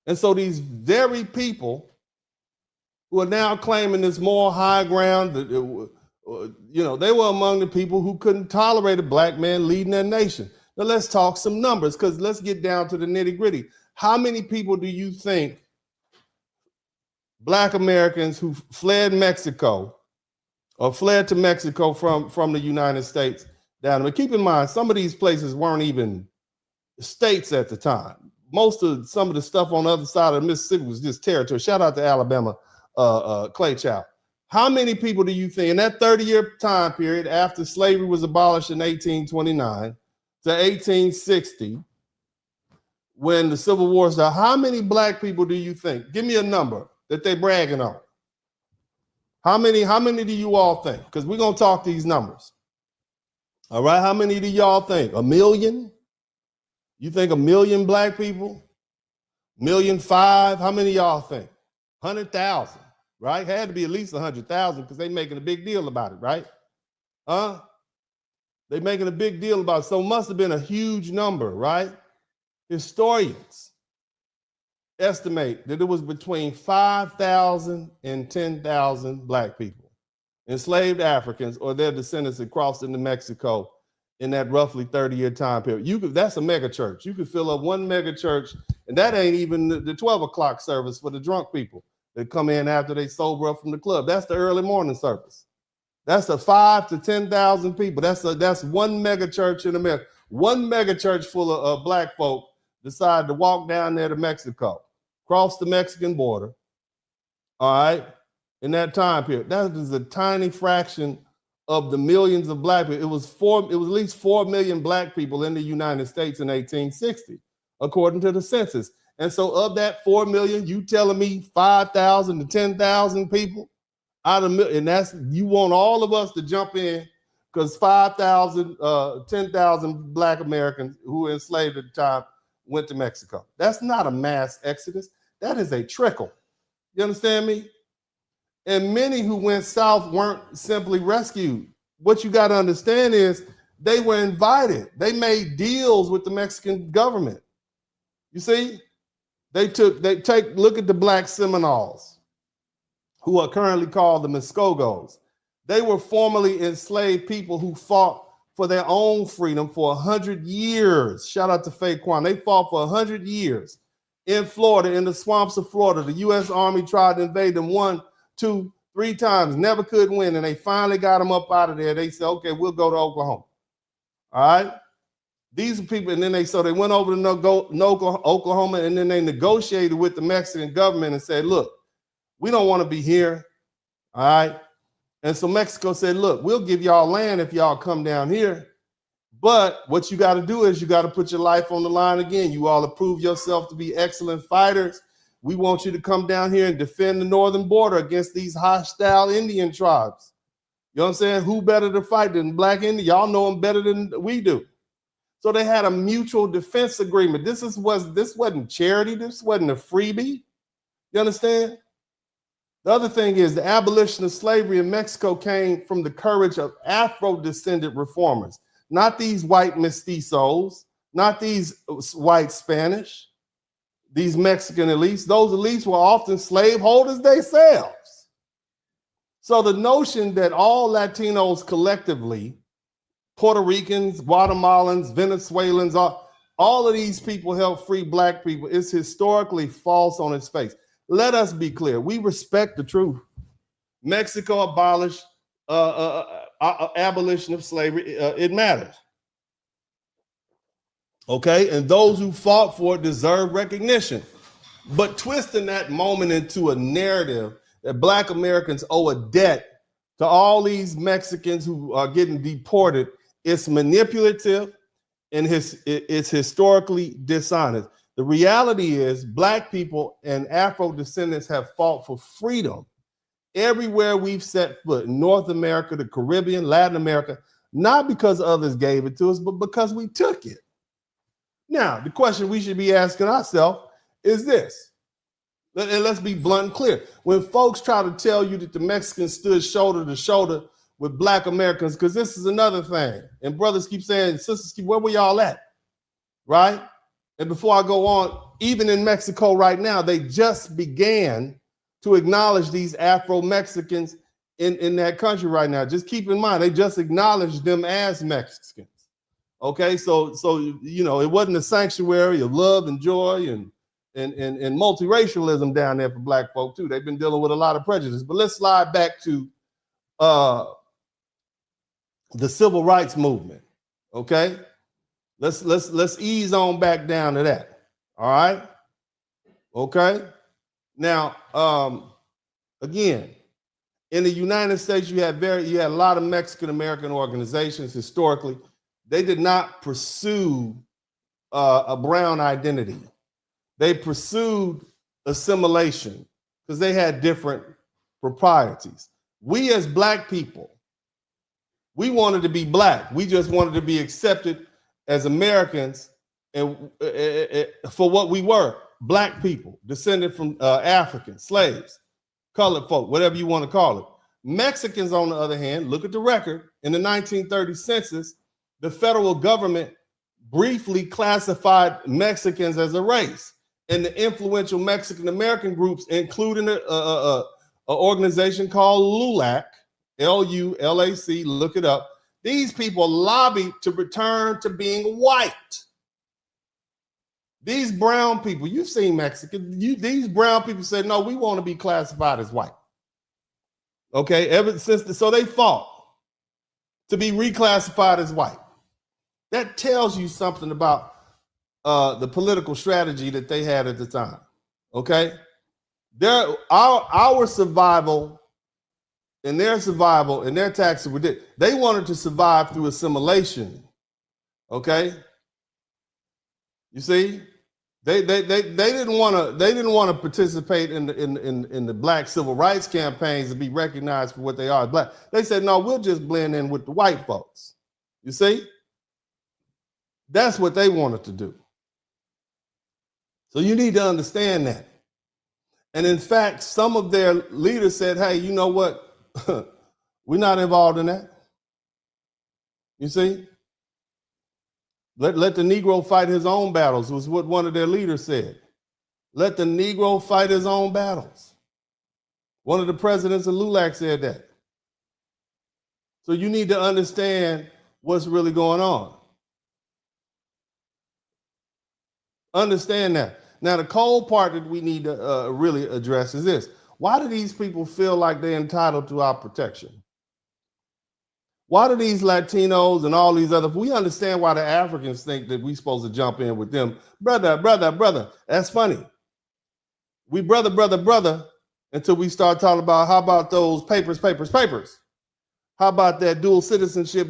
And so these very people who are now claiming this moral high ground, you know, they were among the people who couldn't tolerate a black man leading their nation. Now let's talk some numbers, because let's get down to the nitty gritty. How many people do you think black Americans who fled Mexico or fled to Mexico from the United States down? But keep in mind, some of these places weren't even states at the time. Some of the stuff on the other side of Mississippi was just territory. Shout out to Alabama, Clay Child. How many people do you think in that 30-year time period after slavery was abolished in 1829 to 1860, when the Civil War started, how many black people do you think? Give me a number that they're bragging on. How many do you all think? Because we're going to talk these numbers. All right, how many do y'all think? 1 million? You think 1 million black people? 1.5 million? How many y'all think? 100,000, right? Had to be at least 100,000 because they're making a big deal about it, right? They're making a big deal about it. So it must have been a huge number, right? Historians estimate that it was between 5,000 and 10,000 black people, enslaved Africans or their descendants that crossed into Mexico in that roughly 30-year time period. That's a mega church. You could fill up one mega church, and that ain't even the 12 o'clock service for the drunk people that come in after they sober up from the club. That's the early morning service. That's a 5,000 to 10,000 people. That's one mega church in America. One mega church full of black folk decided to walk down there to Mexico, cross the Mexican border, all right, in that time period. That is a tiny fraction of the millions of black people. It was at least 4 million black people in the United States in 1860, according to the census. And so of that 4 million, you telling me 5,000 to 10,000 people out of million, and you want all of us to jump in because 5,000, 10,000 black Americans who were enslaved at the time went to Mexico. That's not a mass exodus. That is a trickle. You understand me? And many who went south weren't simply rescued. What you got to understand is they were invited. They made deals with the Mexican government. You see, look at the black Seminoles, who are currently called the Muskogos. They were formerly enslaved people who fought for their own freedom for 100 years. Shout out to Faye Kwan. They fought for 100 years in Florida, in the swamps of Florida. The U.S. Army tried to invade them 1, 2, 3 times, never could win, and they finally got them up out of there. They said, okay, we'll go to Oklahoma. All right? These are people, and then they went over to Oklahoma, and then they negotiated with the Mexican government and said, look, we don't want to be here, all right? And so Mexico said, look, we'll give y'all land if y'all come down here, but what you got to do is you got to put your life on the line again. You all have proved yourself to be excellent fighters. We want you to come down here and defend the northern border against these hostile Indian tribes. You know what I'm saying? Who better to fight than black Indian? Y'all know them better than we do. So they had a mutual defense agreement. This wasn't charity. This wasn't a freebie. You understand? The other thing is the abolition of slavery in Mexico came from the courage of Afro-descendant reformers, not these white mestizos, not these white Spanish, these Mexican elites. Those elites were often slaveholders themselves. So the notion that all Latinos collectively, Puerto Ricans, Guatemalans, Venezuelans, all of these people help free black people is historically false on its face. Let us be clear. We respect the truth. Mexico abolished abolition of slavery. It matters. Okay, and those who fought for it deserve recognition. but twisting that moment into a narrative that Black Americans owe a debt to all these Mexicans who are getting deported, it's manipulative and it's historically dishonest. The reality is Black people and Afro descendants have fought for freedom everywhere we've set foot, in North America, the Caribbean, Latin America, not because others gave it to us, but because we took it. Now, the question we should be asking ourselves is this, and let's be blunt and clear. When folks try to tell you that the Mexicans stood shoulder to shoulder with Black Americans, because this is another thing, and brothers keep saying, sisters keep, where were y'all at, right? And before I go on, even in Mexico right now, they just began to acknowledge these Afro-Mexicans in that country right now. Just keep in mind, they just acknowledged them as Mexicans. Okay, so you know, it wasn't a sanctuary of love and joy and multiracialism down there for Black folk too. They've been dealing with a lot of prejudice. But let's slide back to the civil rights movement. Okay, let's ease on back down to that. All right. Okay. Now, again, in the United States, you had a lot of Mexican American organizations historically. They did not pursue a brown identity. They pursued assimilation because they had different proprieties. We as Black people, we wanted to be Black. We just wanted to be accepted as Americans and for what we were, Black people, descended from Africans, slaves, colored folk, whatever you want to call it. Mexicans, on the other hand, look at the record. In the 1930 census, the federal government briefly classified Mexicans as a race. And the influential Mexican American groups, including an organization called LULAC, L-U-L-A-C, look it up. These people lobbied to return to being white. These brown people, you've seen Mexican, these brown people said, no, we want to be classified as white. Okay, ever since, so they fought to be reclassified as white. That tells you something about the political strategy that they had at the time. Okay, our survival and their taxes were different. They wanted to survive through assimilation. Okay, you see, they didn't want to participate in the Black civil rights campaigns and be recognized for what they are as Black. They said, no, we'll just blend in with the white folks. You see, that's what they wanted to do. So you need to understand that. And in fact, some of their leaders said, hey, you know what? We're not involved in that. You see? Let the Negro fight his own battles, was what one of their leaders said. Let the Negro fight his own battles. One of the presidents of LULAC said that. So you need to understand what's really going on. Understand that. Now, the cold part that we need to really address is this. Why do these people feel like they're entitled to our protection? Why do these Latinos and all these other, we understand why the Africans think that we're supposed to jump in with them. Brother, that's funny. We brother, until we start talking about, how about those papers? How about that dual citizenship?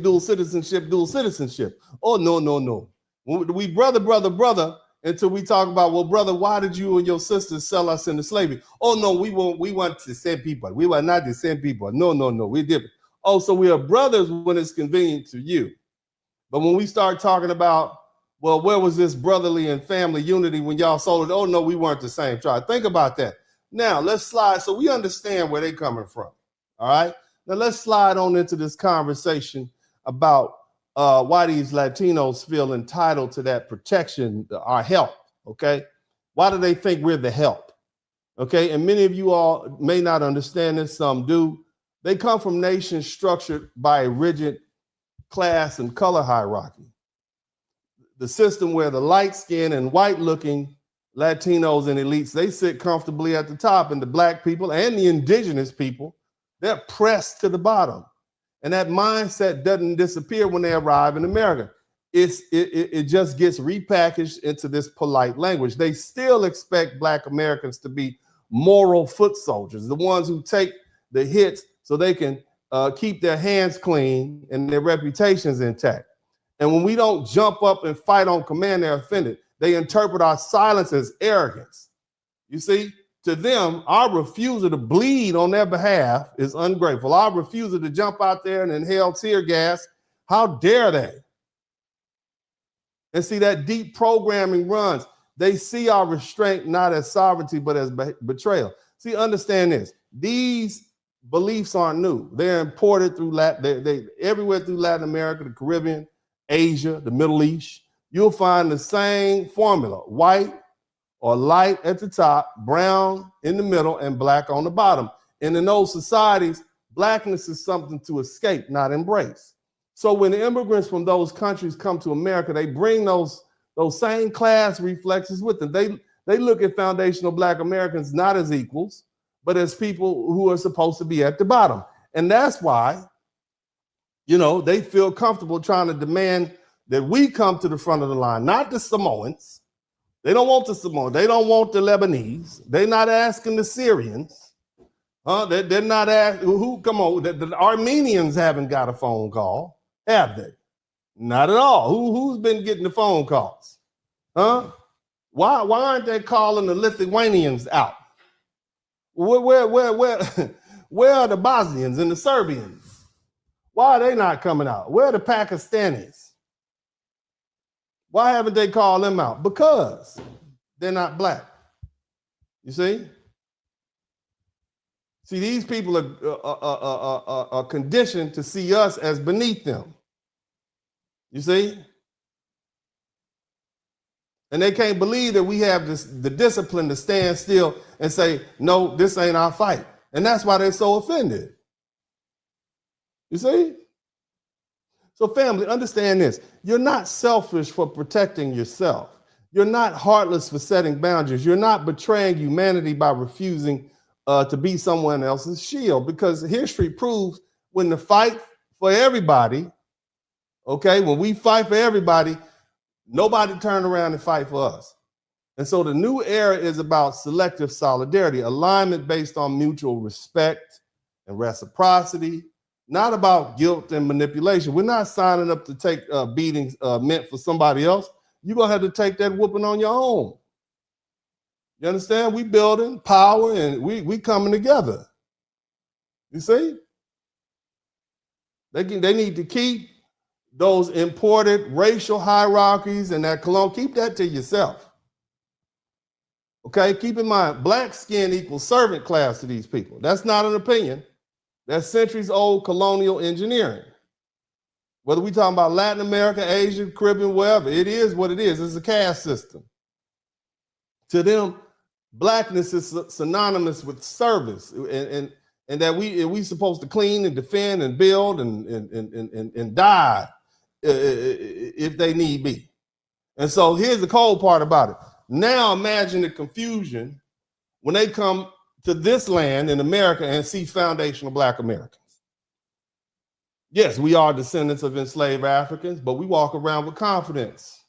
Oh, no. We brother, until we talk about, well, brother, why did you and your sisters sell us into slavery? Oh, no, we want to send people. We were not to send people. No, we're different. Oh, so we are brothers when it's convenient to you. But when we start talking about, well, where was this brotherly and family unity when y'all sold it? Oh, no, we weren't the same tribe. Think about that. Now, let's slide so we understand where they're coming from. All right? Now, let's slide on into this conversation about why these Latinos feel entitled to that protection, our help, okay? Why do they think we're the help? Okay, and many of you all may not understand this, some do. They come from nations structured by a rigid class and color hierarchy. The system where the light-skinned and white-looking Latinos and elites, they sit comfortably at the top, and the Black people and the indigenous people, they're pressed to the bottom. And that mindset doesn't disappear when they arrive in America. it just gets repackaged into this polite language. They still expect Black Americans to be moral foot soldiers, the ones who take the hits so they can keep their hands clean and their reputations intact. And when we don't jump up and fight on command, they're offended. They interpret our silence as arrogance. You see, to them, our refusal to bleed on their behalf is ungrateful. Our refusal to jump out there and inhale tear gas, how dare they? And see, that deep programming runs. They see our restraint not as sovereignty, but as betrayal. See, understand this. These beliefs aren't new. They're imported through everywhere through Latin America, the Caribbean, Asia, the Middle East. You'll find the same formula: white or light at the top, brown in the middle, and black on the bottom. And in those societies, blackness is something to escape, not embrace. So when immigrants from those countries come to America, they bring those same class reflexes with them. They look at foundational Black Americans not as equals, but as people who are supposed to be at the bottom. And that's why, they feel comfortable trying to demand that we come to the front of the line, not the Samoans. They don't want the Samoans. They don't want the Lebanese. They're not asking the Syrians. They're not asking, come on, the Armenians haven't got a phone call, have they? Not at all. Who's been getting the phone calls? Why aren't they calling the Lithuanians out? Where are the Bosnians and the Serbians? Why are they not coming out? Where are the Pakistanis? Why haven't they called them out? Because they're not Black. You see? See, these people are conditioned to see us as beneath them. You see? And they can't believe that we have the discipline to stand still and say, no, this ain't our fight. And that's why they're so offended. You see? So family, understand this. You're not selfish for protecting yourself. You're not heartless for setting boundaries. You're not betraying humanity by refusing to be someone else's shield, because history proves when the fight for everybody, okay, when we fight for everybody, nobody turned around and fight for us. And so the new era is about selective solidarity, alignment based on mutual respect and reciprocity, not about guilt and manipulation. We're not signing up to take beatings meant for somebody else. You're going to have to take that whooping on your own. You understand? We building power and we coming together. You see? They need to keep those imported racial hierarchies and that cologne, keep that to yourself. Okay, keep in mind, Black skin equals servant class to these people. That's not an opinion. That's centuries old colonial engineering. Whether we talking about Latin America, Asia, Caribbean, wherever, it is what it is. It's a caste system. To them, Blackness is synonymous with service, and that we supposed to clean and defend and build and die if they need be. And so here's the cold part about it. Now imagine the confusion when they come to this land in America and see foundational Black Americans. Yes, we are descendants of enslaved Africans, but we walk around with confidence.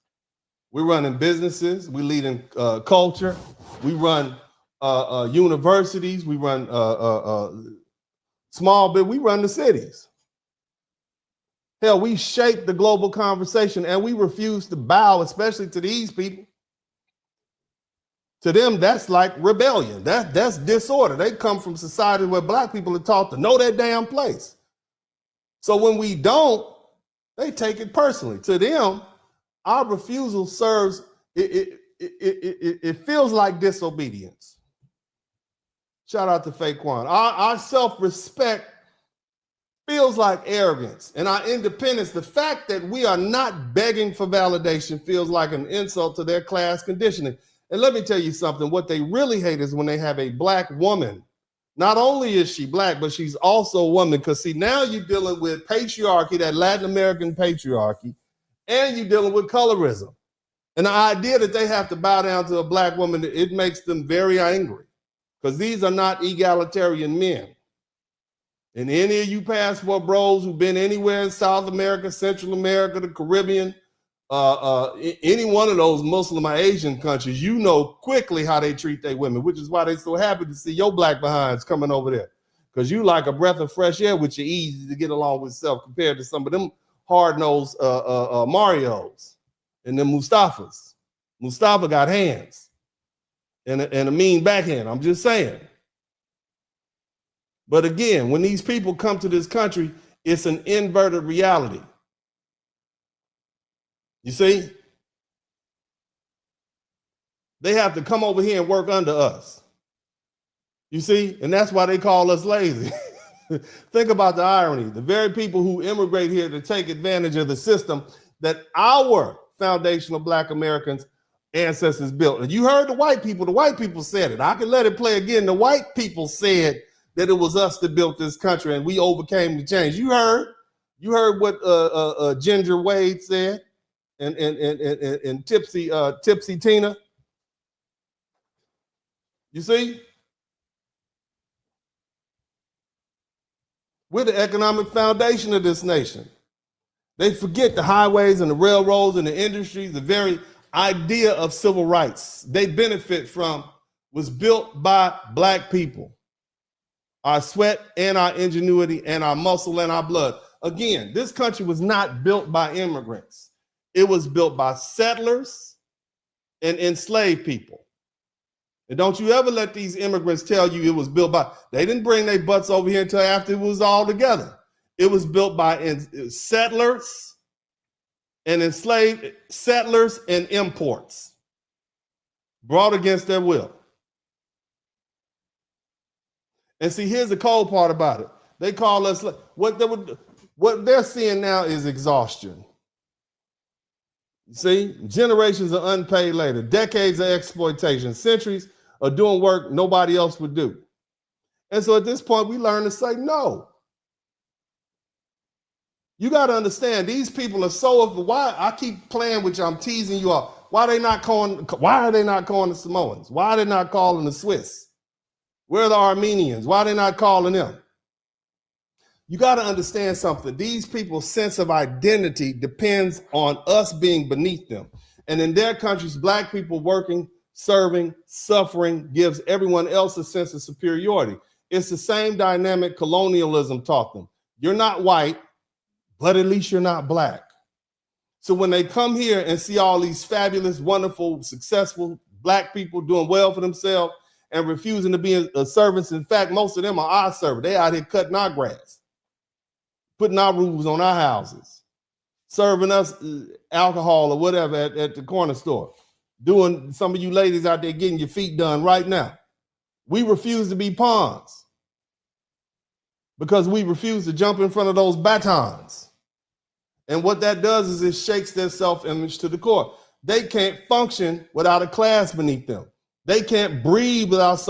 We're running businesses, we lead in culture, we run universities, we run we run the cities. Hell, we shape the global conversation and we refuse to bow, especially to these people. To them, that's like rebellion. That's disorder. They come from societies where Black people are taught to know their damn place. So when we don't, they take it personally. To them, our refusal serves, it feels like disobedience. Shout out to Faquan. Our self-respect feels like arrogance, and our independence, the fact that we are not begging for validation, feels like an insult to their class conditioning. And let me tell you something, what they really hate is when they have a Black woman. Not only is she Black, but she's also a woman, because see, now you're dealing with patriarchy, that Latin American patriarchy, and you're dealing with colorism. And the idea that they have to bow down to a Black woman, it makes them very angry, because these are not egalitarian men. And any of you passport bros who've been anywhere in South America, Central America, the Caribbean, any one of those Muslim or Asian countries, you know quickly how they treat their women, which is why they're so happy to see your black behinds coming over there. Because you like a breath of fresh air, which are easy to get along with self compared to some of them hard-nosed Marios and them Mustafas. Mustafa got hands and a mean backhand. I'm just saying. But again, when these people come to this country, it's an inverted reality. You see? They have to come over here and work under us. You see? And that's why they call us lazy. Think about the irony. The very people who immigrate here to take advantage of the system that our foundational Black Americans ancestors built. And you heard the white people said it. I can let it play again. The white people said that it was us that built this country and we overcame the change. You heard what Ginger Wade said and Tipsy Tina. You see? We're the economic foundation of this nation. They forget the highways and the railroads and the industries, the very idea of civil rights they benefit from was built by Black people. Our sweat and our ingenuity and our muscle and our blood. Again, this country was not built by immigrants. It was built by settlers and enslaved people. And don't you ever let these immigrants tell you it was built by, they didn't bring their butts over here until after it was all together. It was built by settlers and enslaved settlers and imports brought against their will. And see, here's the cold part about it. They call us, what they're seeing now is exhaustion. See, generations of unpaid labor, decades of exploitation, centuries of doing work nobody else would do. And so at this point, we learn to say no. You got to understand, these people are so, why I keep playing with you, I'm teasing you all. Why are they not calling the Samoans? Why are they not calling the Swiss? Where are the Armenians? Why are they not calling them? You got to understand something. These people's sense of identity depends on us being beneath them. And in their countries, Black people working, serving, suffering gives everyone else a sense of superiority. It's the same dynamic colonialism taught them. You're not white, but at least you're not Black. So when they come here and see all these fabulous, wonderful, successful Black people doing well for themselves and refusing to be servants, in fact, most of them are our servants. They out here cutting our grass, putting our roofs on our houses, serving us alcohol or whatever at the corner store, doing some of you ladies out there getting your feet done right now. We refuse to be pawns because we refuse to jump in front of those batons. And what that does is it shakes their self-image to the core. They can't function without a class beneath them. They can't breathe without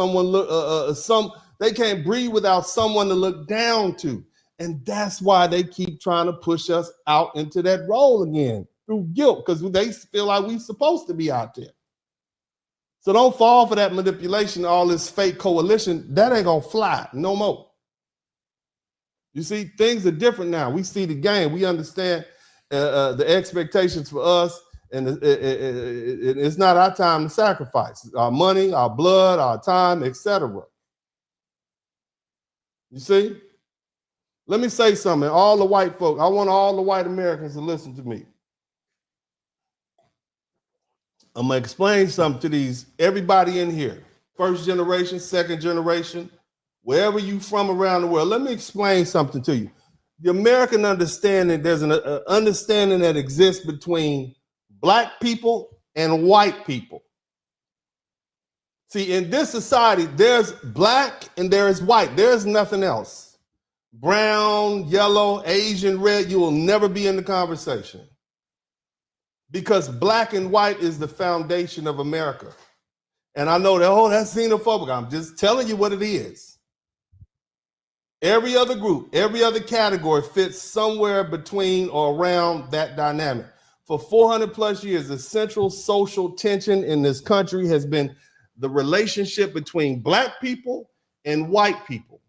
they can't breathe without someone to look down to. And that's why they keep trying to push us out into that role again through guilt, because they feel like we're supposed to be out there. So don't fall for that manipulation, all this fake coalition. That ain't gonna fly no more. You see, things are different now. We see the game. We understand the expectations for us, and it's not our time to sacrifice our money, our blood, our time, etc. You see? Let me say something. All the white folk, I want all the white Americans to listen to me. I'm going to explain something to everybody in here. First generation, second generation, wherever you from around the world. Let me explain something to you. The American understanding, there's an understanding that exists between Black people and white people. See, in this society, there's Black and there is white. There's nothing else. Brown, yellow, Asian, red, you will never be in the conversation. Because Black and white is the foundation of America. And I know that, that's xenophobic. I'm just telling you what it is. Every other group, every other category fits somewhere between or around that dynamic. For 400 plus years, the central social tension in this country has been the relationship between Black people and white people.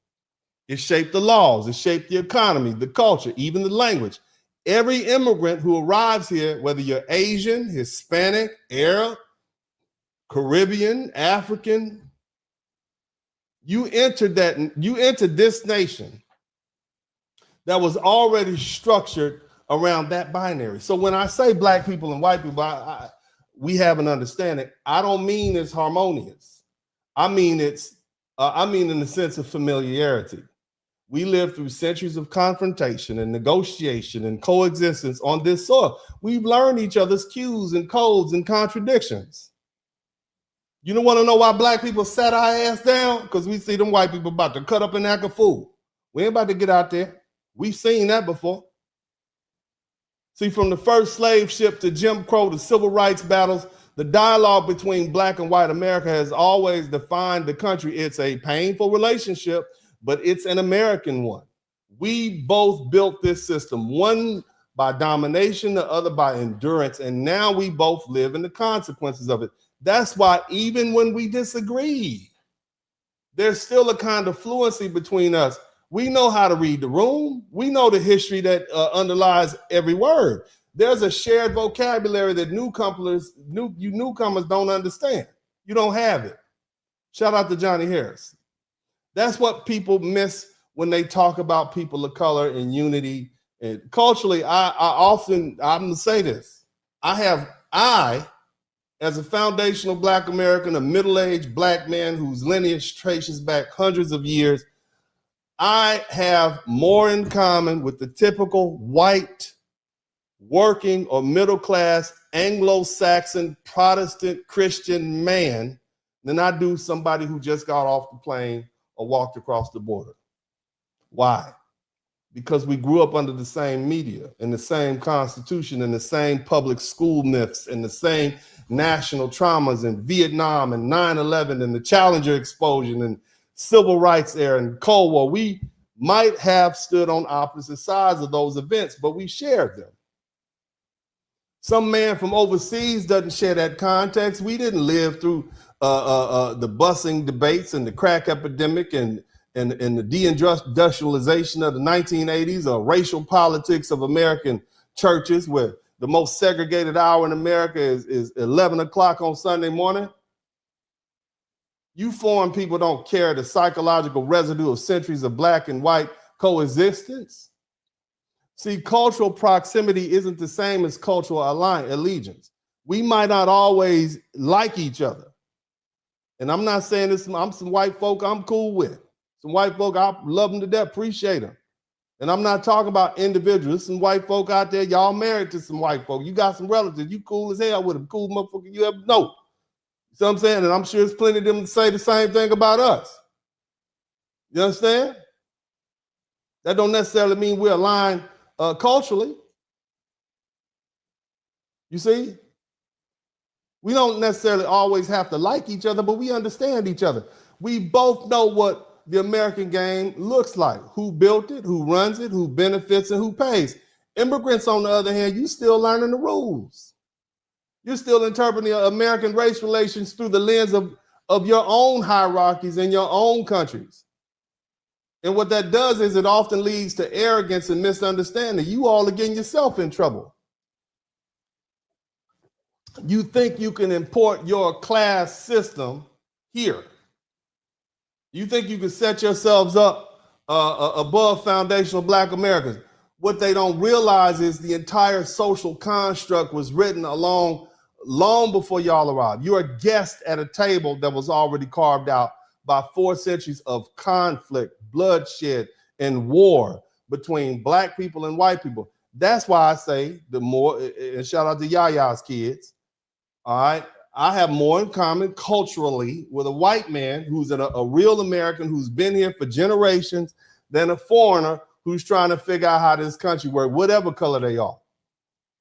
It shaped the laws, it shaped the economy, the culture, even the language. Every immigrant who arrives here, whether you're Asian, Hispanic, Arab, Caribbean, African, you entered this nation that was already structured around that binary. So when I say black people and white people, we have an understanding. I don't mean it's harmonious. I mean in the sense of familiarity. We lived through centuries of confrontation and negotiation and coexistence on this soil. We've learned each other's cues and codes and contradictions. You don't want to know why black people sat our ass down? Because we see them white people about to cut up and act a fool. We ain't about to get out there. We've seen that before. See, from the first slave ship to Jim Crow to civil rights battles, the dialogue between black and white America has always defined the country. It's a painful relationship, but it's an American one. We both built this system, one by domination, the other by endurance, and now we both live in the consequences of it. That's why even when we disagree, there's still a kind of fluency between us. We know how to read the room. We know the history that underlies every word. There's a shared vocabulary that newcomers don't understand. You don't have it. Shout out to Johnny Harris. That's what people miss when they talk about people of color and unity. And culturally, I'm gonna say this. I, as a foundational black American, a middle-aged black man whose lineage traces back hundreds of years, I have more in common with the typical white, working or middle-class Anglo-Saxon Protestant Christian man than I do somebody who just got off the plane or walked across the border. Why? Because we grew up under the same media and the same constitution and the same public school myths and the same national traumas in Vietnam and 9/11 and the Challenger explosion and civil rights era and Cold War. We might have stood on opposite sides of those events, but we shared them. Some man from overseas doesn't share that context. We didn't live through the busing debates and the crack epidemic and the deindustrialization of the 1980s or racial politics of American churches where the most segregated hour in America is 11 o'clock on Sunday morning. You foreign people don't carry the psychological residue of centuries of black and white coexistence. See, cultural proximity isn't the same as cultural allegiance. We might not always like each other. And I'm not saying this, I'm some white folk I'm cool with. Some white folk, I love them to death, appreciate them. And I'm not talking about individuals. Some white folk out there, y'all married to some white folk. You got some relatives, you cool as hell with them, cool motherfucker you ever know. You see what I'm saying? And I'm sure there's plenty of them to say the same thing about us. You understand? That don't necessarily mean we're aligned culturally. You see? We don't necessarily always have to like each other, but we understand each other. We both know what the American game looks like, who built it, who runs it, who benefits, and who pays. Immigrants, on the other hand, you still learning the rules. You're still interpreting the American race relations through the lens of your own hierarchies in your own countries. And what that does is it often leads to arrogance and misunderstanding. You all are getting yourself in trouble. You think you can import your class system here. You think you can set yourselves up above foundational black Americans. What they don't realize is the entire social construct was written long before y'all arrived. You're a guest at a table that was already carved out by 4 centuries of conflict, bloodshed, and war between black people and white people. That's why I say the more, and shout out to Yaya's kids, all right? I have more in common culturally with a white man who's a real American who's been here for generations than a foreigner who's trying to figure out how this country works, whatever color they are.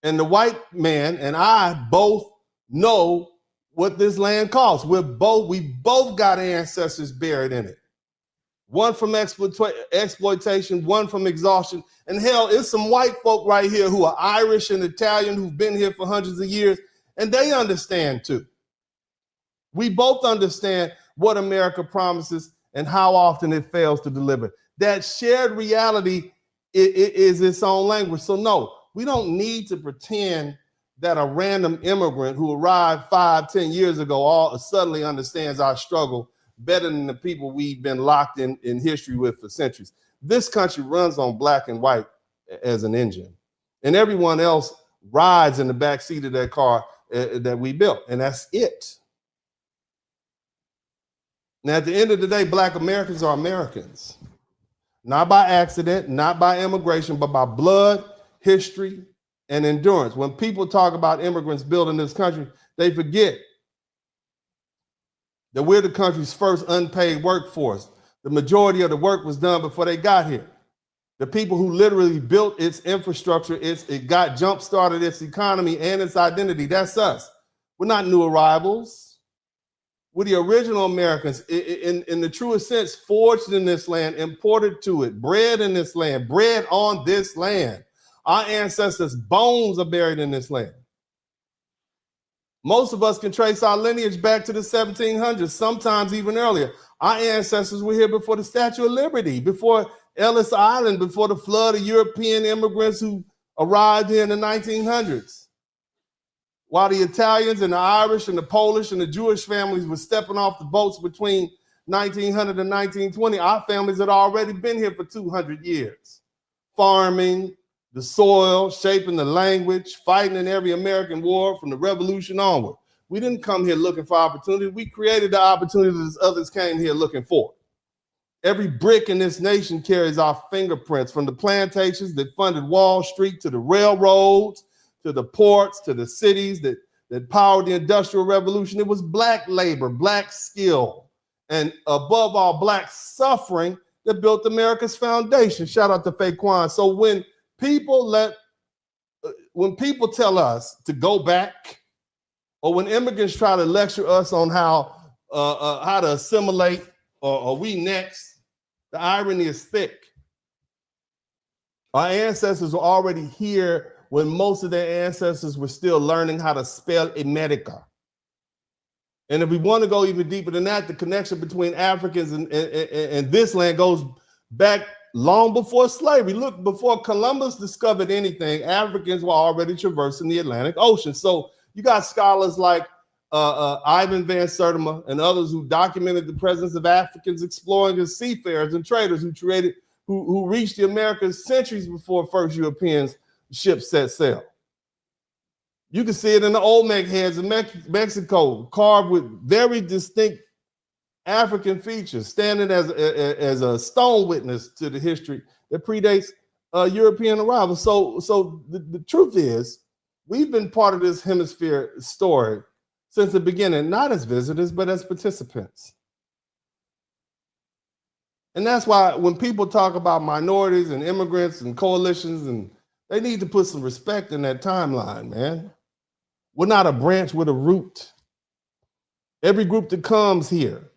And the white man and I both know what this land costs. We both got ancestors buried in it. One from exploitation, one from exhaustion. And hell, it's some white folk right here who are Irish and Italian who've been here for hundreds of years, and they understand too. We both understand what America promises and how often it fails to deliver. That shared reality is its own language. So no, We don't need to pretend that a random immigrant who arrived 5-10 years ago all suddenly understands our struggle better than the people we've been locked in history with for centuries. This country runs on black and white as an engine, and everyone else rides in the back seat of that car that we built, and that's it. Now, at the end of the day, black Americans are Americans, not by accident, not by immigration, but by blood, history, and endurance. When people talk about immigrants building this country, they forget that we're the country's first unpaid workforce. The majority of the work was done before they got here. The people who literally built its infrastructure, it got jump-started its economy and its identity, that's us. We're not new arrivals. We're the original Americans, in the truest sense, forged in this land, imported to it, bred in this land, bred on this land. Our ancestors' bones are buried in this land. Most of us can trace our lineage back to the 1700s, sometimes even earlier. Our ancestors were here before the Statue of Liberty, before Ellis Island, before the flood of European immigrants who arrived here in the 1900s. While the Italians and the Irish and the Polish and the Jewish families were stepping off the boats between 1900 and 1920, our families had already been here for 200 years, farming the soil, shaping the language, fighting in every American war from the Revolution onward. We didn't come here looking for opportunity. We created the opportunities others came here looking for. Every brick in this nation carries our fingerprints, from the plantations that funded Wall Street to the railroads, to the ports, to the cities that powered the Industrial Revolution. It was black labor, black skill, and above all, black suffering that built America's foundation. Shout out to Faquan. So when people tell us to go back, or when immigrants try to lecture us on how to assimilate, or we next, the irony is thick. Our ancestors were already here when most of their ancestors were still learning how to spell America. And if we want to go even deeper than that, the connection between Africans and this land goes back long before slavery. Look, before Columbus discovered anything, Africans were already traversing the Atlantic Ocean. So you got scholars like Ivan Van Sertima and others who documented the presence of Africans exploring as seafarers and traders who reached the Americas centuries before first Europeans ships set sail. You can see it in the Olmec heads in Mexico, carved with very distinct African features, standing as a stone witness to the history that predates European arrival. So the truth is, we've been part of this hemisphere story since the beginning, not as visitors, but as participants. And that's why when people talk about minorities and immigrants and coalitions, and they need to put some respect in that timeline, man. We're not a branch with a root. Every group that comes here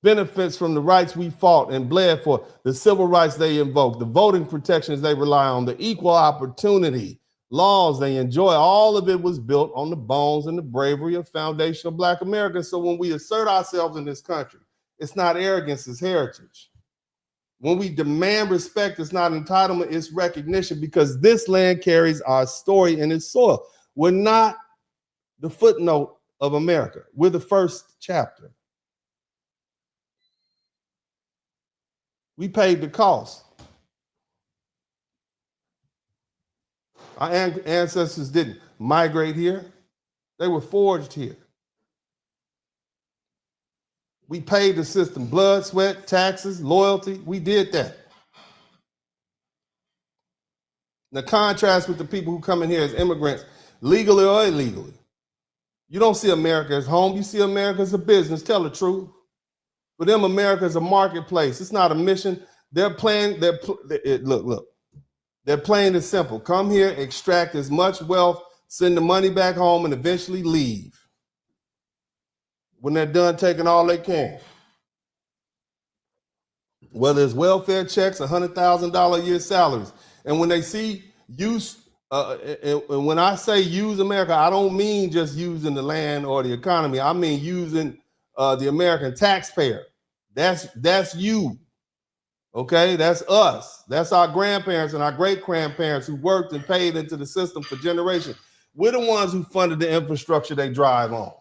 benefits from the rights we fought and bled for, the civil rights they invoke, the voting protections they rely on, the equal opportunity laws they enjoy. All of it was built on the bones and the bravery of foundational Black Americans. So when we assert ourselves in this country, it's not arrogance, it's heritage. When we demand respect, it's not entitlement, it's recognition, because this land carries our story in its soil. We're not the footnote of America. We're the first chapter. We paid the cost. Our ancestors didn't migrate here. They were forged here. We paid the system, blood, sweat, taxes, loyalty. We did that. The contrast with the people who come in here as immigrants, legally or illegally. You don't see America as home. You see America as a business. Tell the truth. For them, America is a marketplace. It's not a mission. They're playing. Look. They're playing it simple. Come here, extract as much wealth, send the money back home, and eventually leave. When they're done taking all they can. Whether it's welfare checks, $100,000 a year salaries. And when they see use, and when I say use America, I don't mean just using the land or the economy. I mean using the American taxpayer. That's you. Okay, that's us. That's our grandparents and our great-grandparents who worked and paid into the system for generations. We're the ones who funded the infrastructure they drive on,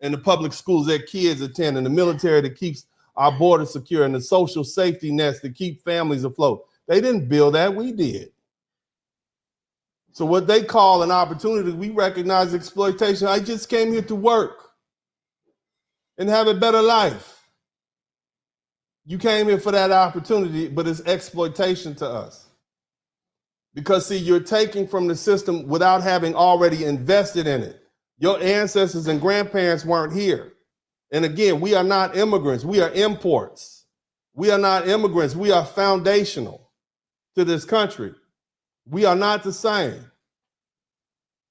and the public schools their kids attend, and the military that keeps our borders secure, and the social safety nets that keep families afloat. They didn't build that, we did. So what they call an opportunity, we recognize exploitation. I just came here to work and have a better life. You came here for that opportunity, but it's exploitation to us. Because see, you're taking from the system without having already invested in it. Your ancestors and grandparents weren't here. And again, we are not immigrants, we are imports. We are not immigrants, we are foundational to this country. We are not the same.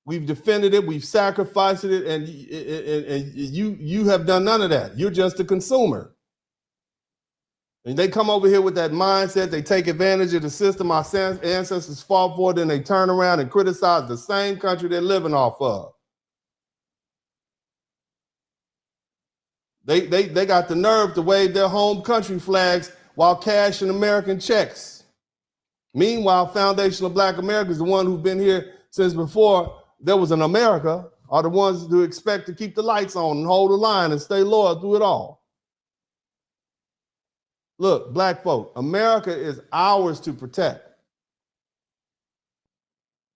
We've defended it, we've sacrificed it, and you have done none of that. You're just a consumer. And they come over here with that mindset, they take advantage of the system our ancestors fought for, then they turn around and criticize the same country they're living off of. They got the nerve to wave their home country flags while cashing American checks. Meanwhile, foundational Black Americans, the one who've been here since before there was an America, are the ones who expect to keep the lights on and hold the line and stay loyal through it all. Look, Black folk, America is ours to protect.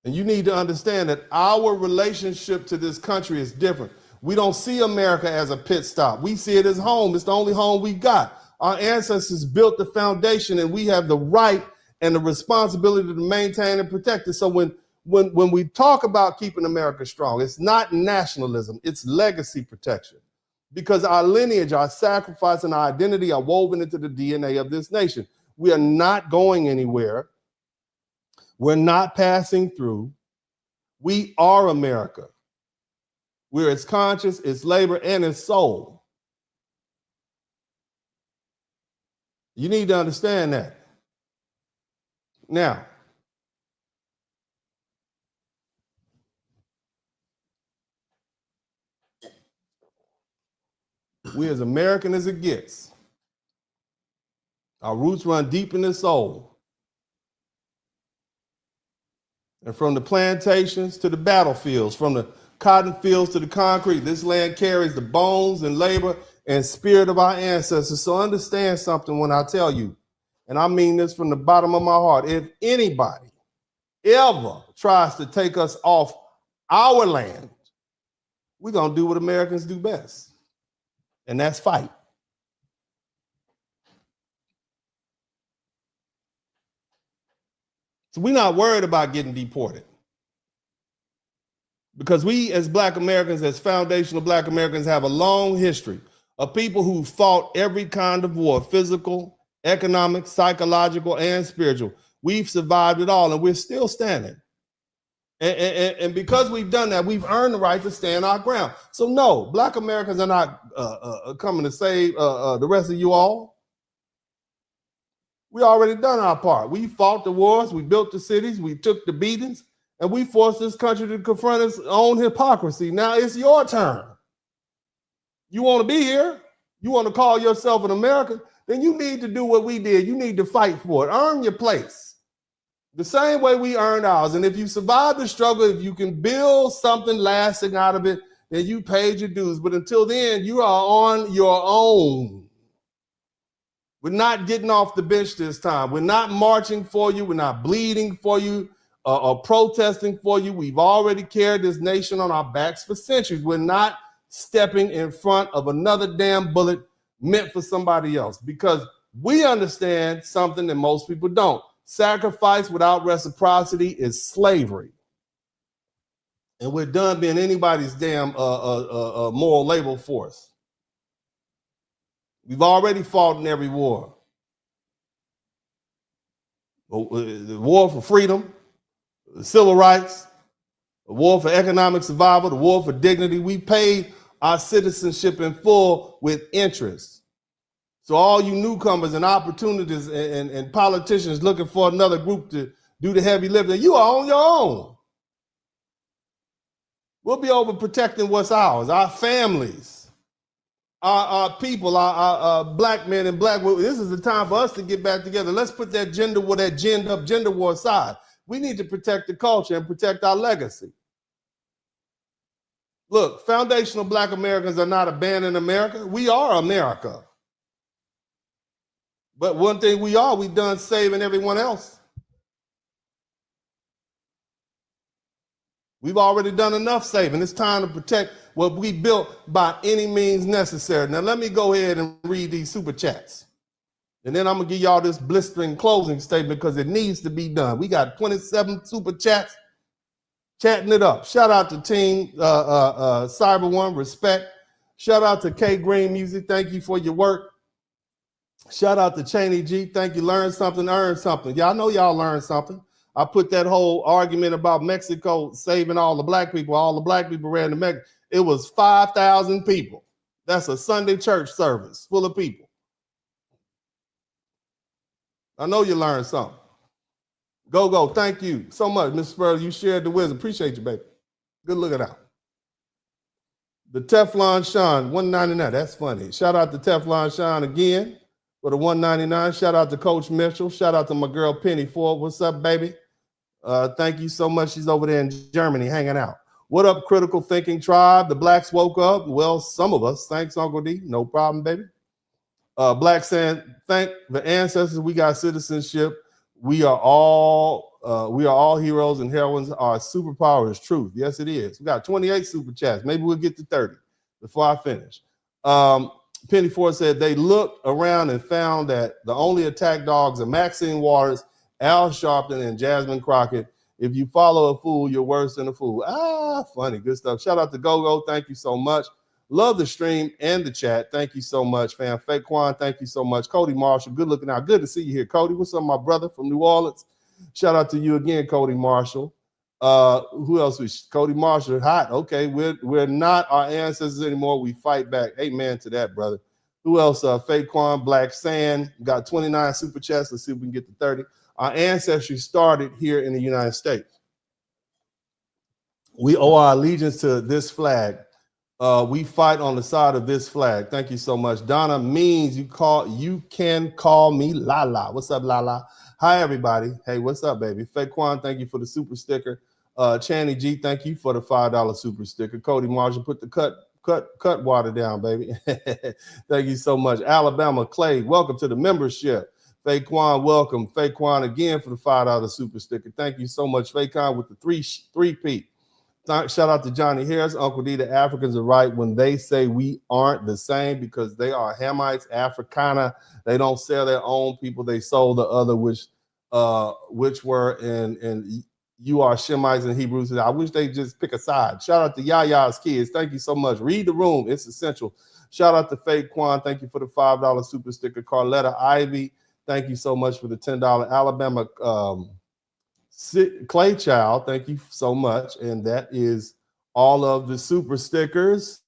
And you need to understand that our relationship to this country is different. We don't see America as a pit stop. We see it as home. It's the only home we got. Our ancestors built the foundation, and we have the right and the responsibility to maintain and protect it. So when we talk about keeping America strong, it's not nationalism, it's legacy protection. Because our lineage, our sacrifice, and our identity are woven into the DNA of this nation. We are not going anywhere. We're not passing through. We are America. We're its conscience, its labor, and its soul. You need to understand that. Now, we're as American as it gets. Our roots run deep in the soul. And from the plantations to the battlefields, from the cotton fields to the concrete, this land carries the bones and labor and spirit of our ancestors. So understand something when I tell you, and I mean this from the bottom of my heart, if anybody ever tries to take us off our land, we're going to do what Americans do best, and that's fight. So we're not worried about getting deported, because we as Black Americans, as foundational Black Americans, have a long history of people who fought every kind of war, physical, economic, psychological, and spiritual. We've survived it all, and we're still standing. And because we've done that, we've earned the right to stand our ground. So no, Black Americans are not coming to save the rest of you all. We already done our part. We fought the wars, we built the cities, we took the beatings, and we forced this country to confront its own hypocrisy. Now it's your turn. You want to be here? You want to call yourself an American? Then you need to do what we did. You need to fight for it. Earn your place. The same way we earned ours. And if you survive the struggle, if you can build something lasting out of it, then you paid your dues. But until then, you are on your own. We're not getting off the bench this time. We're not marching for you. We're not bleeding for you or protesting for you. We've already carried this nation on our backs for centuries. We're not stepping in front of another damn bullet meant for somebody else, because we understand something that most people don't. Sacrifice without reciprocity is slavery. And we're done being anybody's damn moral labor force. We've already fought in every war. The war for freedom, the civil rights, the war for economic survival, the war for dignity. We paid our citizenship in full with interest. So all you newcomers and opportunities and politicians looking for another group to do the heavy lifting, you are on your own. We'll be over protecting what's ours, our families, our people, our black men and black women. This is the time for us to get back together. Let's put that gender war aside. We need to protect the culture and protect our legacy. Look, foundational black Americans are not abandoning America. We are America. But one thing we done saving everyone else. We've already done enough saving. It's time to protect what we built by any means necessary. Now, let me go ahead and read these super chats. And then I'm going to give y'all this blistering closing statement because it needs to be done. We got 27 super chats, chatting it up. Shout out to Team Cyber One, respect. Shout out to K Green Music. Thank you for your work. Shout out to Cheney G. Thank you. Learn something, earn something. Y'all know y'all learned something. I put that whole argument about Mexico saving all the black people ran to Mexico. It was 5,000 people. That's a Sunday church service full of people. I know you learned something. Go. Thank you so much, Mr. Spurley. You shared the wisdom. Appreciate you, baby. Good looking out. The Teflon Sean, $1.99. That's funny. Shout out to Teflon Sean again for the $1.99. Shout out to Coach Mitchell. Shout out to my girl Penny Ford. What's up, baby? Thank you so much. She's over there in Germany hanging out. What up, Critical Thinking Tribe? The blacks woke up. Well, some of us. Thanks, Uncle D. No problem, baby. Black saying, thank the ancestors. We got citizenship. We are all heroes and heroines. Our superpower is truth. Yes, it is. We got 28 super chats. Maybe we'll get to 30 before I finish. Penny Ford said they looked around and found that the only attack dogs are Maxine Waters, Al Sharpton, and Jasmine Crockett. If you follow a fool, you're worse than a fool. Funny. Good stuff. Shout out to GoGo. Thank you so much. Love the stream and the chat. Thank you so much, fam. Faquan, thank you so much. Cody Marshall, good looking out. Good to see you here, Cody. What's up, my brother from New Orleans? Shout out to you again, Cody Marshall. Who else? Cody Marshall, hot. Okay, we're not our ancestors anymore. We fight back. Amen to that, brother. Who else? Faquan, Black Sand. Got 29 super chats. Let's see if we can get to 30. Our ancestry started here in the United States. We owe our allegiance to this flag. We fight on the side of this flag. Thank you so much. Donna means you can call me Lala. What's up, Lala? Hi, everybody. Hey, what's up, baby? Faquan, thank you for the super sticker. Channy G, thank you for the $5 super sticker. Cody Marshall, put the cut water down, baby. Thank you so much. Alabama Clay, welcome to the membership. Faquan, welcome. Faquan again for the $5 super sticker. Thank you so much, Faquan, with the three-peat. Shout out to Johnny Harris. Uncle D, the Africans are right when they say we aren't the same because they are Hamites, Africana. They don't sell their own people. They sold the other, which were and you are Shemites and Hebrews. I wish they just pick a side. Shout out to Yaya's kids. Thank you so much. Read the room. It's essential. Shout out to Faquan. Thank you for the $5 super sticker. Carletta Ivy. Thank you so much for the $10. Alabama Clay Child, thank you so much. And that is all of the super stickers.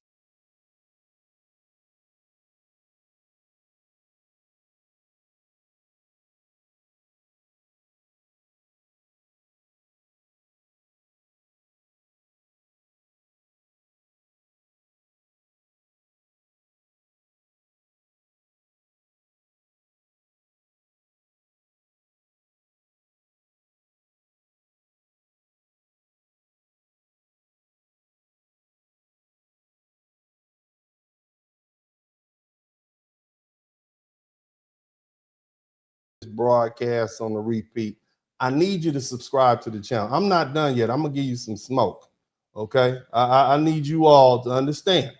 Broadcast on the repeat. I need you to subscribe to the channel. I'm not done yet. I'm gonna give you some smoke. Okay. I need you all to understand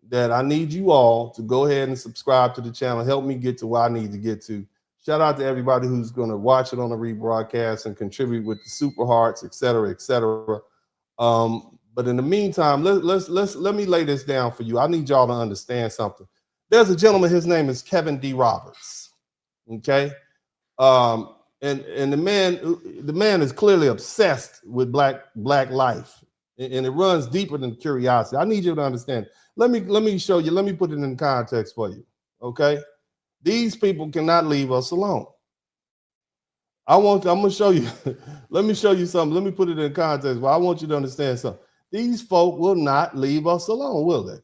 that I need you all to go ahead and subscribe to the channel. Help me get to where I need to get to. Shout out to everybody who's going to watch it on the rebroadcast and contribute with the super hearts, et cetera, et cetera. But in the meantime, let me lay this down for you. I need y'all to understand something. There's a gentleman, his name is Kevin D. Roberts. Okay. And the man is clearly obsessed with black life. And it runs deeper than curiosity. I need you to understand. Let me show you. Let me put it in context for you. Okay. These people cannot leave us alone. I'm gonna show you. Let me show you something. Let me put it in context. But I want you to understand something. These folk will not leave us alone, will they?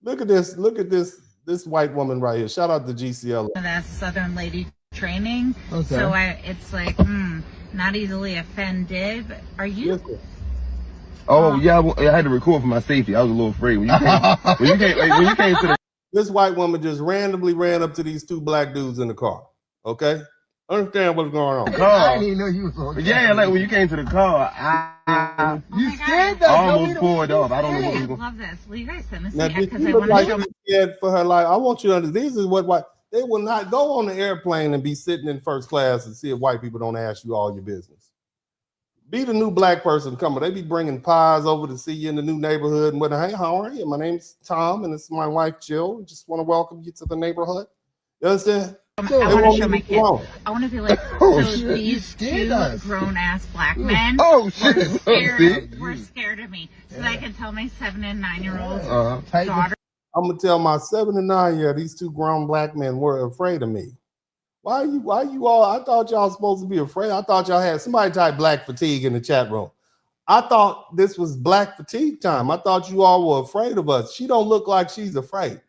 Look at this. Look at this white woman right here. Shout out to GCL. That's Southern Lady Training. Okay. So it's like, not easily offended. But are you? Listen. Oh yeah, I had to record for my safety. I was a little afraid when you came to the. This white woman just randomly ran up to these two black dudes in the car. Okay, understand what's going on? I didn't even know you was on. Yeah, like when you came to the car, You scared us. I almost pulled off. I don't know what was I going. love this. Will you guys send this Now, to me? did Because you I look want to like show you scared for her life? I want you to understand. This is what white. They will not go on the airplane and be sitting in first class and see if white people don't ask you all your business. Be the new black person coming. They be bringing pies over to see you in the new neighborhood and whatnot. Hey, how are you? My name's Tom, and this is my wife Jill. Just want to welcome you to the neighborhood. You understand? I want to show my kids. I want to be like, Oh, so shit. these two grown-ass black men Oh, shit. were scared of me. So that I can tell my 7 and 9-year-olds Uh-huh. daughter. I'm gonna tell my 7 and 9-year-old these two grown black men were afraid of me. Why you all? I thought y'all supposed to be afraid. I thought y'all had somebody type black fatigue in the chat room. I thought this was black fatigue time. I thought you all were afraid of us. She don't look like she's afraid.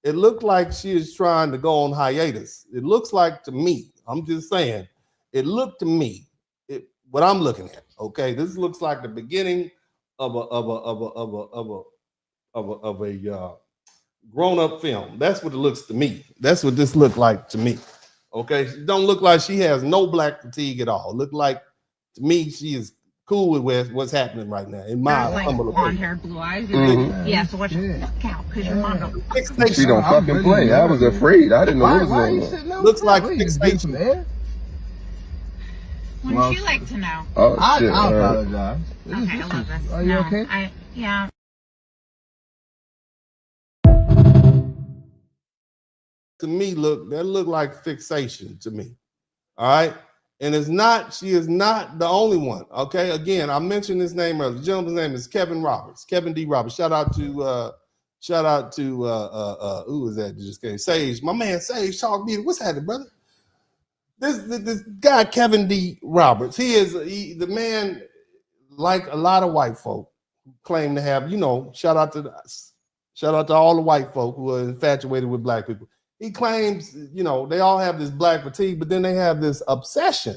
It looked like she is trying to go on hiatus. It looks like to me. I'm just saying. It looked to me. What I'm looking at. Okay, this looks like the beginning of a grown-up film. That's what it looks to me. That's what this looked like to me. Okay, she don't look like she has no black fatigue at all. Look like to me she is cool with what's happening right now. In my humble blonde opinion. hair, blue eyes. Yeah, so watch the fuck out, because your mom don't. She don't fucking play. I was afraid. I didn't know what was going on. Looks like fixation. Wouldn't you like to know? Oh shit! I apologize. Okay, I love this. Are you okay? Yeah. To me, that look like fixation to me. All right. And she is not the only one. Okay. Again, I mentioned his name earlier. The gentleman's name is Kevin Roberts, Kevin D. Roberts. Shout out to who is that? Just came? Sage. My man Sage Talk Media. What's happening, brother? This guy, Kevin D. Roberts, he is the man, like a lot of white folk claim to have, shout out to all the white folk who are infatuated with black people. He claims, they all have this black fatigue, but then they have this obsession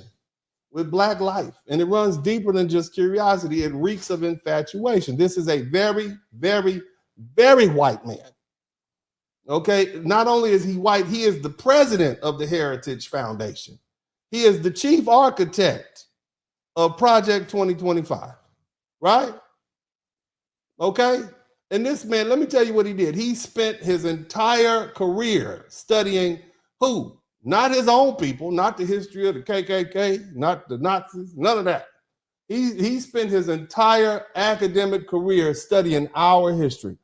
with black life. And it runs deeper than just curiosity. It reeks of infatuation. This is a very, very, very white man. Okay. Not only is he white, he is the president of the Heritage Foundation. He is the chief architect of Project 2025. Right? Okay. And this man, let me tell you what he did. He spent his entire career studying who? Not his own people, not the history of the KKK, not the Nazis, none of that. He spent his entire academic career studying our history.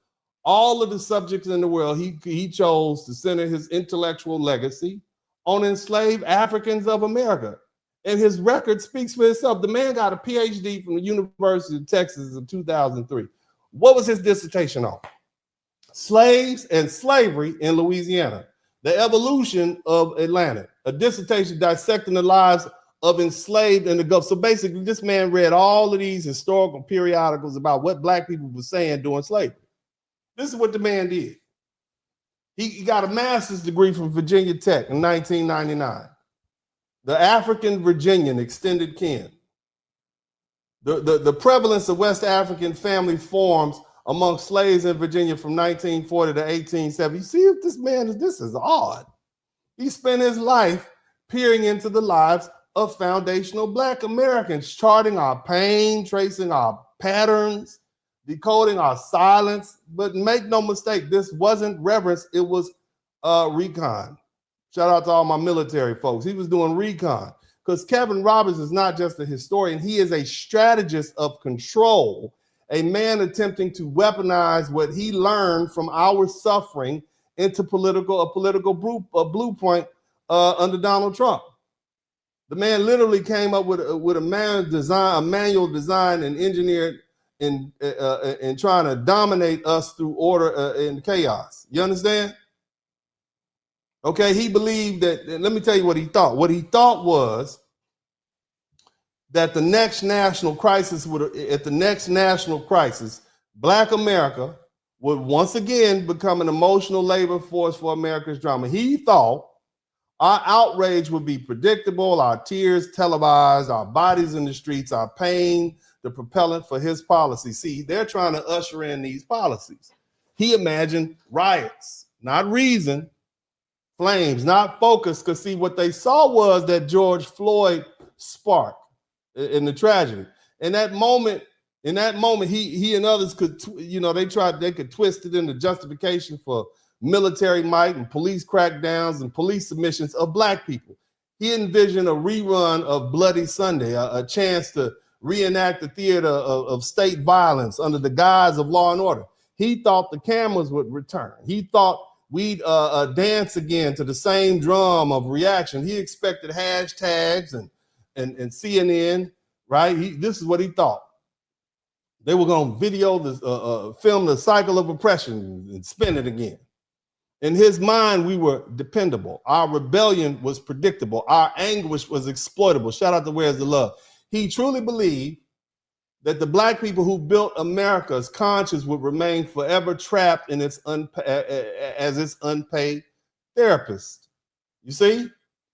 All of the subjects in the world, he chose to center his intellectual legacy on enslaved Africans of America. And his record speaks for itself. The man got a PhD from the University of Texas in 2003. What was his dissertation on? Slaves and slavery in Louisiana, the evolution of Atlanta, a dissertation dissecting the lives of enslaved in the Gulf. So basically, this man read all of these historical periodicals about what black people were saying during slavery. This is what the man did. He got a master's degree from Virginia Tech in 1999. The African Virginian extended kin. The prevalence of West African family forms among slaves in Virginia from 1940 to 1870. You see if this is odd. He spent his life peering into the lives of foundational black Americans, charting our pain, tracing our patterns, decoding our silence. But make no mistake, this wasn't reverence, it was recon. Shout out to all my military folks. He was doing recon. Because Kevin Roberts is not just a historian, he is a strategist of control, a man attempting to weaponize what he learned from our suffering into a political blueprint under Donald Trump. The man literally came up with a manual design and engineered in trying to dominate us through order and chaos. You understand? Okay, he believed that, let me tell you what he thought. What he thought was that the next national crisis, black America would once again become an emotional labor force for America's drama. He thought our outrage would be predictable, our tears televised, our bodies in the streets, our pain, the propellant for his policy. See, they're trying to usher in these policies. He imagined riots, not reason, flames, not focus, because see, what they saw was that George Floyd spark in the tragedy. In that moment, he and others could, they could twist it into justification for military might and police crackdowns and police submissions of Black people. He envisioned a rerun of Bloody Sunday, a chance to reenact the theater of state violence under the guise of law and order. He thought the cameras would return. He thought we'd dance again to the same drum of reaction. He expected hashtags and CNN, right? This is what he thought. They were going to video this, film the cycle of oppression and spin it again. In his mind, we were dependable. Our rebellion was predictable. Our anguish was exploitable. Shout out to Where's the Love. He truly believed that the Black people who built America's conscience would remain forever trapped in its as its unpaid therapist. You see?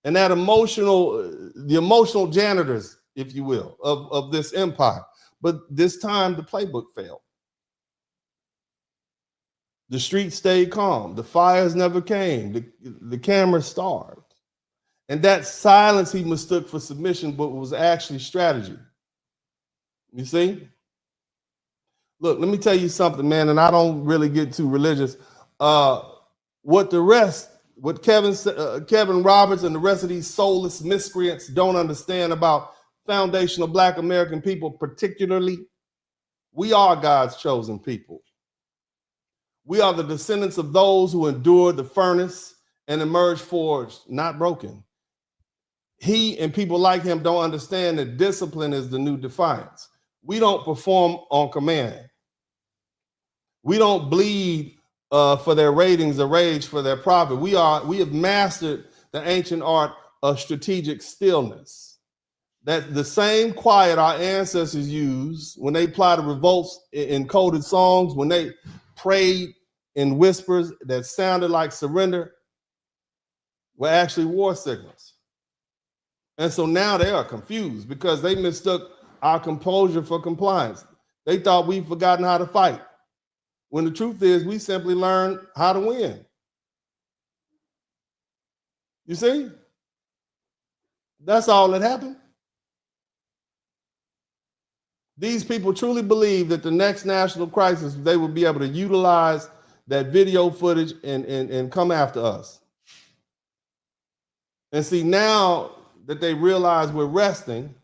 And that the emotional janitors, if you will, of this empire. But this time the playbook failed. The streets stayed calm. The fires never came. The cameras starved. And that silence he mistook for submission, but was actually strategy. You see? Look, let me tell you something, man, and I don't really get too religious. What Kevin Roberts and the rest of these soulless miscreants don't understand about foundational Black American people particularly, we are God's chosen people. We are the descendants of those who endured the furnace and emerged forged, not broken. He and people like him don't understand that discipline is the new defiance. We don't perform on command. We don't bleed for their ratings or rage for their profit. We have mastered the ancient art of strategic stillness. That the same quiet our ancestors used when they plotted revolts in coded songs, when they prayed in whispers that sounded like surrender, were actually war signals. And so now they are confused because they mistook our composure for compliance. They thought we'd forgotten how to fight, when the truth is we simply learned how to win. You see? That's all that happened. These people truly believe that the next national crisis, they will be able to utilize that video footage and come after us. And see, now that they realize we're resting,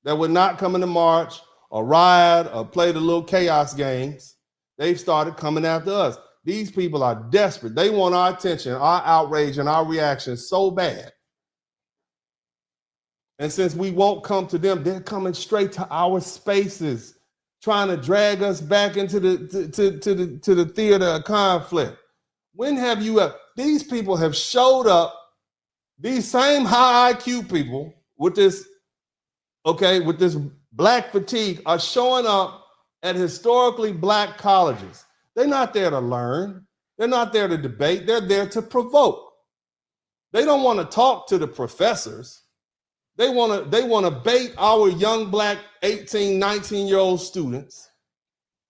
that we're not coming to march or riot or play the little chaos games, they've started coming after us. These people are desperate. They want our attention, our outrage, and our reaction so bad. And since we won't come to them, they're coming straight to our spaces, trying to drag us back into the theater of conflict. When have you these people have showed up, these same high IQ people with this Black fatigue are showing up at historically Black colleges. They're not there to learn. They're not there to debate. They're there to provoke. They don't want to talk to the professors. They want to bait our young Black 18, 19-year-old students.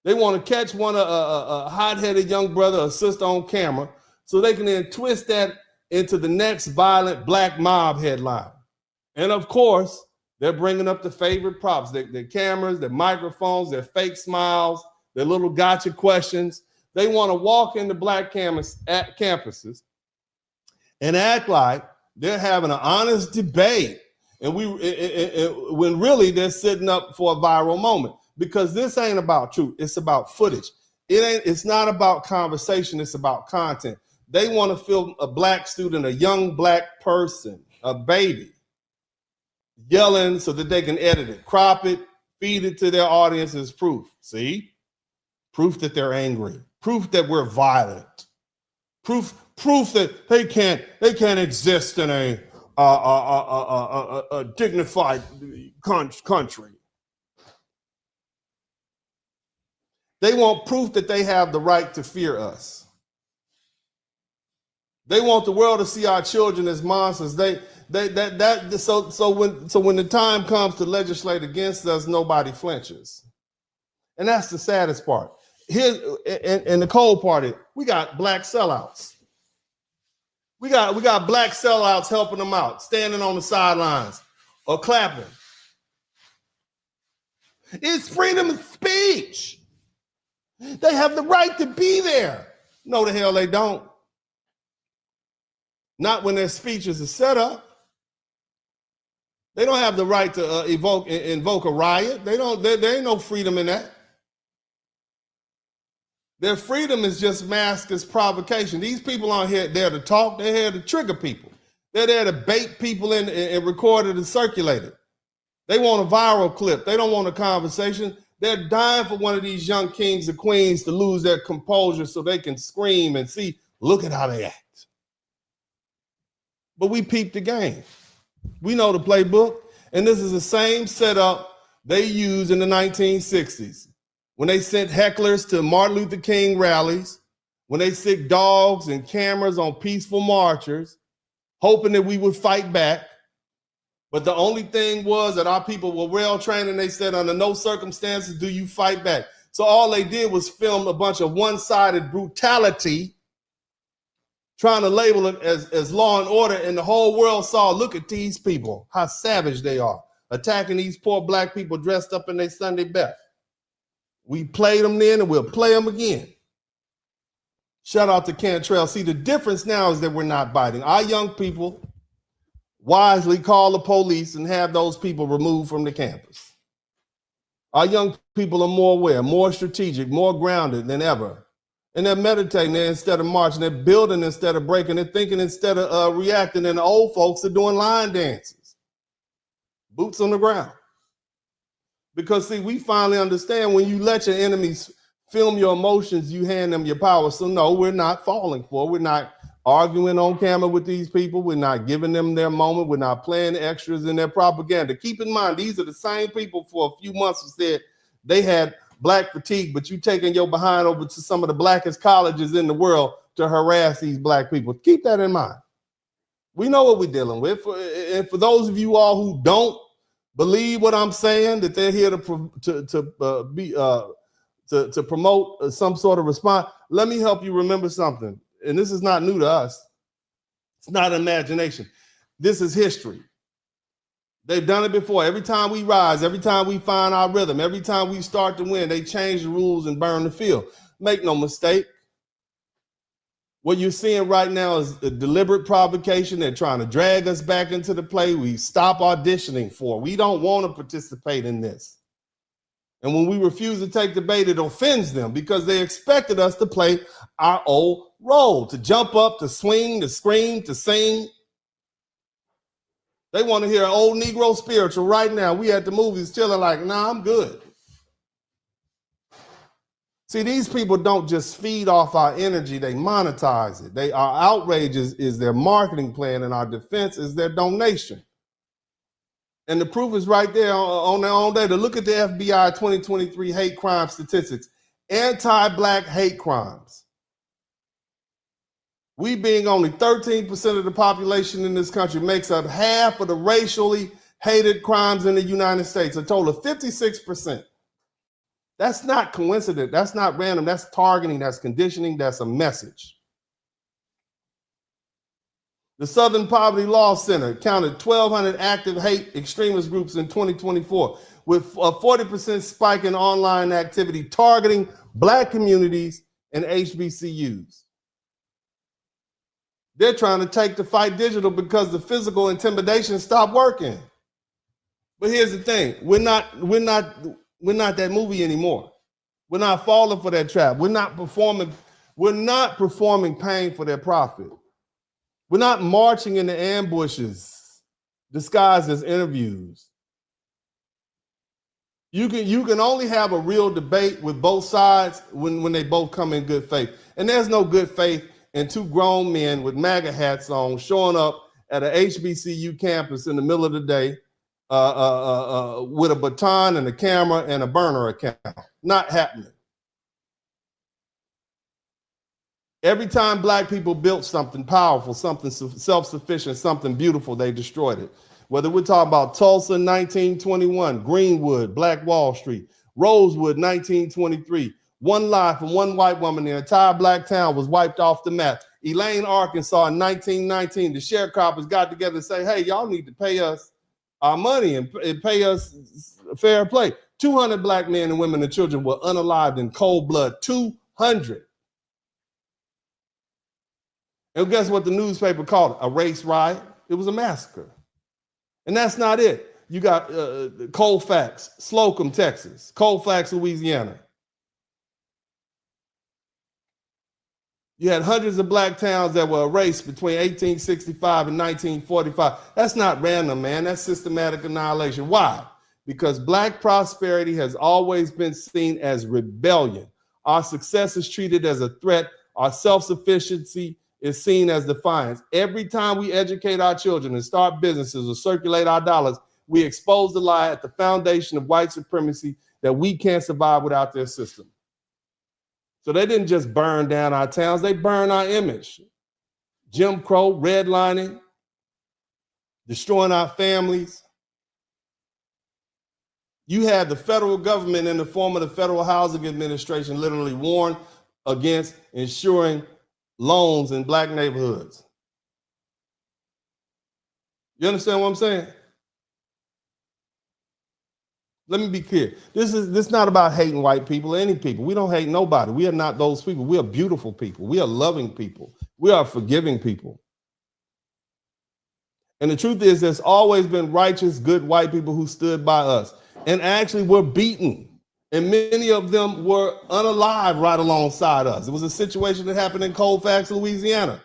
They want to catch a hot-headed young brother or sister on camera so they can then twist that into the next violent Black mob headline. And of course, they're bringing up the favorite props, their cameras, their microphones, their fake smiles, their little gotcha questions. They want to walk into Black campuses and act like they're having an honest debate. And when really they're sitting up for a viral moment, because this ain't about truth. It's about footage. It's not about conversation. It's about content. They want to film a Black student, a young Black person, a baby, yelling so that they can edit it, crop it, feed it to their audience as proof. See? Proof that they're angry. Proof that we're violent. Proof that they can't exist in a dignified country. They want proof that they have the right to fear us. They want the world to see our children as monsters. So when the time comes to legislate against us, nobody flinches. And that's the saddest part. And the cold part is we got black sellouts. We got black sellouts helping them out, standing on the sidelines or clapping. It's freedom of speech. They have the right to be there. No, the hell they don't. Not when their speeches are set up. They don't have the right to invoke a riot. There ain't no freedom in that. Their freedom is just masked as provocation. These people aren't here there to talk. They're here to trigger people. They're there to bait people in and record it and circulate it. They want a viral clip. They don't want a conversation. They're dying for one of these young kings or queens to lose their composure so they can scream and see, look at how they act. But we peeped the game. We know the playbook. And this is the same setup they used in the 1960s. When they sent hecklers to Martin Luther King rallies, when they sicked dogs and cameras on peaceful marchers, hoping that we would fight back. But the only thing was that our people were well trained and they said, under no circumstances do you fight back. So all they did was film a bunch of one-sided brutality, trying to label it as law and order. And the whole world saw, look at these people, how savage they are, attacking these poor black people dressed up in their Sunday best. We played them then and we'll play them again. Shout out to Cantrell. See, the difference now is that we're not biting. Our young people wisely call the police and have those people removed from the campus. Our young people are more aware, more strategic, more grounded than ever. And they're meditating there instead of marching. They're building instead of breaking. They're thinking instead of reacting. And the old folks are doing line dances. Boots on the ground. Because, see, we finally understand when you let your enemies film your emotions, you hand them your power. So, no, we're not falling for it. We're not arguing on camera with these people. We're not giving them their moment. We're not playing extras in their propaganda. Keep in mind, these are the same people for a few months who said they had black fatigue, but you taking your behind over to some of the blackest colleges in the world to harass these black people. Keep that in mind. We know what we're dealing with. And for those of you all who don't believe what I'm saying, that they're here to promote some sort of response, let me help you remember something. And this is not new to us. It's not imagination. This is history. They've done it before. Every time we rise, every time we find our rhythm, every time we start to win, they change the rules and burn the field. Make no mistake. What you're seeing right now is a deliberate provocation. They're trying to drag us back into the play we stop auditioning for. We don't want to participate in this. And when we refuse to take the bait, it offends them because they expected us to play our old role, to jump up, to swing, to scream, to sing. They want to hear an old Negro spiritual right now. We at the movies chilling like, nah, I'm good. See, these people don't just feed off our energy, they monetize it. Our outrage is their marketing plan and our defense is their donation. And the proof is right there on their own data. Look at the FBI 2023 hate crime statistics. Anti-black hate crimes. We being only 13% of the population in this country makes up half of the racially hated crimes in the United States, a total of 56%. That's not coincident. That's not random. That's targeting. That's conditioning. That's a message. The Southern Poverty Law Center counted 1,200 active hate extremist groups in 2024, with a 40% spike in online activity targeting Black communities and HBCUs. They're trying to take the fight digital because the physical intimidation stopped working. But here's the thing: we're not that movie anymore. We're not falling for that trap. We're not performing pain for their profit. We're not marching into ambushes disguised as interviews. You can only have a real debate with both sides when they both come in good faith. And there's no good faith in two grown men with MAGA hats on showing up at a HBCU campus in the middle of the day with a baton and a camera and a burner account. Not happening. Every time black people built something powerful, something self-sufficient, something beautiful, they destroyed it. Whether we're talking about Tulsa 1921, Greenwood, Black Wall Street, Rosewood 1923, one lie from one white woman, the entire black town was wiped off the map. Elaine, Arkansas in 1919, the sharecroppers got together and say, hey, y'all need to pay us our money and pay us fair play. 200 black men and women and children were unalived in cold blood, 200. And guess what the newspaper called it? A race riot. It was a massacre. And that's not it. You got Colfax, Slocum, Texas, Colfax, Louisiana. You had hundreds of black towns that were erased between 1865 and 1945. That's not random, man. That's systematic annihilation. Why? Because black prosperity has always been seen as rebellion. Our success is treated as a threat. Our self-sufficiency is seen as defiance. Every time we educate our children and start businesses or circulate our dollars, we expose the lie at the foundation of white supremacy that we can't survive without their system. So they didn't just burn down our towns, they burned our image. Jim Crow, redlining, destroying our families. You had the federal government in the form of the Federal Housing Administration literally warn against ensuring loans in black neighborhoods. You understand what I'm saying? Let me be clear. This is not about hating white people or any people. We don't hate nobody. We are not those people. We are beautiful people. We are loving people. We are forgiving people. And the truth is, there's always been righteous, good white people who stood by us and actually were beaten. And many of them were unalive right alongside us. It was a situation that happened in Colfax, Louisiana.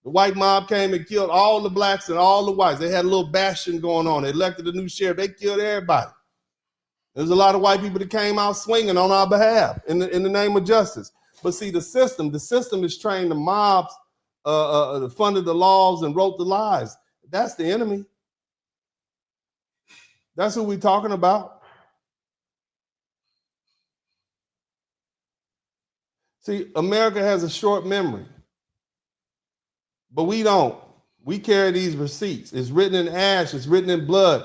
The white mob came and killed all the blacks and all the whites. They had a little bastion going on. They elected a new sheriff. They killed everybody. There's a lot of white people that came out swinging on our behalf in the name of justice. But see, the system is trained the mobs, funded the laws and wrote the lies. That's the enemy. That's who we're talking about. See, America has a short memory, but we don't. We carry these receipts. It's written in ash, it's written in blood,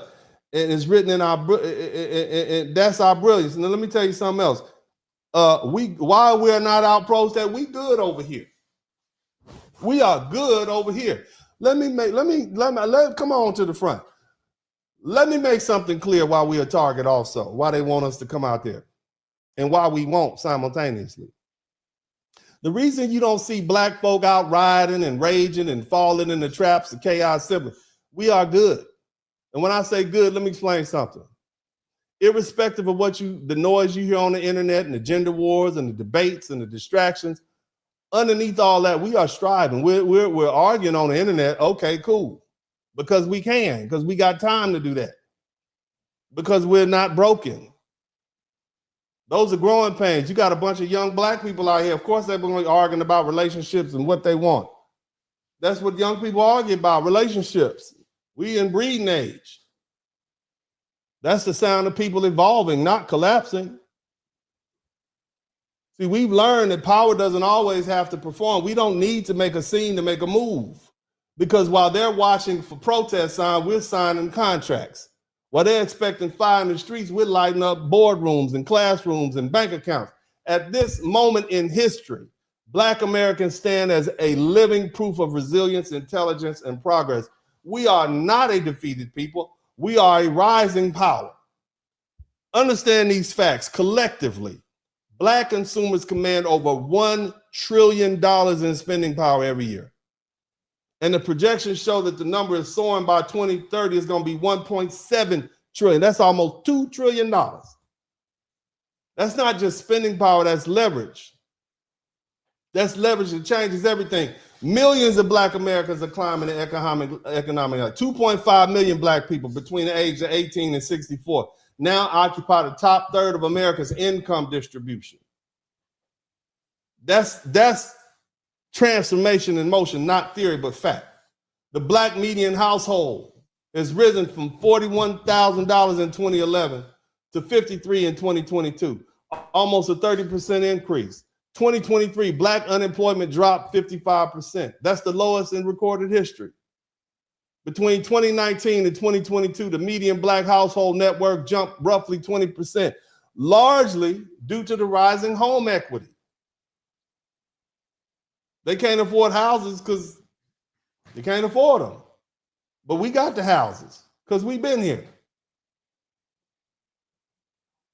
and it's written in our, and that's our brilliance. And let me tell you something else. Why we're not out protesting, we good over here. We are good over here. Come on to the front. Let me make something clear why we are a target also, why they want us to come out there, and why we won't simultaneously. The reason you don't see black folk out rioting and raging and falling in the traps of chaos simply, we are good. And when I say good, let me explain something. Irrespective of the noise you hear on the internet and the gender wars and the debates and the distractions, underneath all that, we are striving. We're arguing on the internet. Okay, cool. Because we can, because we got time to do that. Because we're not broken. Those are growing pains. You got a bunch of young black people out here. Of course, they're going to be arguing about relationships and what they want. That's what young people argue about, relationships. We in breeding age. That's the sound of people evolving, not collapsing. See, we've learned that power doesn't always have to perform. We don't need to make a scene to make a move. Because while they're watching for protest signs, we're signing contracts. While they're expecting fire in the streets, we're lighting up boardrooms and classrooms and bank accounts. At this moment in history, Black Americans stand as a living proof of resilience, intelligence, and progress. We are not a defeated people. We are a rising power. Understand these facts collectively. Black consumers command over $1 trillion in spending power every year. And the projections show that the number is soaring by 2030 is going to be 1.7 trillion. That's almost $2 trillion. That's not just spending power, that's leverage. That's leverage that changes everything. Millions of Black Americans are climbing the economic ladder. 2.5 million Black people between the age of 18 and 64 now occupy the top third of America's income distribution. That's transformation in motion, not theory, but fact. The Black median household has risen from $41,000 in 2011 to $53,000 in 2022, almost a 30% increase. 2023, black unemployment dropped 55%. That's the lowest in recorded history. Between 2019 and 2022, the median black household net worth jumped roughly 20%, largely due to the rising home equity. They can't afford houses because they can't afford them. But we got the houses because we've been here.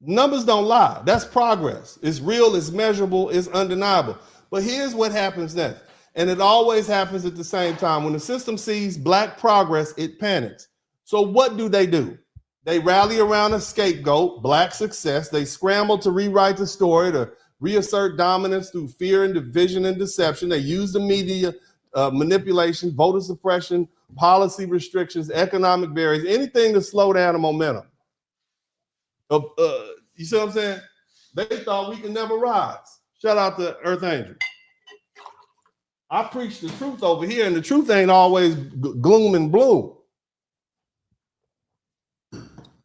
Numbers don't lie. That's progress. It's real, it's measurable, it's undeniable. But here's what happens next. And it always happens at the same time. When the system sees black progress, it panics. So what do? They rally around a scapegoat, black success. They scramble to rewrite the story, to reassert dominance through fear and division and deception. They use the media manipulation, voter suppression, policy restrictions, economic barriers, anything to slow down the momentum. You see what I'm saying? They thought we could never rise. Shout out to Earth Angel. I preach the truth over here, and the truth ain't always gloom and bloom.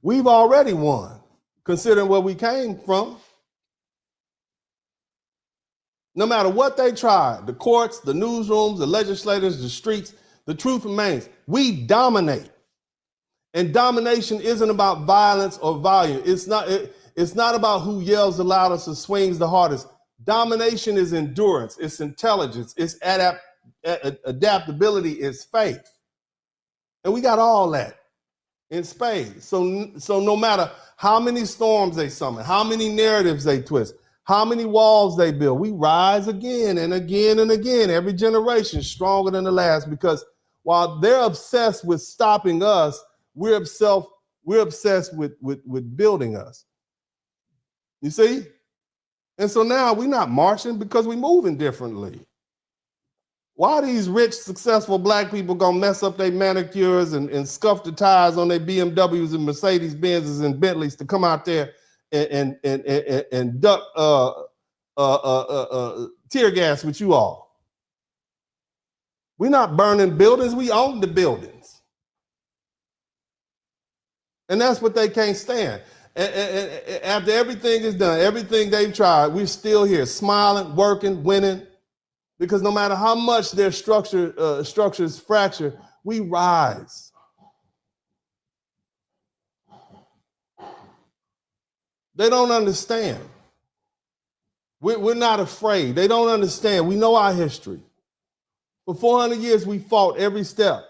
We've already won, considering where we came from. No matter what they tried, the courts, the newsrooms, the legislators, the streets, the truth remains. We dominate. And domination isn't about violence or volume. It's not about who yells the loudest or swings the hardest. Domination is endurance, it's intelligence, it's adaptability, it's faith. And we got all that in spades. So no matter how many storms they summon, how many narratives they twist, how many walls they build, we rise again and again and again, every generation stronger than the last, because while they're obsessed with stopping us, we're obsessed with building us. You see? And so now we're not marching because we're moving differently. Why are these rich, successful black people gonna mess up their manicures and scuff the tires on their BMWs and Mercedes Benzes and Bentleys to come out there and duck tear gas with you all? We're not burning buildings, we own the buildings. And that's what they can't stand. And after everything is done, everything they've tried, we're still here, smiling, working, winning, because no matter how much their structures fracture, we rise. They don't understand. We're not afraid. They don't understand. We know our history. For 400 years, we fought every step.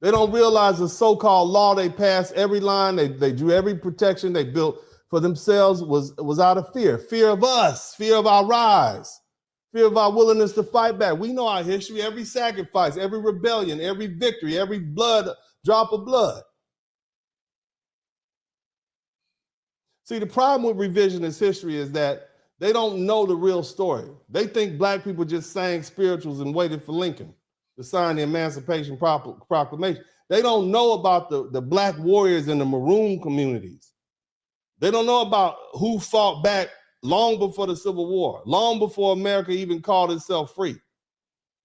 They don't realize the so-called law they passed, every line, they drew every protection they built for themselves was out of fear. Fear of us, fear of our rise, fear of our willingness to fight back. We know our history, every sacrifice, every rebellion, every victory, every drop of blood. See, the problem with revisionist history is that they don't know the real story. They think black people just sang spirituals and waited for Lincoln to sign the Emancipation Proclamation. They don't know about the black warriors in the maroon communities. They don't know about who fought back long before the Civil War, long before America even called itself free.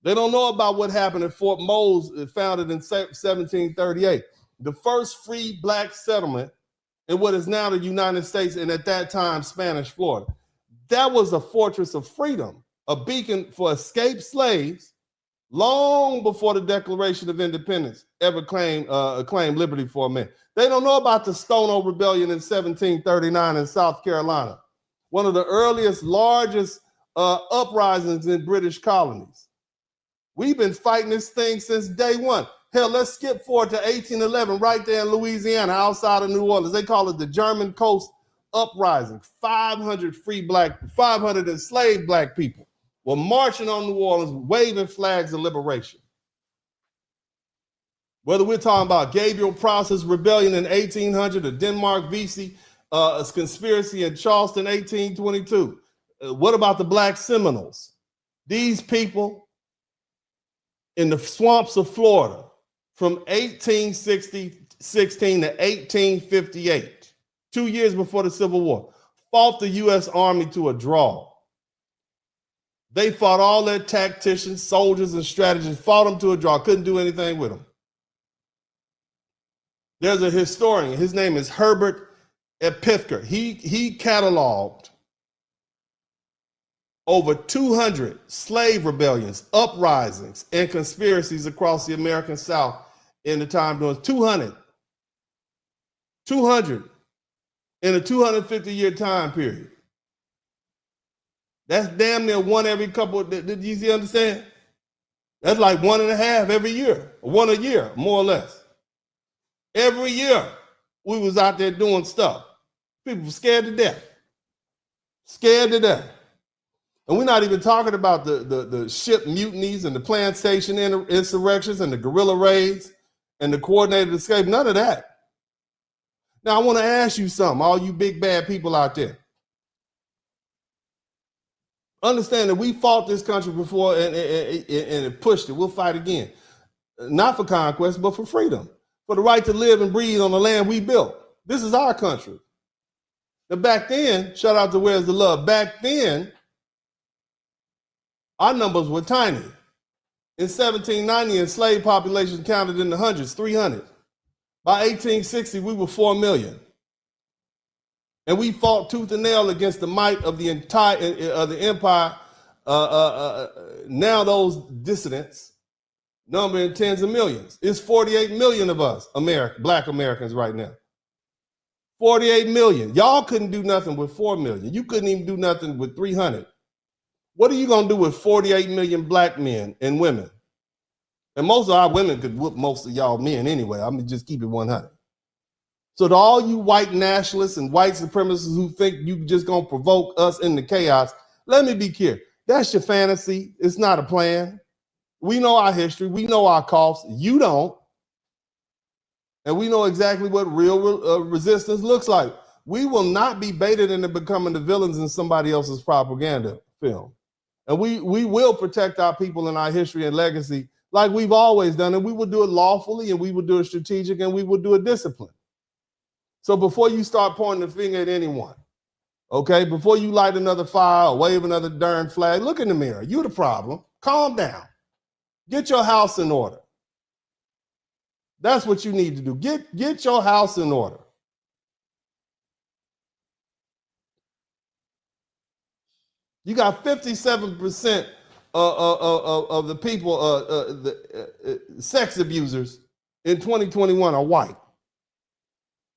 They don't know about what happened at Fort Mose, founded in 1738, the first free black settlement in what is now the United States, and at that time, Spanish Florida. That was a fortress of freedom, a beacon for escaped slaves, long before the Declaration of Independence ever claimed liberty for men. They don't know about the Stono Rebellion in 1739 in South Carolina, one of the earliest, largest uprisings in British colonies. We've been fighting this thing since day one. Hell, let's skip forward to 1811, right there in Louisiana, outside of New Orleans. They call it the German Coast Uprising. 500 enslaved black people were marching on New Orleans, waving flags of liberation. Whether we're talking about Gabriel Prosser's rebellion in 1800, or Denmark Vesey conspiracy in Charleston, 1822. What about the Black Seminoles? These people in the swamps of Florida from 1816 to 1858, 2 years before the Civil War, fought the U.S. Army to a draw. They fought all their tacticians, soldiers, and strategists, fought them to a draw, couldn't do anything with them. There's a historian, his name is Herbert Epithker. He cataloged over 200 slave rebellions, uprisings, and conspiracies across the American South in the time during 200 in a 250-year time period. That's damn near one every couple. Did you understand? That's like 1.5 every year, one a year, more or less. Every year we was out there doing stuff. People were scared to death. Scared to death. And we're not even talking about the ship mutinies and the plantation insurrections and the guerrilla raids and the coordinated escape. None of that. Now I want to ask you something, all you big bad people out there. Understand that we fought this country before and it pushed it. We'll fight again. Not for conquest, but for freedom. For the right to live and breathe on the land we built. This is our country. Now back then, shout out to Where's the Love? Back then, our numbers were tiny. In 1790, enslaved population counted in the hundreds, 300. By 1860, we were 4 million. And we fought tooth and nail against the might of the entire the empire. Now those dissidents number in tens of millions. It's 48 million of us, Black Americans right now. 48 million. Y'all couldn't do nothing with 4 million. You couldn't even do nothing with 300. What are you gonna do with 48 million Black men and women? And most of our women could whoop most of y'all men anyway. I'm gonna just keep it 100. So to all you white nationalists and white supremacists who think you just gonna provoke us into chaos, let me be clear. That's your fantasy. It's not a plan. We know our history. We know our costs. You don't. And we know exactly what real resistance looks like. We will not be baited into becoming the villains in somebody else's propaganda film. And we will protect our people and our history and legacy like we've always done. And we will do it lawfully, and we will do it strategic, and we will do it disciplined. So before you start pointing the finger at anyone, okay, before you light another fire or wave another darn flag, look in the mirror. You're the problem. Calm down. Get your house in order. That's what you need to do. Get your house in order. You got 57% of the people, sex abusers in 2021 are white.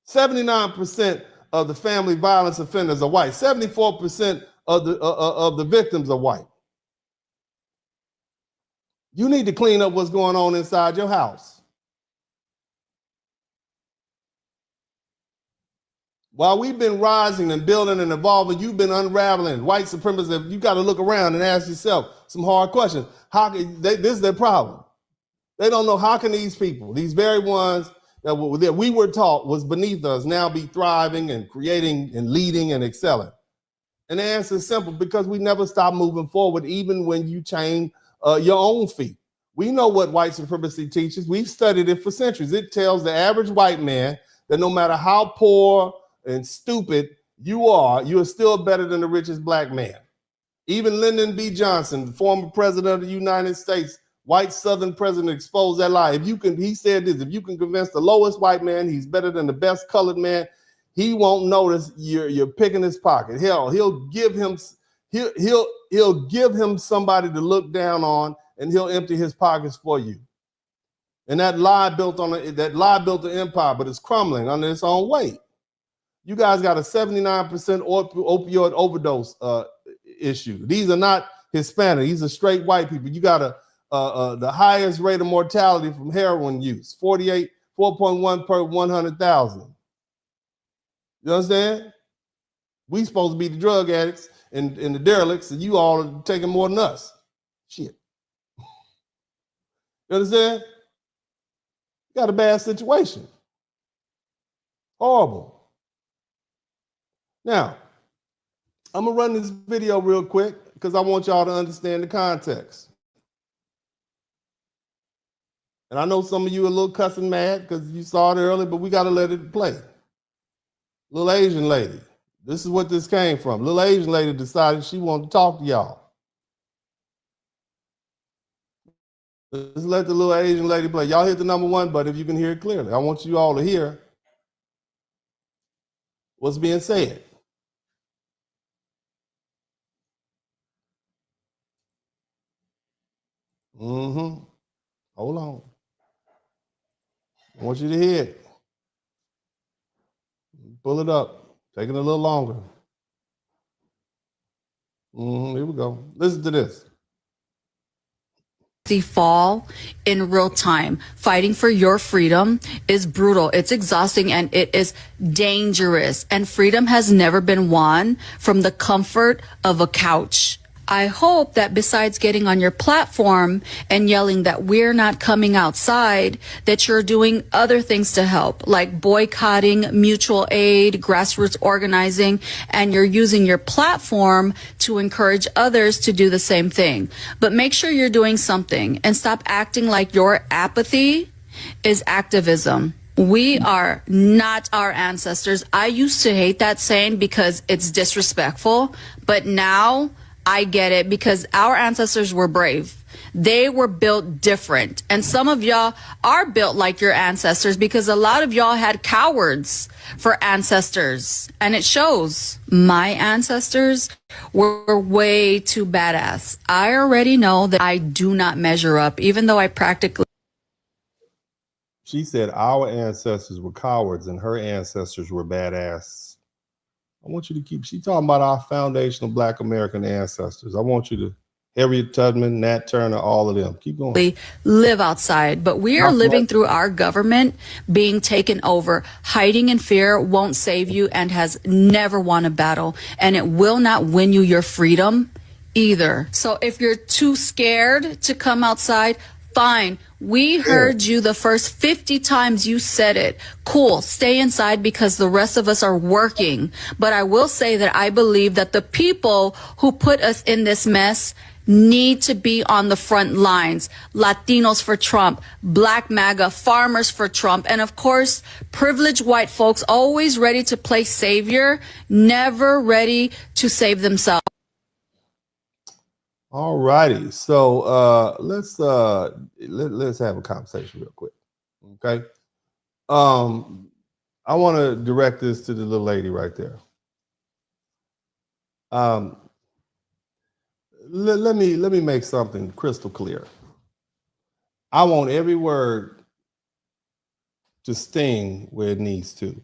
79% of the family violence offenders are white. 74% of the victims are white. You need to clean up what's going on inside your house. While we've been rising and building and evolving, you've been unraveling. White supremacists, you got to look around and ask yourself some hard questions. This is their problem. They don't know, how can these people, these very ones that we were taught was beneath us, now be thriving and creating and leading and excelling? And the answer is simple: because we never stop moving forward, even when you chain your own feet. We know what white supremacy teaches. We've studied it for centuries. It tells the average white man that no matter how poor and stupid you are still better than the richest Black man. Even Lyndon B. Johnson, the former president of the United States, white Southern president, exposed that lie. He said this: if you can convince the lowest white man he's better than the best colored man, he won't notice you're picking his pocket. Hell, he'll give him somebody to look down on, and he'll empty his pockets for you. And that lie built an empire, but it's crumbling under its own weight. You guys got a 79% opioid overdose issue. These are not Hispanic. These are straight white people. You got the highest rate of mortality from heroin use, 4.1 per 100,000. You understand? We supposed to be the drug addicts and the derelicts, and you all are taking more than us. Shit. You understand? You got a bad situation. Horrible. Now, I'm gonna run this video real quick because I want y'all to understand the context. And I know some of you are a little cussing mad because you saw it earlier, but we gotta let it play. Little Asian lady. This is what this came from. Little Asian lady decided she wanted to talk to y'all. Let's let the little Asian lady play. Y'all hit the number 1 button if you can hear it clearly. I want you all to hear what's being said. Mm-hmm. Hold on. I want you to hear it. Pull it up. Taking a little longer. Here we go. Listen to this. Fall in real time. Fighting for your freedom is brutal. It's exhausting and it is dangerous. And freedom has never been won from the comfort of a couch. I hope that besides getting on your platform and yelling that we're not coming outside, that you're doing other things to help, like boycotting, mutual aid, grassroots organizing, and you're using your platform to encourage others to do the same thing. But make sure you're doing something and stop acting like your apathy is activism. We are not our ancestors. I used to hate that saying because it's disrespectful, but now I get it because our ancestors were brave. They were built different. And some of y'all are built like your ancestors because a lot of y'all had cowards for ancestors. And it shows. My ancestors were way too badass. I already know that I do not measure up, even though I practically. She said our ancestors were cowards and her ancestors were badass. I want you to keep, she talking about our foundational Black American ancestors. I want you to, Harriet Tubman, Nat Turner, all of them. Keep going. Live outside, but we are living through our government being taken over. Hiding in fear won't save you and has never won a battle, and it will not win you your freedom either. So if you're too scared to come outside, fine. We heard you the first 50 times you said it. Cool. Stay inside because the rest of us are working. But I will say that I believe that the people who put us in this mess need to be on the front lines. Latinos for Trump, Black MAGA, farmers for Trump, and of course, privileged white folks always ready to play savior, never ready to save themselves. All righty. So let's have a conversation real quick. Okay. I want to direct this to the little lady right there. Let me make something crystal clear. I want every word to sting where it needs to.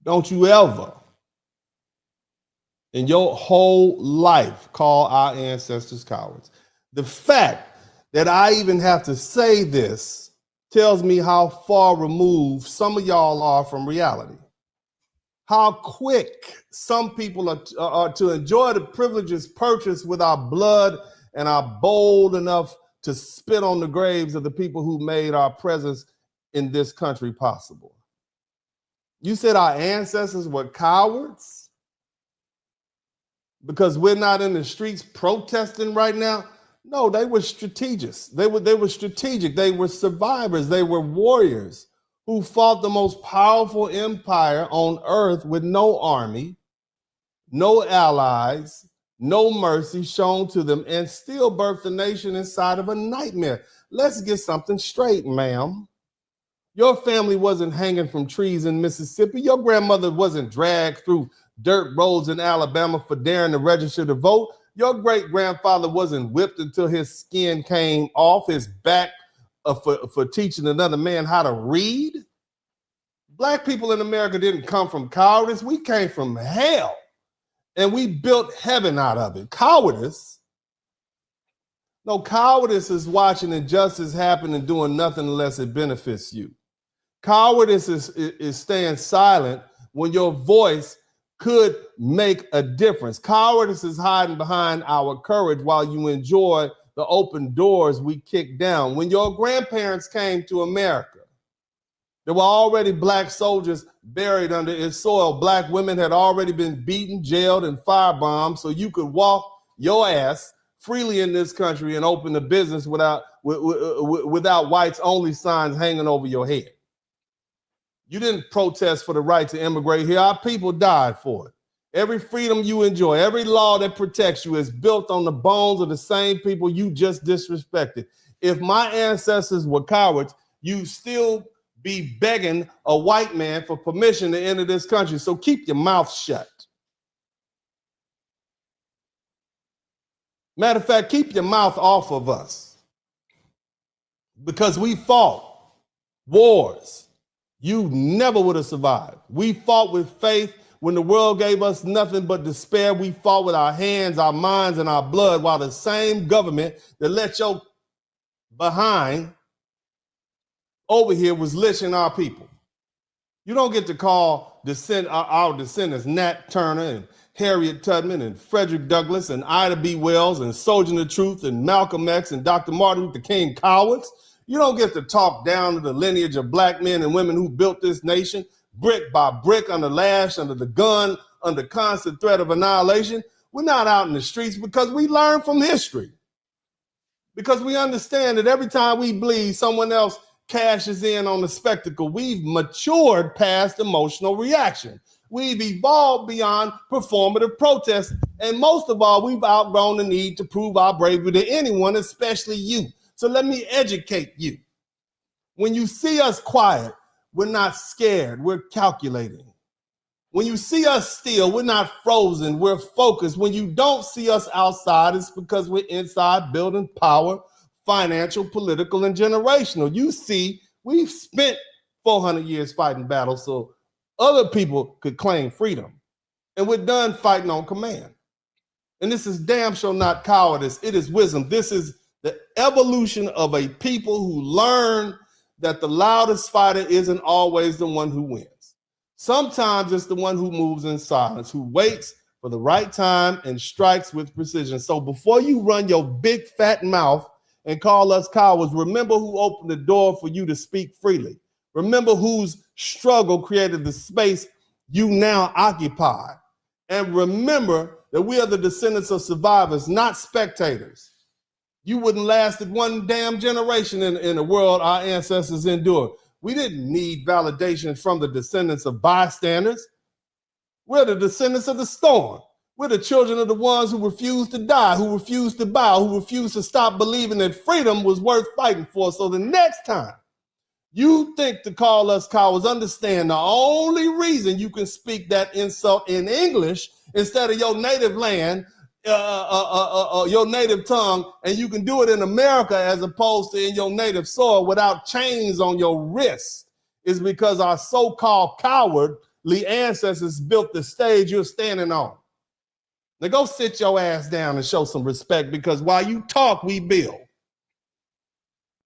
Don't you ever in your whole life call our ancestors cowards. The fact that I even have to say this tells me how far removed some of y'all are from reality. How quick some people are to enjoy the privileges purchased with our blood and are bold enough to spit on the graves of the people who made our presence in this country possible. You said our ancestors were cowards? Because we're not in the streets protesting right now? No, they were strategists. They were strategic. They were survivors. They were warriors who fought the most powerful empire on earth with no army, no allies, no mercy shown to them, and still birthed a nation inside of a nightmare. Let's get something straight, ma'am. Your family wasn't hanging from trees in Mississippi. Your grandmother wasn't dragged through dirt roads in Alabama for daring to register to vote. Your great-grandfather wasn't whipped until his skin came off his back for teaching another man how to read. Black people in America didn't come from cowardice. We came from hell, and we built heaven out of it. Cowardice? No, cowardice is watching injustice happen and doing nothing unless it benefits you. Cowardice is staying silent when your voice could make a difference. Cowardice is hiding behind our courage while you enjoy the open doors we kick down. When your grandparents came to America, there were already Black soldiers buried under its soil. Black women had already been beaten, jailed, and firebombed so you could walk your ass freely in this country and open a business without whites only signs hanging over your head. You didn't protest for the right to immigrate here. Our people died for it. Every freedom you enjoy, every law that protects you is built on the bones of the same people you just disrespected. If my ancestors were cowards, you'd still be begging a white man for permission to enter this country. So keep your mouth shut. Matter of fact, keep your mouth off of us. Because we fought wars you never would have survived. We fought with faith when the world gave us nothing but despair. We fought with our hands, our minds, and our blood, while the same government that let your behind over here was lynching our people. You don't get to call our descendants Nat Turner and Harriet Tubman and Frederick Douglass and Ida B. Wells and Soldier of the Truth and Malcolm X and Dr. Martin Luther King cowards. You don't get to talk down to the lineage of black men and women who built this nation brick by brick, under lash, under the gun, under constant threat of annihilation. We're not out in the streets because we learn from history. Because we understand that every time we bleed, someone else cashes in on the spectacle. We've matured past emotional reaction. We've evolved beyond performative protest. And most of all, we've outgrown the need to prove our bravery to anyone, especially you. So let me educate you. When you see us quiet, we're not scared, we're calculating. When you see us still, we're not frozen, we're focused. When you don't see us outside, it's because we're inside building power, financial, political, and generational. You see, we've spent 400 years fighting battles so other people could claim freedom. And we're done fighting on command. And this is damn sure not cowardice, it is wisdom. This is the evolution of a people who learn that the loudest fighter isn't always the one who wins. Sometimes it's the one who moves in silence, who waits for the right time and strikes with precision. So before you run your big fat mouth and call us cowards, remember who opened the door for you to speak freely. Remember whose struggle created the space you now occupy. And remember that we are the descendants of survivors, not spectators. You wouldn't last one damn generation in the world our ancestors endured. We didn't need validation from the descendants of bystanders. We're the descendants of the storm. We're the children of the ones who refused to die, who refused to bow, who refused to stop believing that freedom was worth fighting for. So the next time you think to call us cowards, understand the only reason you can speak that insult in English instead of your native land, your native tongue, and you can do it in America as opposed to in your native soil without chains on your wrists, is because our so-called cowardly ancestors built the stage you're standing on. Now go sit your ass down and show some respect, because while you talk, we build.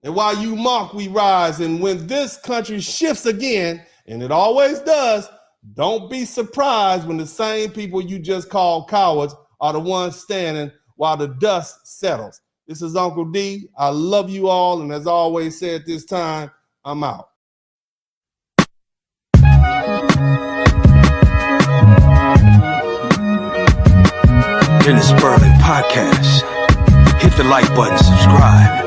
And while you mock, we rise. And when this country shifts again, and it always does, don't be surprised when the same people you just called cowards are the ones standing while the dust settles. This is Uncle D. I love you all. And as I always say at this time, I'm out. Dennis Burling Podcast. Hit the like button, subscribe.